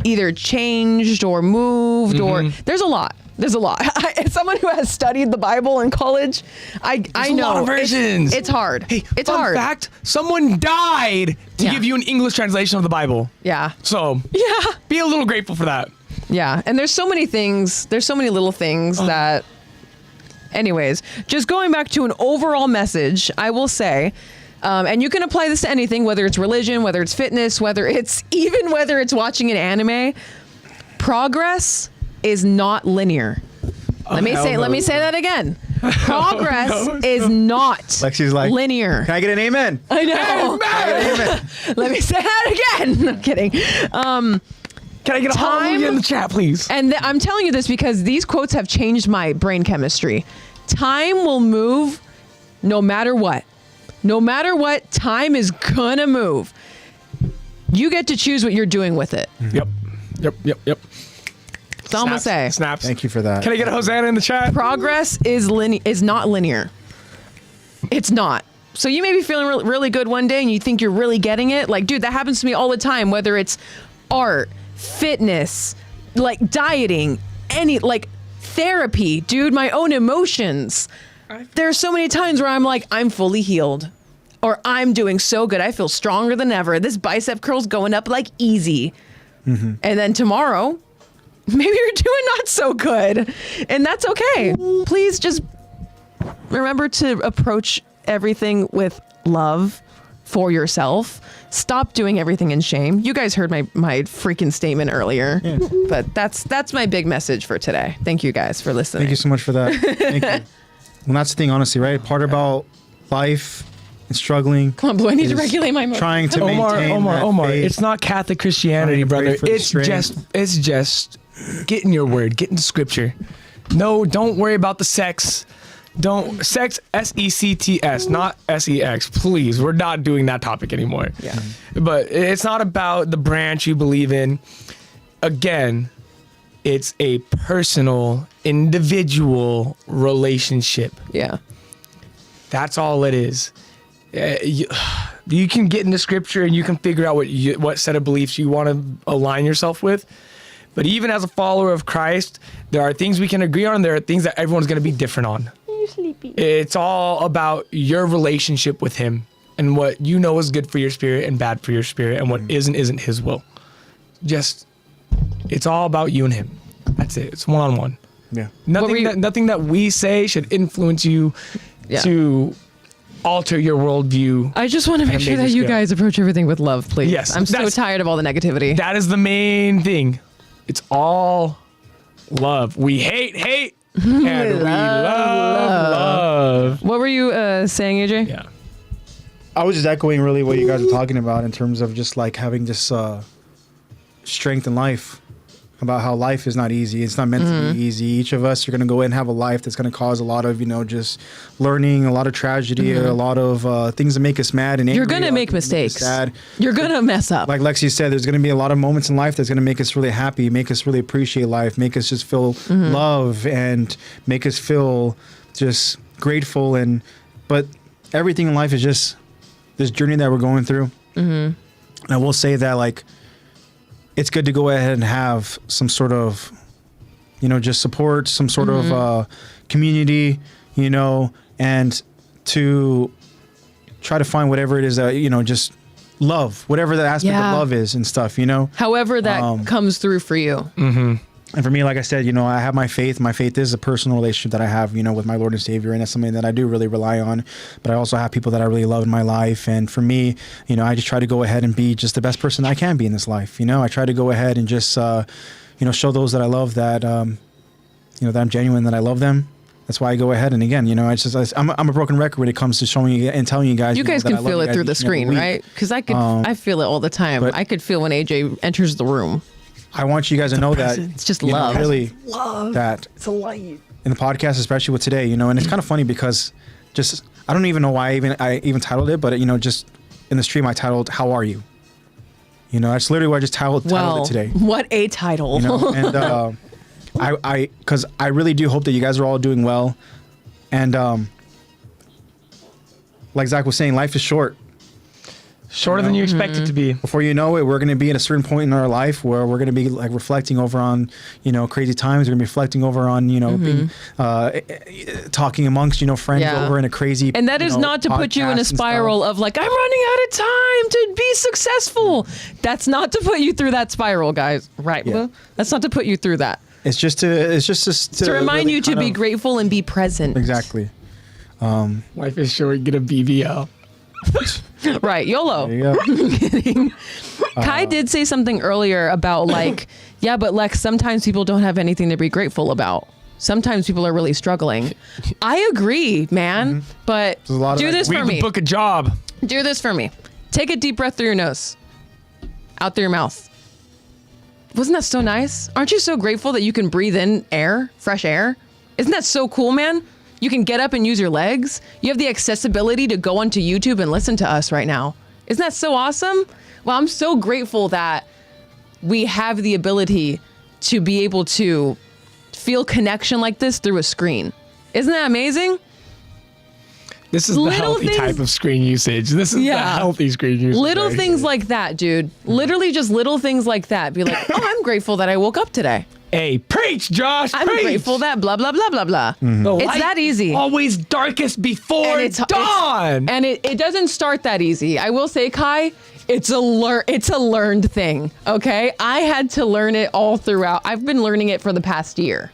either changed or moved or there's a lot. There's a lot. As someone who has studied the Bible in college, I know a lot of versions. It's hard. Hey, it's fun hard. fact, someone died to Yeah. give you an English translation of the Bible. Yeah. So Yeah. be a little grateful for that. Yeah. And there's so many things. There's so many little things that. Anyways, just going back to an overall message, I will say, and you can apply this to anything, whether it's religion, whether it's fitness, whether it's watching an anime. Progress is not linear. Let me say that again. Progress is not Lexy's like, linear. Can I get an amen? I know. Amen. Let me say that again. I'm kidding. Can I get a hallelujah in the chat, please? And I'm telling you this because these quotes have changed my brain chemistry. Time will move no matter what. No matter what, time is gonna move. You get to choose what you're doing with it. Yep. That's all I'm gonna say. Snaps. Thank you for that. Can I get a Hosanna in the chat? Progress is not linear. It's not. So you may be feeling really good one day and you think you're really getting it. Like, dude, that happens to me all the time, whether it's art, fitness, like dieting, like therapy, dude, my own emotions. There's so many times where I'm like, I'm fully healed, or I'm doing so good. I feel stronger than ever. This bicep curl's going up like easy. Mm-hmm. And then tomorrow, maybe you're doing not so good, and that's okay. Please just remember to approach everything with love for yourself. Stop doing everything in shame. You guys heard my freaking statement earlier, but that's my big message for today. Thank you guys for listening. Thank you so much for that. Thank you. Well, that's the thing, honestly, right? Part about life and struggling. Come on, Blue, I need to regulate my emotions. Trying to maintain Omar. faith. It's not Catholic Christianity, brother. It's just get in your word, get into scripture. No, don't worry about the sex. Sex, SECTS, not SEX. Please, we're not doing that topic anymore. Yeah. But it's not about the branch you believe in. Again, it's a personal, individual relationship. Yeah. That's all it is. You can get into scripture and you can figure out what set of beliefs you want to align yourself with. But even as a follower of Christ, there are things we can agree on. There are things that everyone's going to be different on. Sleepy. It's all about your relationship with him and what you know is good for your spirit and bad for your spirit, and what isn't his will. It's all about you and him. That's it. It's one-on-one. Yeah. Nothing that we say should influence you to alter your worldview. I just want to make sure that you guys approach everything with love, please. Yes. I'm so tired of all the negativity. That is the main thing. It's all love. We hate, and we love. What were you saying, AJ? Yeah. I was just echoing really what you guys were talking about in terms of just like having this strength in life, about how life is not easy. It's not meant to be easy. Each of us are going to go in and have a life that's going to cause a lot of, just learning, a lot of tragedy, a lot of things that make us mad and angry. You're going to make mistakes. Sad. You're going to mess up. Like Lexy said, there's going to be a lot of moments in life that's going to make us really happy, make us really appreciate life, make us just feel love, and make us feel just grateful. But everything in life is just this journey that we're going through. And I will say that, like, it's good to go ahead and have some sort of, just support, some sort of community, and to try to find whatever it is that, just love, whatever the aspect of love is and stuff, However that comes through for you. And for me, like I said, I have my faith. My faith is a personal relationship that I have, with my Lord and Savior. And that's something that I do really rely on. But I also have people that I really love in my life. And for me, I just try to go ahead and be just the best person I can be in this life. I try to go ahead and just, show those that I love that, that I'm genuine, that I love them. That's why I go ahead. And again, I'm a broken record when it comes to showing you and telling you guys. You guys can feel it through the screen, right? Because I feel it all the time. I could feel when AJ enters the room. I want you guys to know that it's just love. Really, love. That it's a light in the podcast, especially with today. And it's kind of funny because I don't even know why I even titled it, but just in the stream I titled "How Are You?" That's literally what I just titled it today. What a title! And because I really do hope that you guys are all doing well, and like Zach was saying, life is short. Shorter than you expect it to be. Before you know it, we're going to be at a certain point in our life where we're going to be like reflecting over on, crazy times. We're going to be reflecting over on, being, talking amongst, friends over in a crazy. And that is not to put you in a spiral of like, I'm running out of time to be successful. That's not to put you through that spiral, guys. Right, Blue? That's not to put you through that. It's just to remind really you to be grateful and be present. Exactly. Life is short. Get a BBL. Right, YOLO. There you go. I'm kidding. Kai did say something earlier about like, but Lex, sometimes people don't have anything to be grateful about. Sometimes people are really struggling. I agree, man. But do this for me. Book a job. Do this for me. Take a deep breath through your nose, out through your mouth. Wasn't that so nice? Aren't you so grateful that you can breathe in air, fresh air? Isn't that so cool, man? You can get up and use your legs. You have the accessibility to go onto YouTube and listen to us right now. Isn't that so awesome? Well, I'm so grateful that we have the ability to be able to feel connection like this through a screen. Isn't that amazing? This is the healthy type of screen usage. This is the healthy screen usage. Little things like that, dude. Literally just little things like that. Be like, oh, I'm grateful that I woke up today. Hey, preach, Josh. I'm grateful that blah, blah, blah, blah, blah. It's that easy. Always darkest before dawn. And it doesn't start that easy. I will say, Kai, it's a learned thing, okay? I had to learn it all throughout. I've been learning it for the past year.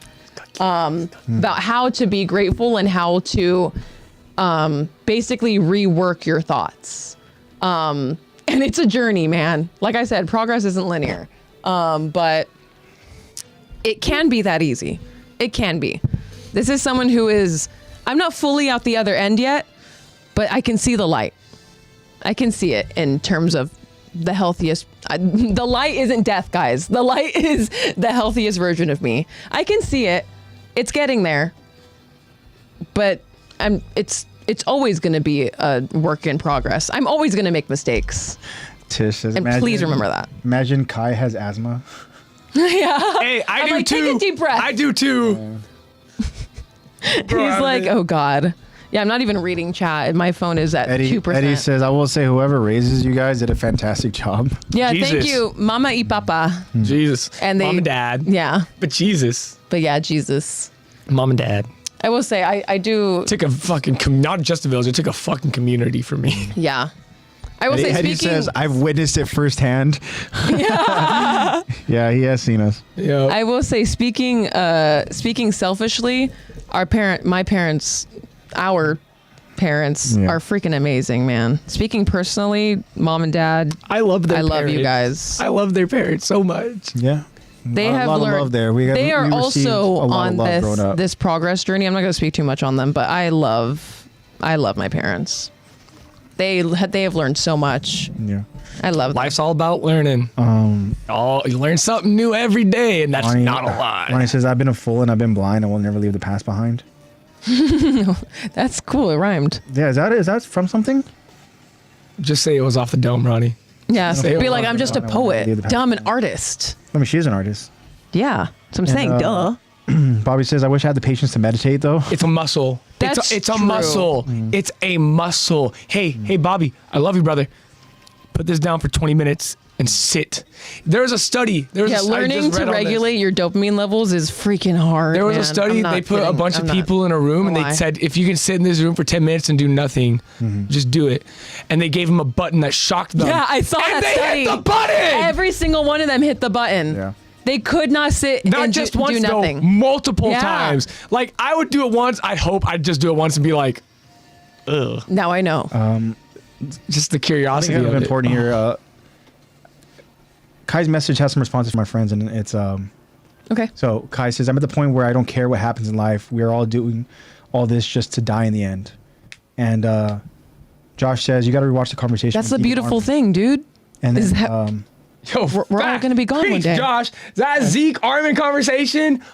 About how to be grateful and how to basically rework your thoughts. And it's a journey, man. Like I said, progress isn't linear. But it can be that easy. It can be. This is someone who is, I'm not fully out the other end yet, but I can see the light. I can see it in terms of the healthiest. The light isn't death, guys. The light is the healthiest version of me. I can see it. It's getting there. But it's always going to be a work in progress. I'm always going to make mistakes. Tish says, and please remember that. Imagine Kai has asthma. Yeah. Hey, I do like, too. Take a deep breath. I do too. He's like, oh God. Yeah, I'm not even reading chat. My phone is at 2%. Eddie says, I will say whoever raises you guys did a fantastic job. Yeah, Jesus. Thank you, Mama y Papa. Jesus. And Mom and Dad. Yeah. But Jesus. But yeah, Jesus. Mom and Dad. I will say, I do. It took a fucking, not just a village, it took a fucking community for me. Yeah. I will say, Eddie says, I've witnessed it firsthand. Yeah. Yeah, he has seen us. Yeah. I will say, speaking selfishly, our parents are freaking amazing, man. Speaking personally, mom and dad, I love their I love parents. you guys. I love their parents so much. Yeah. They a have lot learned. Of love there. They are we also on this this progress journey. I'm not going to speak too much on them, but I love my parents. They have learned so much. Yeah. I love them. Life's all about learning. You learn something new every day, and that's not a lie. Ronnie says, I've been a fool and I've been blind and will never leave the past behind. That's cool. It rhymed. Yeah, is that from something? Just say it was off the dome, Ronnie. Yeah. Say Be it like, was I'm just a poet. I'm an artist. I mean, she is an artist. Yeah. So I'm saying, duh. Bobby says, I wish I had the patience to meditate, though. It's a muscle. It's a true. muscle. It's a muscle. Hey, Bobby, I love you, brother. Put this down for 20 minutes and sit. There's a study. Learning to regulate your dopamine levels is freaking hard. There was a study. They put a bunch of people in a room and they said, if you can sit in this room for 10 minutes and do nothing, just do it. And they gave them a button that shocked them. Yeah, I saw that study. Hit the button. Every single one of them hit the button. Yeah. They could not sit Not and just do once, nothing. though, multiple times. Like, I would do it once. I hope I'd just do it once and be like, ugh. Now I know. Just the curiosity I think of it's it. important here. Kai's message has some responses from my friends, and it's okay. So Kai says, I'm at the point where I don't care what happens in life. We are all doing all this just to die in the end. And Josh says, you got to rewatch the conversation. That's the beautiful thing, dude. And then, Yo, we're all going to be gone one day. Josh, that Zeke Armin conversation,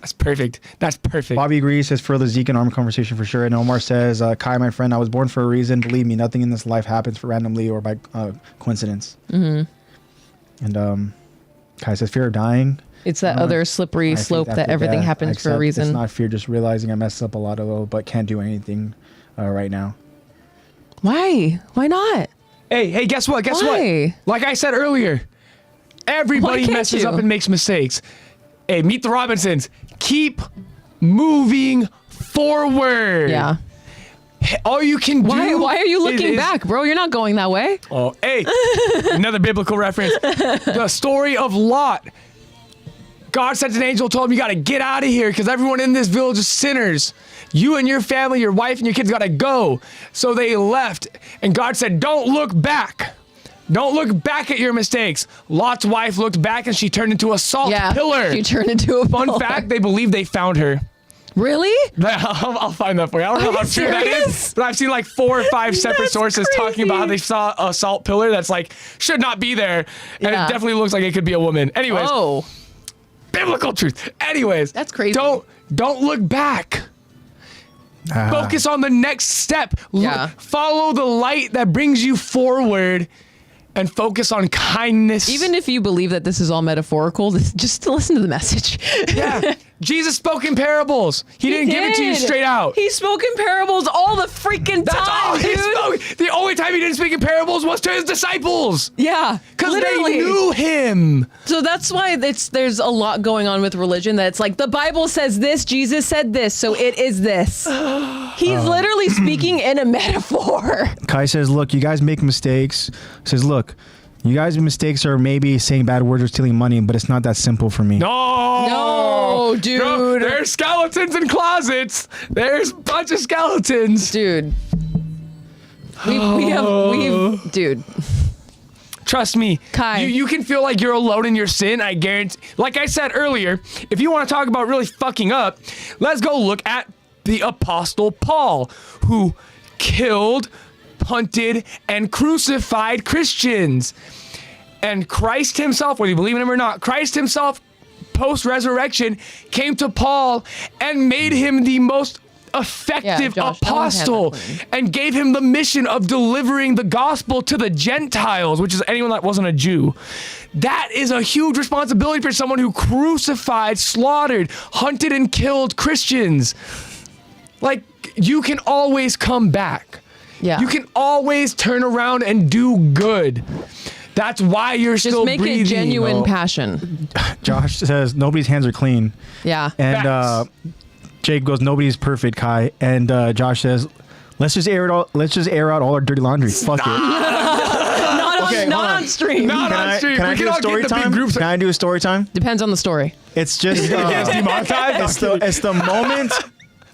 that's perfect. That's perfect. Bobby agrees, says further Zeke and Armin conversation for sure. And Omar says, Kai, my friend, I was born for a reason. Believe me, nothing in this life happens for randomly or by coincidence. And Kai says, fear of dying. It's that other slippery slope that everything happens for a reason. It's not fear, just realizing I messed up a lot but can't do anything right now. Why? Why not? Hey, guess what? Why? Like I said earlier, everybody messes up and makes mistakes. Hey, meet the Robinsons. Keep moving forward. Yeah. All you can do. Why are you looking back, bro? You're not going that way. Oh, hey, another biblical reference. The story of Lot. God sent an angel, told him, you got to get out of here because everyone in this village is sinners. You and your family, your wife and your kids got to go. So they left. And God said, don't look back. Don't look back at your mistakes. Lot's wife looked back and she turned into a salt pillar. She turned into a Fun fact, they believe they found her. Really? I'll find that for you. I don't know how true that is, but I've seen like 4 or 5 separate sources talking about how they saw a salt pillar that's like, should not be there. And it definitely looks like it could be a woman. Anyways. Oh. Biblical truth. Anyways. That's crazy. Don't look back. Focus on the next step. Follow the light that brings you forward and focus on kindness. Even if you believe that this is all metaphorical, just listen to the message. Yeah. Jesus spoke in parables. He didn't give it to you straight out. He spoke in parables all the freaking That's all time, he dude. spoke. The only time he didn't speak in parables was to his disciples. Yeah, Because they literally. knew him. So that's why there's a lot going on with religion. That it's like the Bible says this, Jesus said this, so it is this. He's literally speaking in a metaphor. Kai says, look, you guys make mistakes. Says, look, you guys' mistakes are maybe saying bad words or stealing money, but it's not that simple for me. No, dude. No, there's skeletons in closets. There's a bunch of skeletons. Dude. Dude. Trust me, Kai. you can feel like you're alone in your sin. I guarantee. Like I said earlier, if you want to talk about really fucking up, let's go look at the Apostle Paul, who killed, punted, and crucified Christians. And Christ himself, whether you believe in him or not, Christ himself, post-resurrection, came to Paul and made him the most effective Josh, apostle and gave him the mission of delivering the gospel to the Gentiles, which is anyone that wasn't a Jew. That is a huge responsibility for someone who crucified, slaughtered, hunted, and killed Christians. Like, you can always come back. Yeah. You can always turn around and do good. That's why you're Just still make breathing. it genuine passion. Josh says, nobody's hands are clean. Yeah. And Jake goes, nobody's perfect, Kai. And Josh says, let's just air out all our dirty laundry. Fuck it. Not on stream. Not on stream. Can I We do can a all get story in the big time? groups. Can I do a story time? Depends on the story. It's just Demonetized? it's the moment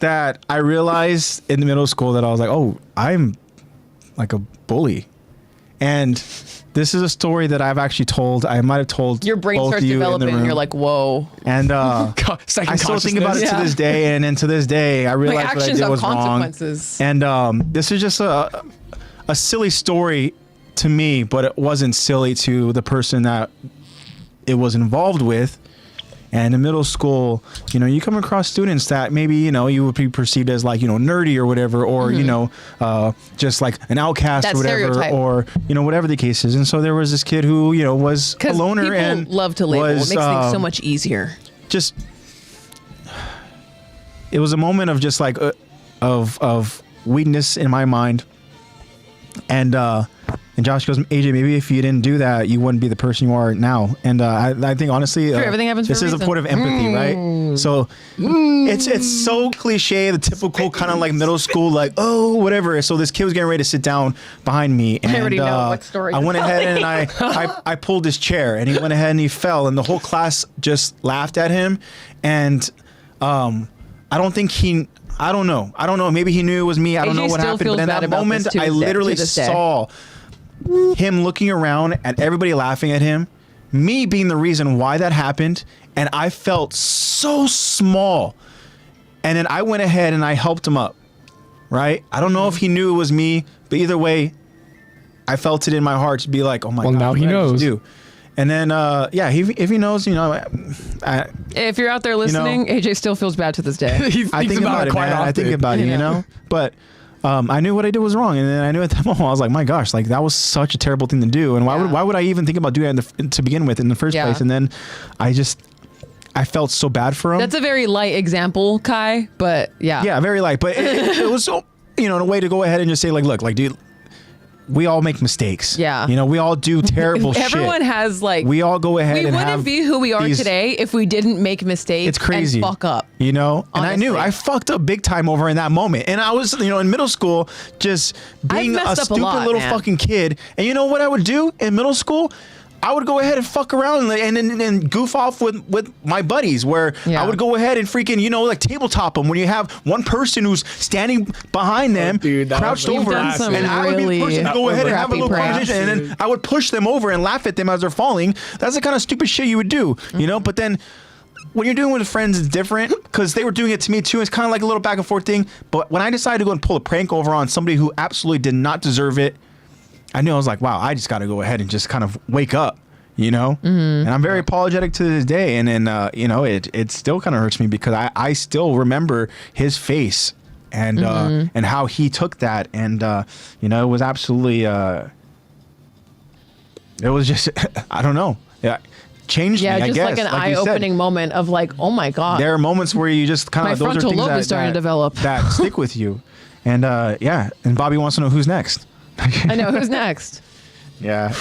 that I realized in the middle school that I was like, oh, I'm like a bully. And this is a story that I've actually told. I might have told Your brain both starts of you in the developing and room. you're like, whoa. And Second I still think about it consciousness. to this day, and then to this day, I realized what I actions did have was wrong. consequences. And this is just a silly story to me, but it wasn't silly to the person that it was involved with. And in middle school, you know, you come across students that maybe, you know, you would be perceived as like, you know, nerdy or whatever, or, you know, just like an outcast That or whatever, stereotype. or, you know, whatever the case is. And so there was this kid who, you know, was a Because loner people and love to label. was, It makes things so much easier. just, it was a moment of just like, of weakness in my mind. And Josh goes, AJ, maybe if you didn't do that, you wouldn't be the person you are now. And I think honestly, everything happens this for a is a reason. point of empathy, right? So it's so cliche, the typical kind of like middle school, like, oh, whatever. So this kid was getting ready to sit down behind me, and I already know what story I you're went ahead and telling. I pulled his chair, and he went ahead and he fell, and the whole class just laughed at him. And I don't think he. I don't know. Maybe he knew it was me. I don't AJ know what still happened. feels But in bad that about moment, this to I this day- literally to this day. saw him looking around at everybody laughing at him, me being the reason why that happened, and I felt so small. And then I went ahead and I helped him up, right? I don't know if he knew it was me, but either way, I felt it in my heart to be like, oh my God. now what he did I just knows. do? And then, if he knows, you know, If you're out there listening, AJ still feels bad to this day. He I thinks think about it, quite man. I often. think about it, you know? But I knew what I did was wrong, and then I knew at that moment I was like, "My gosh, like that was such a terrible thing to do." And why would I even think about doing that to begin with in the first Yeah. place? And then I felt so bad for him. That's a very light example, Kai, but yeah. Yeah, very light, but it was so, you know, in a way to go ahead and just say like, look, like, dude, we all make mistakes. Yeah. You know, we all do terrible shit. Everyone has like. We all go ahead We and wouldn't have be who we are these- today if we didn't make mistakes. It's crazy. And fuck up. You know? And I knew Honestly. I fucked up big time over in that moment. And I was, you know, in middle school, just being messed a up a stupid lot, little man. fucking kid. And you know what I would do in middle school? I would go ahead and fuck around and goof off with my buddies, where Yeah. I would go ahead and freaking, you know, like tabletop them when you have one person who's standing behind them, dude, that crouched was over, You've done some and I would be the really person to go ahead and have a crappy little pranks. conversation, and then I would push them over and laugh at them as they're falling. That's the kind of stupid shit you would do, you know? But then when you're doing it with friends, it's different, because they were doing it to me too. It's kind of like a little back and forth thing. But when I decided to go and pull a prank over on somebody who absolutely did not deserve it, I knew I was like, wow, I just got to go ahead and just kind of wake up, you know? And I'm very apologetic to this day. And then, you know, it still kind of hurts me because I still remember his face and how he took that. And, you know, it was absolutely, it was just, I don't know. Yeah. changed me. I just guess. like an you said. eye-opening moment of like, oh my god. There are moments where you just kind My of those are frontal things lobe that, is starting to develop. that stick with you. And yeah, and Bobby wants to know who's next. I know who's next. Yeah.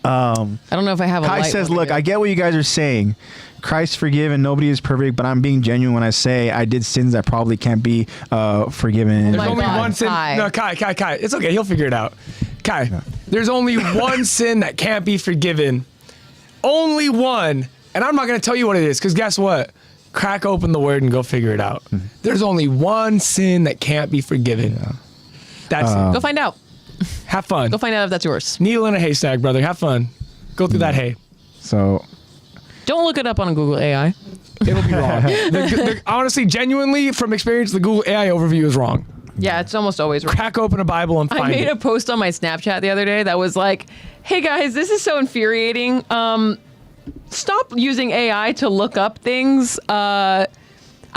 I don't know if I have a Kai light says, one look, here. I get what you guys are saying. Christ forgiven, nobody is perfect, but I'm being genuine when I say I did sins that probably can't be forgiven. Oh my There's only God, one sin. Kai. No, Kai. It's okay. He'll figure it out. Kai, there's only one sin that can't be forgiven. Only one. And I'm not going to tell you what it is, because guess what? Crack open the word and go figure it out. There's only one sin that can't be forgiven. Yeah. That's it. Go find out. Have fun. Go find out if that's yours. Needle in a haystack, brother. Have fun. Go through that hay. So Don't look it up on Google AI. It'll be wrong. Honestly, genuinely, from experience, the Google AI overview is wrong. Yeah, it's almost always right. Crack open a Bible and I find made it. a post on my Snapchat the other day that was like, hey guys, this is so infuriating. Stop using AI to look up things.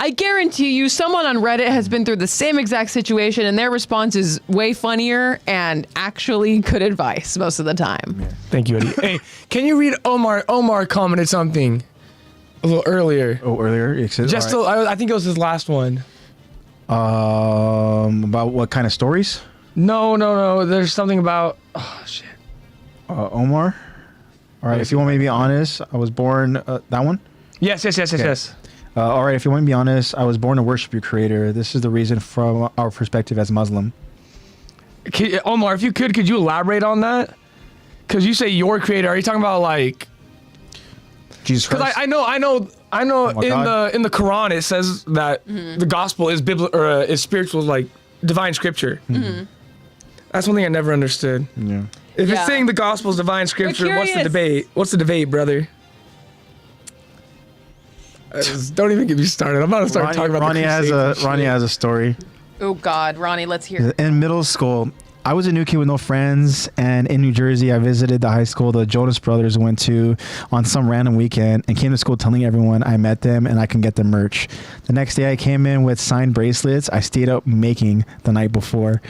I guarantee you someone on Reddit has been through the same exact situation and their response is way funnier and actually good advice most of the time. Yeah. Thank you, Eddie. Hey, can you read Omar? Omar commented something a little earlier. Oh, earlier? Just I think it was his last one. About what kind of stories? No. There's something about, oh, shit. Omar? All right, if you want me to be honest, I was born, that one? Yes. All right, if you want to be honest, I was born to worship your creator. This is the reason from our perspective as Muslim. Omar, if you could you elaborate on that? Because you say your creator. Are you talking about like Jesus Christ? Because I know in the Quran it says that the gospel is is spiritual, like divine scripture. That's one thing I never understood. Yeah. If it's saying the gospel is divine scripture, what's the debate? What's the debate, brother? Don't even get me started. I'm about to start talking about Ronnie has a story. Oh God, Ronnie, let's hear it. In middle school, I was a new kid with no friends, and in New Jersey, I visited the high school the Jonas Brothers went to on some random weekend and came to school telling everyone I met them and I can get them merch. The next day, I came in with signed bracelets I stayed up making the night before.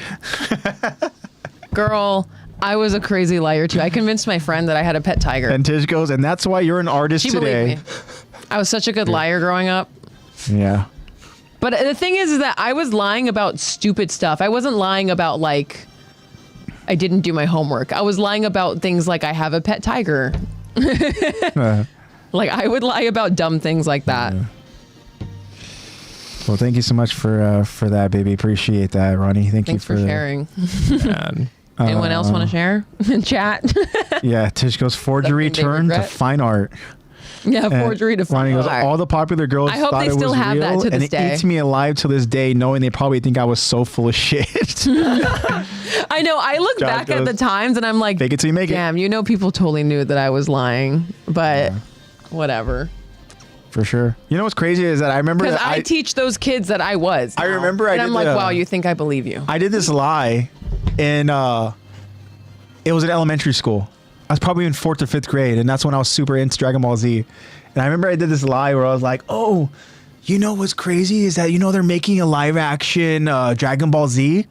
Girl, I was a crazy liar too. I convinced my friend that I had a pet tiger. And Tish goes, and that's why you're an artist She today. believed me. I was such a good liar growing up. Yeah. But the thing is that I was lying about stupid stuff. I wasn't lying about like I didn't do my homework. I was lying about things like I have a pet tiger. Like I would lie about dumb things like that. Yeah. Well, thank you so much for that, baby. Appreciate that, Ronnie. Thanks for sharing. Anyone else want to share in chat? Yeah, Tish goes, forgery Something they turned to regret? fine art. Yeah, forgery to Ronnie fine goes, art. all the popular girls I hope thought they it still was have real, that to and this it day. eats me alive to this day, knowing they probably think I was so full of shit. I know. I look Josh back at the times and I'm like, fake it till you make it. damn, you know, people totally knew that I was lying, but whatever. For sure. You know what's crazy is that I remember Because that I teach those kids that I was. I now. remember I and did I'm like, the- wow, you think I believe you? I did this lie, and it was in elementary school. I was probably in 4th or 5th grade, and that's when I was super into Dragon Ball Z. And I remember I did this lie where I was like, oh, you know what's crazy is that, they're making a live action Dragon Ball Z,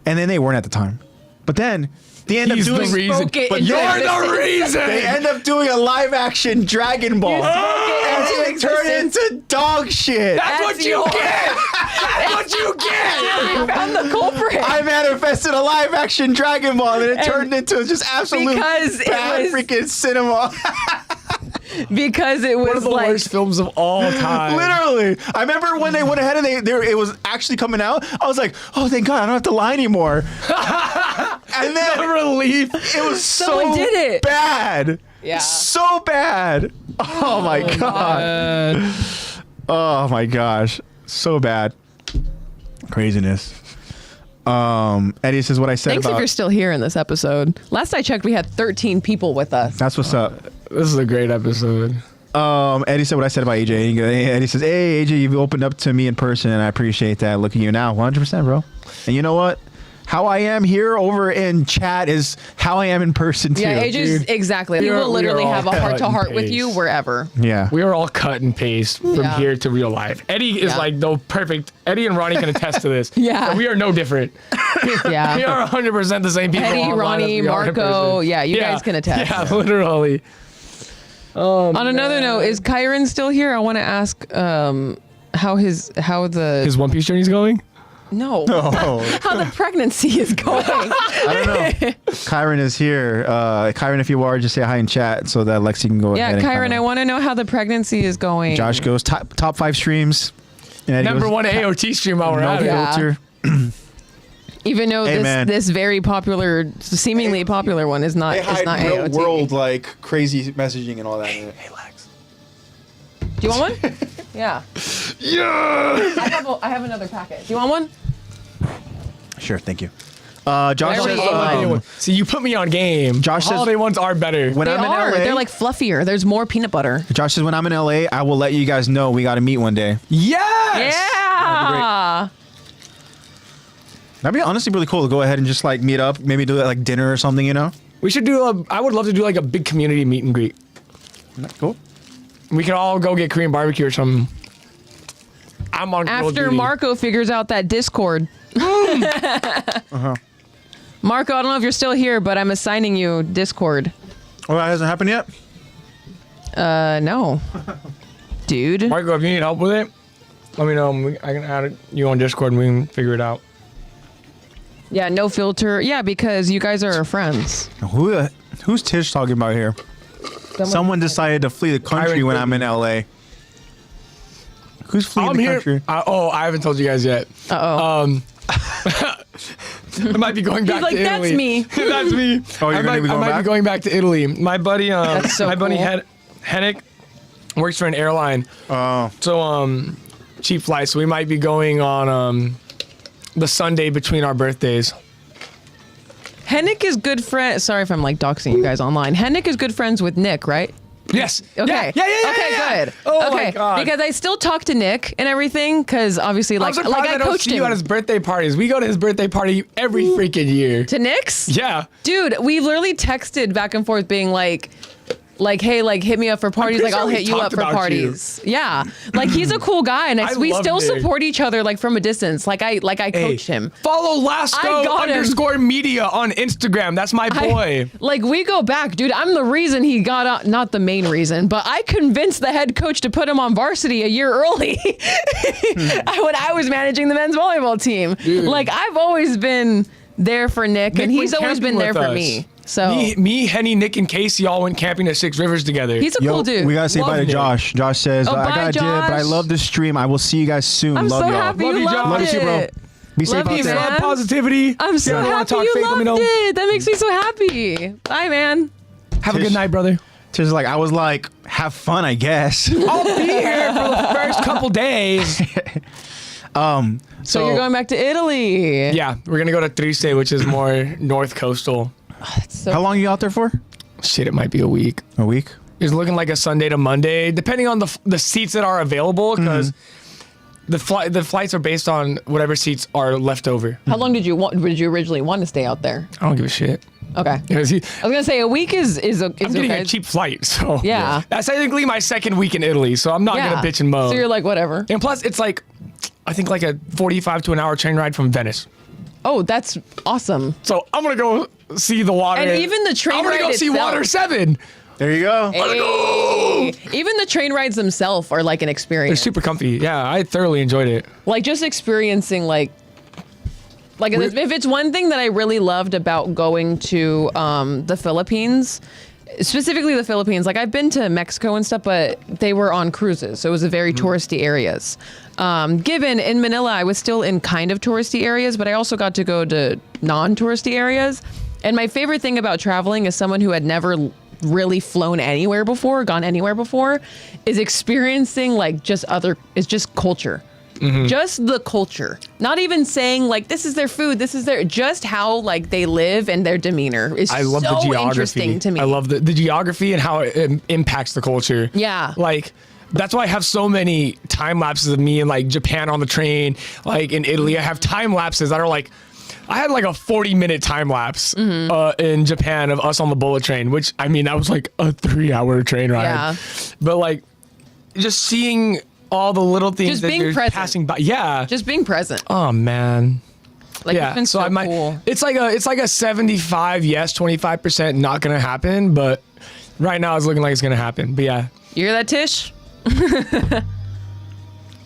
and then they weren't at the time. But then they end up He's doing the reason. Spoke it But into you're the existence. reason. They end up doing a live action Dragon Ball. And into it turned existence. into dog shit. That's what you your- get. That's what you get. You found the culprit. I manifested a live action Dragon Ball and it turned into just absolute because it bad was- freaking cinema. Because it One of was the like, worst films of all time. Literally. I remember when they went ahead and it was actually coming out. I was like, oh, thank God, I don't have to lie anymore. And then The relief. it was Someone so did it. bad. Yeah. So bad. Oh my God. Oh my gosh. So bad. Craziness. Eddie says what I said thanks if about. you're still here in this episode. Last I checked, we had 13 people with us. That's what's up. This is a great episode. Eddie said what I said about AJ. Eddie says, hey, AJ, you've opened up to me in person, and I appreciate that. Look at you now. 100%, bro. And you know what? How I am here over in chat is how I am in person, too. Yeah, AJ's exactly. He We are- will literally we are have a all heart to cut heart and with you paste. wherever. Yeah. We are all cut and paste from Yeah. here to real life. Eddie is Yeah. like the perfect. Eddie and Ronnie can attest to this. Yeah. We are no different. Yeah. We are 100% the same people. Eddie, online Ronnie, as we are in Marco, person. yeah, you guys can attest. Yeah, literally. On another note, is Kyron still here? I want to ask how his One Piece journey's going. No. How the pregnancy is going. I don't know. Kyron is here. Kyron, if you are, just say hi in chat so that Lexy can go ahead. Yeah, Kyron, I want to know how the pregnancy is going. Josh goes top 5 streams. Number 1 AOT stream while we're at it. Filter. Even though this very popular, seemingly popular one is not real AOT. world like crazy messaging and all that. Hey, Lex. Do you want one? Yeah. Yeah. I have another packet. Do you want one? Sure, thank you. Josh says, see, you put me on game. Josh says holiday ones are better. When I'm in LA, they're like fluffier. There's more peanut butter. Josh says when I'm in LA, I will let you guys know we got to meet one day. Yes. Yeah. That'd be honestly really cool to go ahead and just like meet up, maybe do like dinner or something, you know? We should do I would love to do like a big community meet and greet. Cool. We can all go get Korean barbecue or something. I'm on After Marco figures out that Discord. Marco, I don't know if you're still here, but I'm assigning you Discord. Oh, that hasn't happened yet? No. Dude. Marco, if you need help with it, let me know. I can add you on Discord and we can figure it out. Yeah, no filter. Yeah, because you guys are friends. Who's Tish talking about here? Someone decided to flee the country when I'm in LA. Who's fleeing the country? I haven't told you guys yet. Uh-oh. I might be going back to Italy. That's me. That's me. Oh, you're I might be going back to Italy. My buddy, buddy Hennick works for an airline. Oh. So cheap flights. So we might be going on the Sunday between our birthdays. Hennick is good friend. Sorry if I'm like doxing you guys online. Hennick is good friends with Nick, right? Yes. Okay. Yeah. Okay, good. Oh okay. My God. Because I still talk to Nick and everything. Because obviously, I coached him. You at his birthday parties. We go to his birthday party every freaking year. To Nick's? Yeah. Dude, we've literally texted back and forth, being like, hey, like hit me up for parties. Like I'll hit you up for parties. Yeah, like he's a cool guy, and we still support each other like from a distance. Like I coached him. Follow Lasco_media on Instagram. That's my boy. Like we go back, dude. I'm the reason he got out. Not the main reason, but I convinced the head coach to put him on varsity a year early when I was managing the men's volleyball team. Dude. Like I've always been there for Nick and he's always been there for me. So me, Henny, Nick, and Casey all went camping at Six Rivers together. He's a cool dude. We gotta say bye to Josh. Josh says, I gotta dip, but I love this stream. I will see you guys soon. I'm love so y'all. happy you loved Love you too, bro. Be safe out there. Love positivity. I'm so happy you loved it. That makes me so happy. Bye, man. Have a good night, brother. Tish I was like, have fun, I guess. I'll be here for the first couple days. So you're going back to Italy? Yeah, we're gonna go to Trieste, which is more north coastal. How long are you out there for? Shit, it might be a week. A week? It's looking like a Sunday to Monday, depending on the seats that are available, because the flights are based on whatever seats are left over. How long did you originally want to stay out there? I don't give a shit. Okay. I was gonna say a week is I'm getting a cheap flight, so yeah. That's technically my second week in Italy, so I'm not gonna bitch and moan. So you're like whatever. And plus, it's like I think like a 45 to an hour train ride from Venice. Oh, that's awesome. So I'm gonna go see the water. And even the train ride I'm gonna go see Water 7. There you go. Hey. Even the train rides themselves are like an experience. They're super comfy. Yeah, I thoroughly enjoyed it. Like just experiencing like if it's one thing that I really loved about going to the Philippines, specifically the Philippines, like I've been to Mexico and stuff, but they were on cruises. So it was a very touristy areas. Given in Manila, I was still in kind of touristy areas, but I also got to go to non-touristy areas. And my favorite thing about traveling as someone who had never really flown anywhere before, gone anywhere before, is experiencing like just culture. Just the culture. Not even saying like this is their food, this is their, just how like they live and their demeanor is I love so the geography. interesting to me. I love the geography and how it impacts the culture. Yeah. Like that's why I have so many time lapses of me in like Japan on the train, like in Italy. I have time lapses that are like, I had like a 40-minute time lapse in Japan of us on the bullet train, which I mean, that was like a 3-hour train ride. Yeah. But like just seeing all the little things Just that being you're present. passing by. Yeah. Just being present. Oh man. Like yeah. it's been so I might, cool. It's like a 75 yes, 25% not gonna happen, but Right now, it's looking like it's gonna happen. But yeah. You hear that, Tish?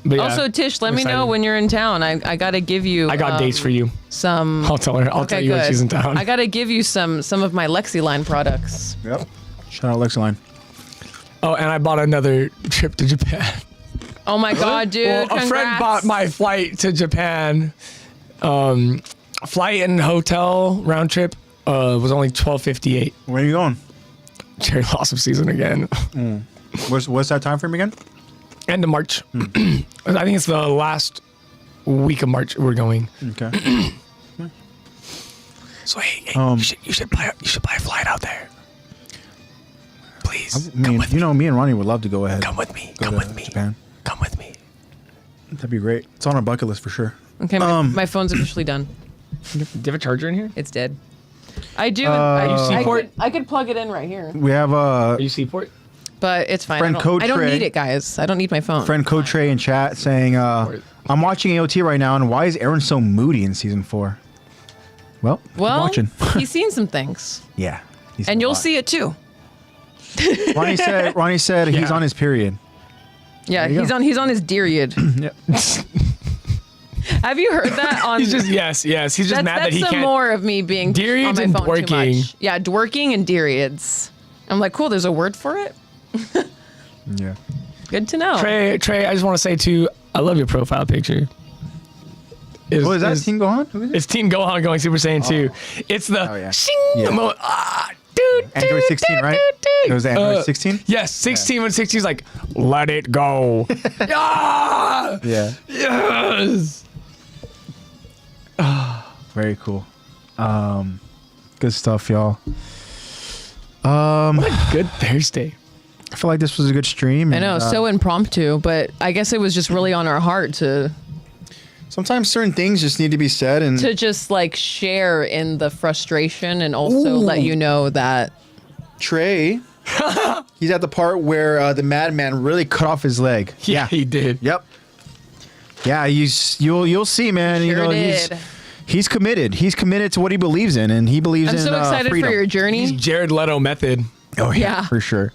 But yeah, Also, Tish, let I'm me know excited. when you're in town. I gotta give you. I got dates for you. Some. I'll tell her. I'll tell you when she's in town. I gotta give you some of my Lexy line products. Yep. Shout out Lexy line. Oh, and I bought another trip to Japan. Oh my God, dude! Well, a friend congrats. bought my flight to Japan. Flight and hotel round trip was only $12.58. Where are you going? Cherry blossom season again. What's that time frame again? End of March. I think it's the last week of March we're going. Okay. So hey, you should buy a flight out there. Please, come with me. You know, me and Ronnie would love to go ahead. Come with me. Go Come to with me. Japan. Come with me. That'd be great. It's on our bucket list for sure. Okay, my phone's officially done. Do you have a charger in here? It's dead. I do. Are you Seaport? I could plug it in right here, We have Are you Seaport? but it's fine. Friend code I don't Trey. need it, guys. I don't need my phone. friend Code Trey in chat saying, I'm watching AOT right now, and why is Aaron so moody in season 4? Well, keep Well, watching. he's seen some things, Yeah. he's and seen a you'll lot. see it too. Ronnie said he's Yeah. on his period. Yeah, you he's go. on his period. Yeah. Have you heard that on? He's just yes. He's just mad that that's he some can't. more of me being Periods on my and phone too dworking. much. Yeah, dworking and periods. I'm like, cool. There's a word for it. Yeah. Good to know. Trey, I just want to say too, I love your profile picture. Is that Team Gohan? Who is it? It's Team Gohan going Super Saiyan 2. It's the Oh, yeah. shing Yeah. moment. Dude, Android 16, right? It was the Android 16? Yes, 16 when 16 is like, let it go. Yeah. Yeah. Yes. Very cool. Good stuff, y'all. Good Thursday. I feel like this was a good stream. I know, so impromptu, but I guess it was just really on our heart to sometimes certain things just need to be said, and just like share in the frustration and also let you know that Trey, he's at the part where the madman really cut off his leg. Yeah, he did. Yep. Yeah, you'll see, man. Sure He's did. he's committed. He's committed to what he believes in, and he believes I'm in so excited freedom. for your journey. He's Jared Leto method. Oh yeah, Yeah. for sure.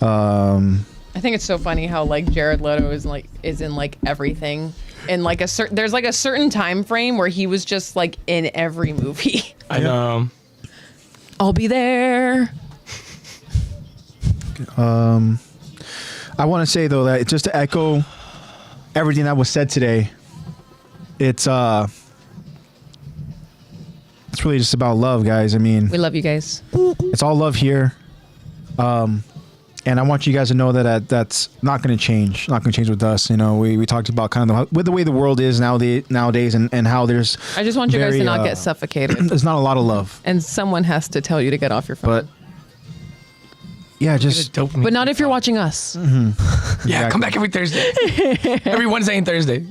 I think it's so funny how like Jared Leto is in like everything. In like there's like a certain time frame where he was just like in every movie. I know. I'll be there. I want to say though that just to echo everything that was said today, it's really just about love, guys. I mean, We love you guys. it's all love here. And I want you guys to know that that's not going to change. Not going to change with us. You know, we talked about kind of with the way the world is nowadays, and how there's. I just want you guys very, to not get suffocated. There's not a lot of love, And someone has to tell you to get off your phone. but yeah, just Dopamine. But not if you're watching us. Yeah, Exactly. come back every Thursday. Every Wednesday and Thursday.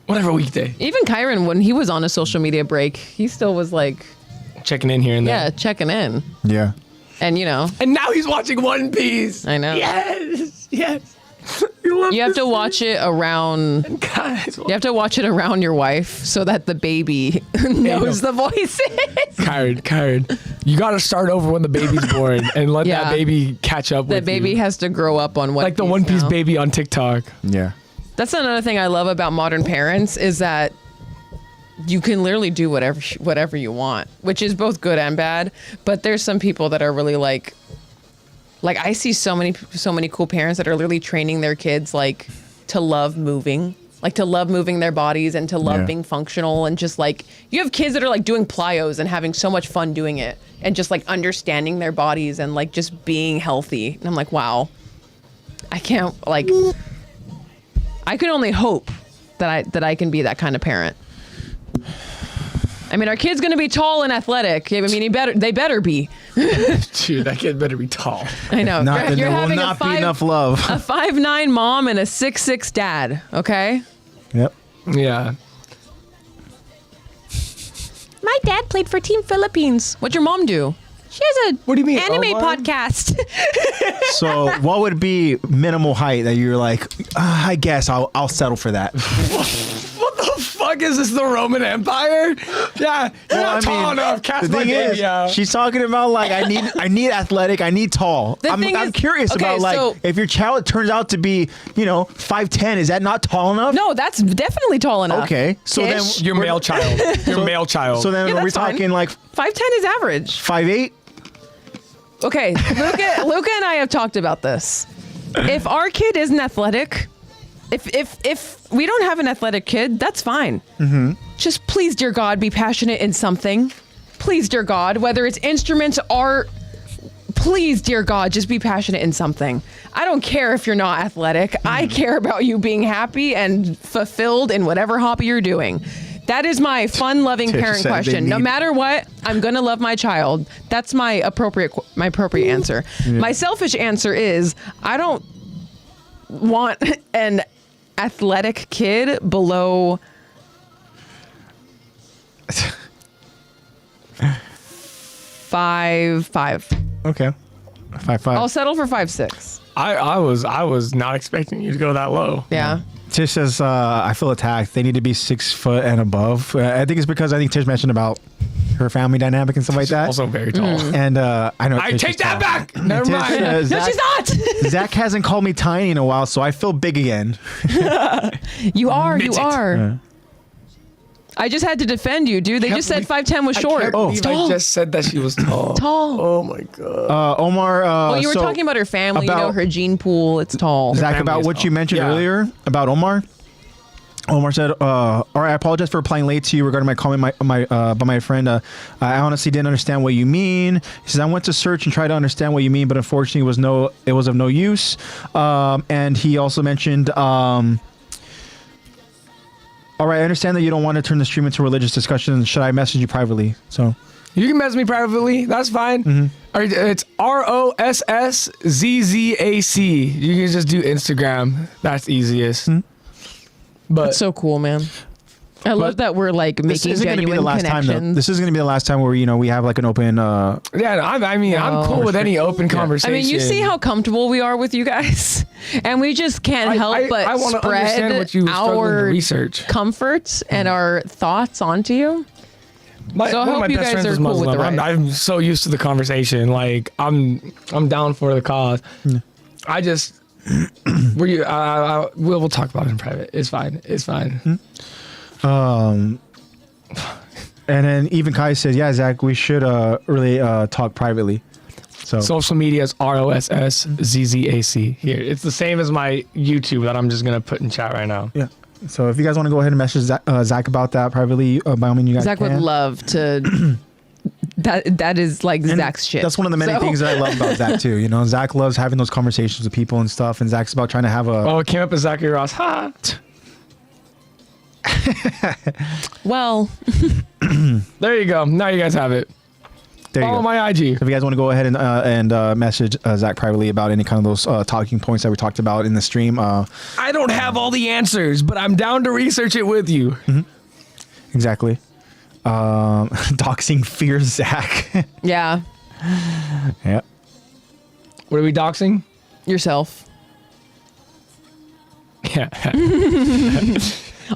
Whatever weekday. Even Kyron, when he was on a social media break, he still was like, Checking in here and there. yeah, checking in. yeah. And you know, And now he's watching One Piece. I know. Yes. You You have to watch it around. Guys, You have to watch it around your wife so that the baby knows the voices. Kyron. You got to start over when the baby's born and let Yeah. that baby catch up with The baby you. has to grow up on One Like the Piece One Piece now. baby on TikTok. Yeah. That's another thing I love about modern parents is that you can literally do whatever you want, which is both good and bad. But there's some people that are really like I see so many cool parents that are literally training their kids like to love moving, like to love moving their bodies and to love Yeah. being functional, and just like you have kids that are like doing plyos and having so much fun doing it and just like understanding their bodies and like just being healthy. And I'm like, wow, I can't like. I can only hope that I can be that kind of parent. I mean, our kid's gonna be tall and athletic. I mean, they better be. Dude, that kid better be tall. I know. There will having not be enough love. a 5'9" mom and a 6'6" dad. Okay. Yep. Yeah. My dad played for Team Philippines. What'd your mom do? She has a What do you mean, anime O-line? podcast. So, what would be minimal height that you're like? I guess I'll settle for that. What the fuck? fuck is this? The Roman Empire? Yeah, you're not tall enough. Cast my baby out. She's talking about like I need athletic, I need tall. I'm curious about like if your child turns out to be 5'10", is that not tall enough? No, that's definitely tall enough. Okay, so then your male child. Your male child. So then we're talking like 5'10" is average. 5'8". Okay, Luca and I have talked about this. If our kid isn't athletic, if we don't have an athletic kid, that's fine. Mm-hmm. Just please, dear God, be passionate in something. Please, dear God, whether it's instruments, art, please, dear God, just be passionate in something. I don't care if you're not athletic. I care about you being happy and fulfilled in whatever hobby you're doing. That is my fun-loving parent question. No matter what, I'm gonna love my child. That's my appropriate answer. Yeah. My selfish answer is I don't want an athletic kid below 5'5". Okay, 5'5". I'll settle for 5'6". I was not expecting you to go that low. Yeah. Tish says, I feel attacked. They need to be 6 foot and above. I think it's because I think Tish mentioned about her family dynamic and stuff like that. Also very tall. And I know. I take that back. Never mind. No, she's not. Zach hasn't called me tiny in a while, so I feel big again. You are. Midget. You are. Yeah. I just had to defend you, dude. They just said 5'10" was short. I just said that she was tall. Tall. Oh my god. Omar. Well, you were talking about her family. Her gene pool. It's tall. Zach, about what you mentioned earlier about Omar. Omar said, all right, I apologize for replying late to you regarding my comment by my friend. I honestly didn't understand what you mean. He says, I went to search and try to understand what you mean, but unfortunately it was of no use. And he also mentioned, all right, I understand that you don't want to turn the stream into a religious discussion. Should I message you privately? So you can message me privately. That's fine. Mm-hmm. It's ROSSZZAC. You can just do Instagram. That's easiest. Mm-hmm. But that's so cool, man. I love that we're like making genuine connections. This is going to be the last time where we have like an open. I'm cool with any open conversation. I mean, you see how comfortable we are with you guys, and we just can't help but spread our research comforts and our thoughts onto you. So I hope you guys are cool with the ride. I'm so used to the conversation. Like I'm down for the cause. Mm. I just. We'll talk about it in private. It's fine. It's fine. And then even Kai said, yeah, Zach, we should really talk privately. So social media is ROSSZZAC here. It's the same as my YouTube that I'm just gonna put in chat right now. Yeah. So if you guys want to go ahead and message Zach about that privately, by all means, you guys Zach can. would love to. That is like Zach's shit. That's one of the many things that I love about Zach too. Zach loves having those conversations with people and stuff, and Zach's about trying to have a. Oh, it came up as Zachary Ross. Ha. Well. There you go. Now you guys have it. Follow my IG. So if you guys want to go ahead and message Zach privately about any kind of those talking points that we talked about in the stream. I don't have all the answers, but I'm down to research it with you. Mm-hmm. Exactly. Doxing fears Zach. Yeah. Yeah. What are we doxing? Yourself. Yeah.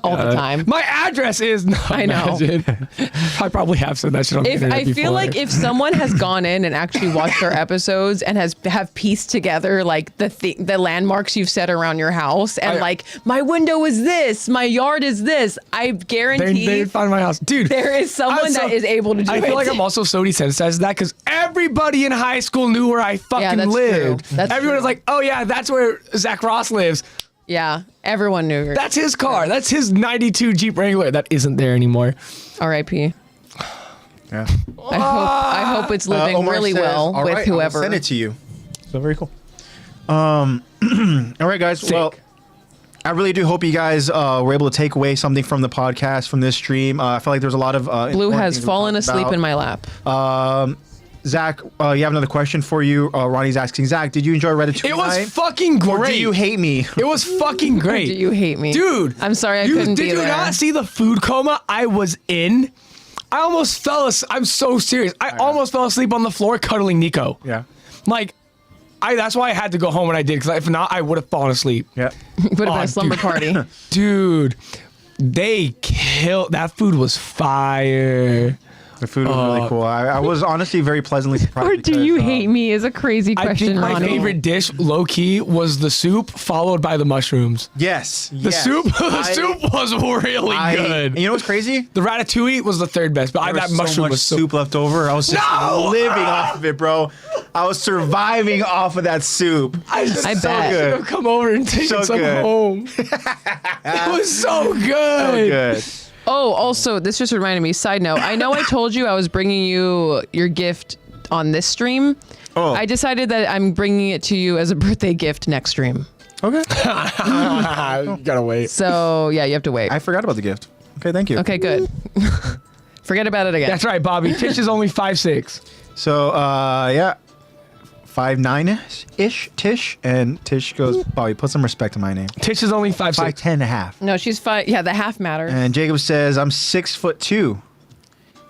All the time. My address is. No, I know. I probably have said that shit on the internet I feel like if someone has gone in and actually watched our episodes and have pieced together like the landmarks you've set around your house and my window is this, my yard is this, I guarantee they find my house, dude. There is someone that is able to do it. I feel like I'm also so desensitized to that because everybody in high school knew where I fucking lived. Everyone was like, oh yeah, that's where Zach Ross lives. Yeah, everyone knew. That's his car. That's his 92 Jeep Wrangler. That isn't there anymore. R.I.P. Yeah. I hope it's living really well with whoever. I'll send it to you. So very cool. All right, guys. Sick. Well, I really do hope you guys were able to take away something from the podcast, from this stream. I feel like there's a lot of Blue has fallen asleep in my lap. Zach, you have another question for you. Ronnie's asking, Zach, did you enjoy Ratatouille? It was fucking great. Or do you hate me? It was fucking great. Do you hate me? Dude. I'm sorry I couldn't be there. Did you not see the food coma I was in? I almost fell asleep. I'm so serious. I almost fell asleep on the floor cuddling Nico. Yeah. Like, that's why I had to go home when I did, because if not, I would have fallen asleep. Yeah. It would have been a slumber party. Dude. They killed. That food was fire. The food was really cool. I was honestly very pleasantly surprised. Or do you hate me is a crazy I question, think my Ronnie. favorite dish, low key, was the soup followed by the mushrooms. Yes. The soup was really good. You know what's crazy? The ratatouille was the third best, but There that was so mushroom much was so soup left over. I was just living off of it, bro. I was surviving off of that soup. I so bet. good. Come over and take some home. It was so good. So good. Oh, also, this just reminded me. Side note: I know I told you I was bringing you your gift on this stream. Oh. I decided that I'm bringing it to you as a birthday gift next stream. Okay. You gotta wait. So yeah, you have to wait. I forgot about the gift. Okay, thank you. Okay, good. Forget about it again. That's right, Bobby. Tish is only 5'6". So, yeah. 5'9"-ish, Tish. And Tish goes, Bobby, put some respect to my name. Tish is only 5'6". 5'10.5". No, she's 5. Yeah, the half matters. And Jacob says, I'm 6'2".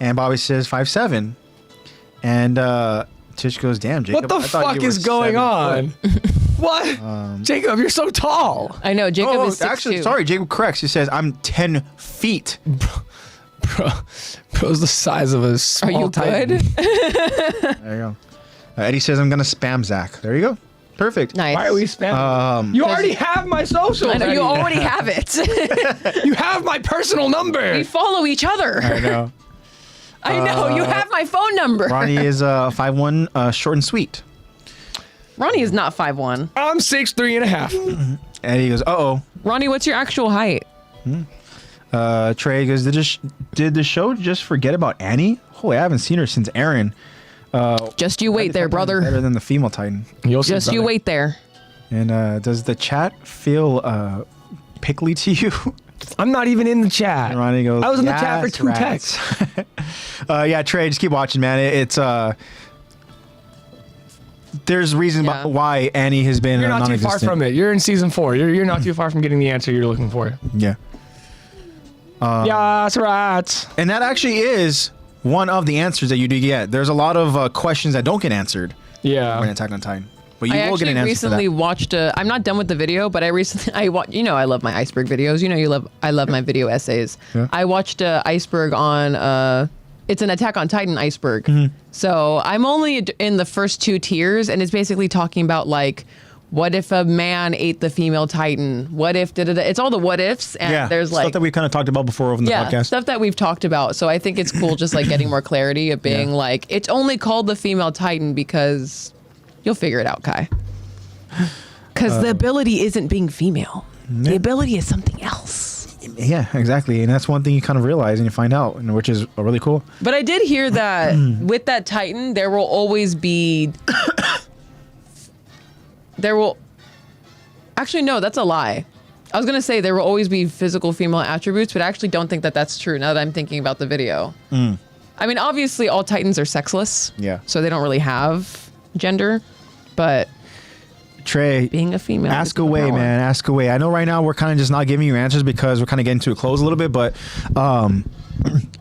And Bobby says 5'7". And Tish goes, damn, Jacob. What the I thought fuck you were is going 7 on? foot." What? Jacob, you're so tall. I know Jacob Oh, is 6'2". actually, sorry. Jacob corrects. He says, I'm 10 feet. Bro's the size of a small Are you Titan. good? There you go. Eddie says, I'm going to spam Zach. There you go. Perfect. Nice. Why are we spamming? You already have my social. I know you already have it. You have my personal number. We follow each other. I know. I know you have my phone number. Ronnie is 5'1", short and sweet. Ronnie is not 5'1". I'm 6'3.5". Eddie goes, uh-oh. Ronnie, what's your actual height? Trey goes, did the show just forget about Annie? Holy, I haven't seen her since Aaron. Just you wait there, Better brother. than the female Titan. You'll see, Just you brother. wait there. And does the chat feel pickly to you? I'm not even in the chat. And Ronnie goes, I was in the chat for "Yes, 2 rats." texts. Yeah, Trey, just keep watching, man. It's there's reason Yeah. why Annie has been You're not too far non-existent. from it. You're in season 4. You're not too far from getting the answer you're looking for. Yeah. Yeah, that's right. And that actually is one of the answers that you do get. There's a lot of questions that don't get answered Yeah. when Attack on Titan. But you I will get actually an answer recently for that. watched I'm not done with the video, but I love my iceberg videos. I love my video essays. Yeah. I watched a iceberg on it's an Attack on Titan iceberg. Mm-hmm. So I'm only in the first 2 tiers, and it's basically talking about like, what if a man ate the female Titan? What if it's all the what ifs, and Yeah, there's like stuff that we kind of talked about before on the podcast. stuff that we've talked about. So I think it's cool just like getting more clarity of being like, it's only called the female Titan because you'll figure it out, Kai. Because the ability isn't being female. The ability is something else. Yeah, exactly. And that's one thing you kind of realize and you find out, and which is really cool. But I did hear that with that Titan, there will always be... Actually, no, that's a lie. I was going to say there will always be physical female attributes, but I actually don't think that that's true now that I'm thinking about the video. I mean, obviously, all Titans are sexless. Yeah. So they don't really have gender, but Trey, being a female. ask gives you the away, power. man. Ask away. I know right now we're kind of just not giving you answers because we're kind of getting to a close a little bit, but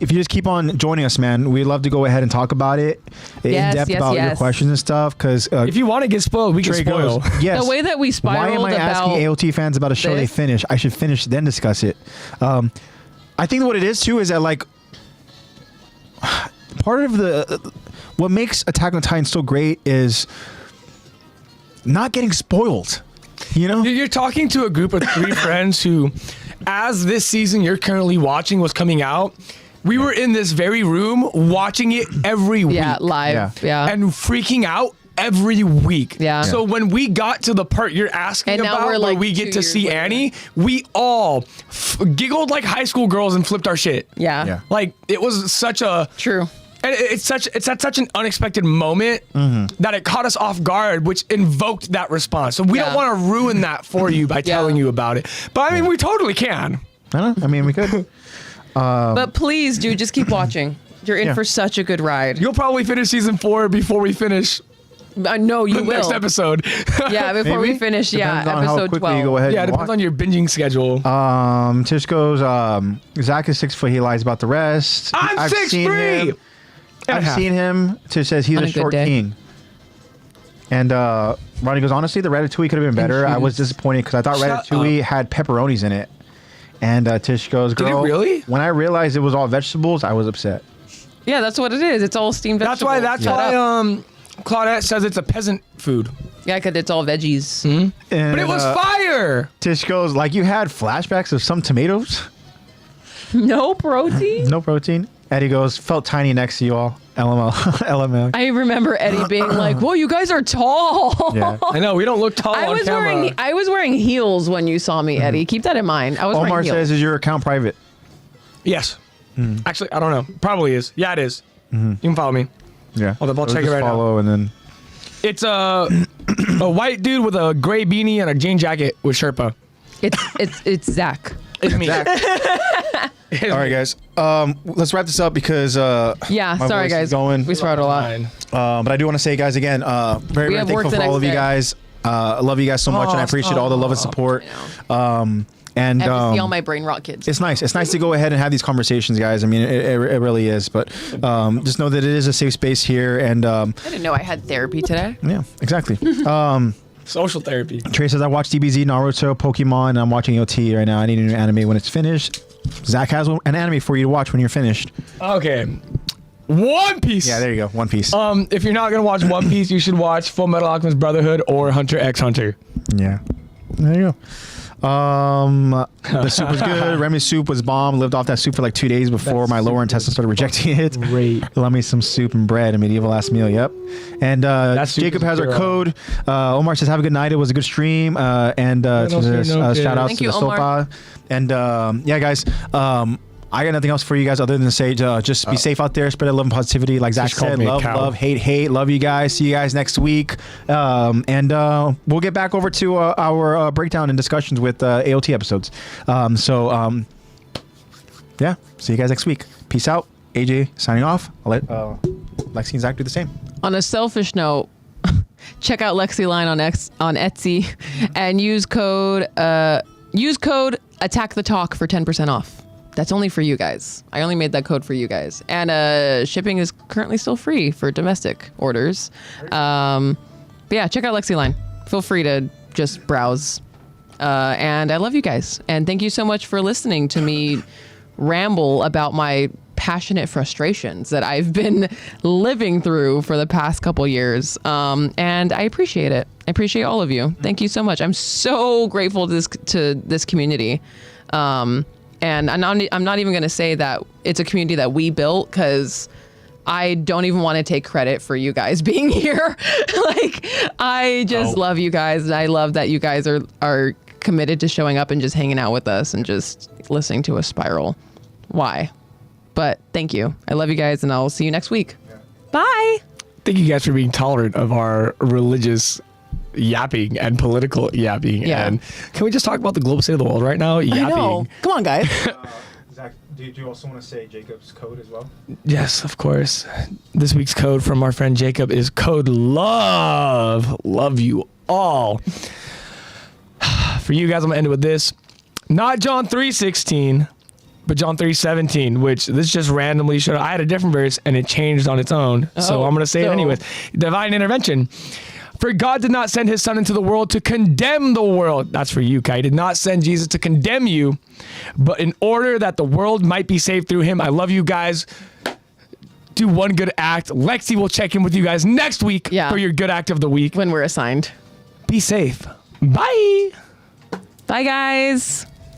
if you just keep on joining us, man, we'd love to go ahead and talk about it in depth about your questions and stuff. Because If you want to get spoiled, we can Trey spoil. goes, yes. The way that we Why am spiraled I asking about AOT fans about a show they this? finish? I should finish then discuss it. I think what it is too is that like part of what makes Attack on Titan so great is not getting spoiled. You know? You're talking to a group of 3 friends who, as this season you're currently watching was coming out, we were in this very room watching it every week. Yeah, live. Yeah. And freaking out every week. Yeah. So when we got to the part you're asking And now about we're, where like, we 2 get to years see later. Annie, we all giggled like high school girls and flipped our shit. Yeah. Yeah. Like it was such a... True. And it's at such an unexpected moment that it caught us off guard, which invoked that response. So we don't Yeah. want to ruin that for you by telling you about it. But I mean, we totally can. I don't know. I mean, we could. But please, dude, just keep watching. You're in Yeah. for such a good ride. You'll probably finish season 4 before we finish No, you the will. next episode. Yeah, before we Maybe? finish. Depends Yeah, on how episode quickly 12. you go ahead Yeah, it and depends watch. on your binging schedule. Tish goes, Zach is 6 foot. He lies about the rest. I'm I've 6'3". seen him. And a I've half. seen him. Tish says he's On a a good short day. king. And Ronnie goes, honestly, the ratatouille could have been better. I was disappointed because I thought Shut ratatouille had pepperonis in it. And Tish goes, girl, Did it really? When I realized it was all vegetables, I was upset. Yeah, that's what it is. It's all steamed vegetables. That's why Claudette says it's a peasant food. Yeah, because it's all veggies. And, But it was fire. Tish goes, like you had flashbacks of some tomatoes? No protein? No protein. Eddie goes, felt tiny next to you all. LML. LML. I remember Eddie being like, whoa, you guys are tall. Yeah. I know, we don't look tall on camera. I was wearing heels when you saw me, Eddie. Keep that in mind. I was Omar wearing heels. says, is your account private? Yes. Actually, I don't know. Probably is. Yeah, it is. You can follow me. Yeah. Hold up, I'll check it right now. Follow and then. It's a white dude with a gray beanie and a jean jacket with Sherpa. It's Zach. It's me. All right, guys. Let's wrap this up because Yeah, my sorry voice is guys. going. We sprouted a lot. But I do want to say, guys, again, very have thankful work the for all next of you day. guys. I love you guys so much, and I appreciate all the love and support. And I have to see all my brain rot kids. it's nice. It's nice to go ahead and have these conversations, guys. I mean, it really is. But just know that it is a safe space here, and I didn't know I had therapy today. yeah, exactly. Social therapy. Trey says, I watched DBZ, Naruto, Pokemon, and I'm watching OT right now. I need a new anime when it's finished. Zach has an anime for you to watch when you're finished. Okay. One Piece. Yeah, there you go. One Piece. If you're not gonna watch One Piece, you should watch Full Metal Alchemist Brotherhood or Hunter x Hunter. Yeah. There you go. The soup was good. Remy's soup was bomb. Lived off that soup for like 2 days before my lower intestine started rejecting it. Great. Love me some soup and bread. A medieval last meal. Yep. And Jacob has our code. Omar says, have a good night. It was a good stream. And shout outs Thank to you, the Omar. Sofa. And yeah, guys. I got nothing else for you guys other than to say just be safe out there, spread love and positivity. Like Zach said, love, hate. Love you guys. See you guys next week. And we'll get back over to our breakdown and discussions with AOT episodes. Yeah, see you guys next week. Peace out. AJ signing off. I'll let Lexy and Zach do the same. On a selfish note, check out Lexy Line on Etsy and use code Attack the Talk for 10% off. That's only for you guys. I only made that code for you guys. And shipping is currently still free for domestic orders. But yeah, check out Lexy Line. Feel free to just browse. And I love you guys. And thank you so much for listening to me ramble about my passionate frustrations that I've been living through for the past couple years. And I appreciate it. I appreciate all of you. Thank you so much. I'm so grateful to this community. And I'm not even going to say that it's a community that we built, because I don't even want to take credit for you guys being here. Like, I just love you guys. And I love that you guys are committed to showing up and just hanging out with us and just listening to us spiral. Why? But thank you. I love you guys, and I'll see you next week. Yeah. Bye. Thank you guys for being tolerant of our religious yapping and political yapping. Yeah. And can we just talk about the global state of the world right now? Yapping. I know. Come on, guys. Zach, do you also want to say Jacob's code as well? Yes, of course. This week's code from our friend Jacob is code LOVE. Love you all. For you guys, I'm going to end it with this. Not John 3:16, but John 3:17, which this just randomly showed. I had a different verse and it changed on its own. So I'm going to say it anyways. Divine intervention. For God did not send his son into the world to condemn the world. That's for you, Kai. He did not send Jesus to condemn you, but in order that the world might be saved through him. I love you guys. Do one good act. Lexy will check in with you guys next week for your good act of the week. When we're assigned. Be safe. Bye. Bye, guys.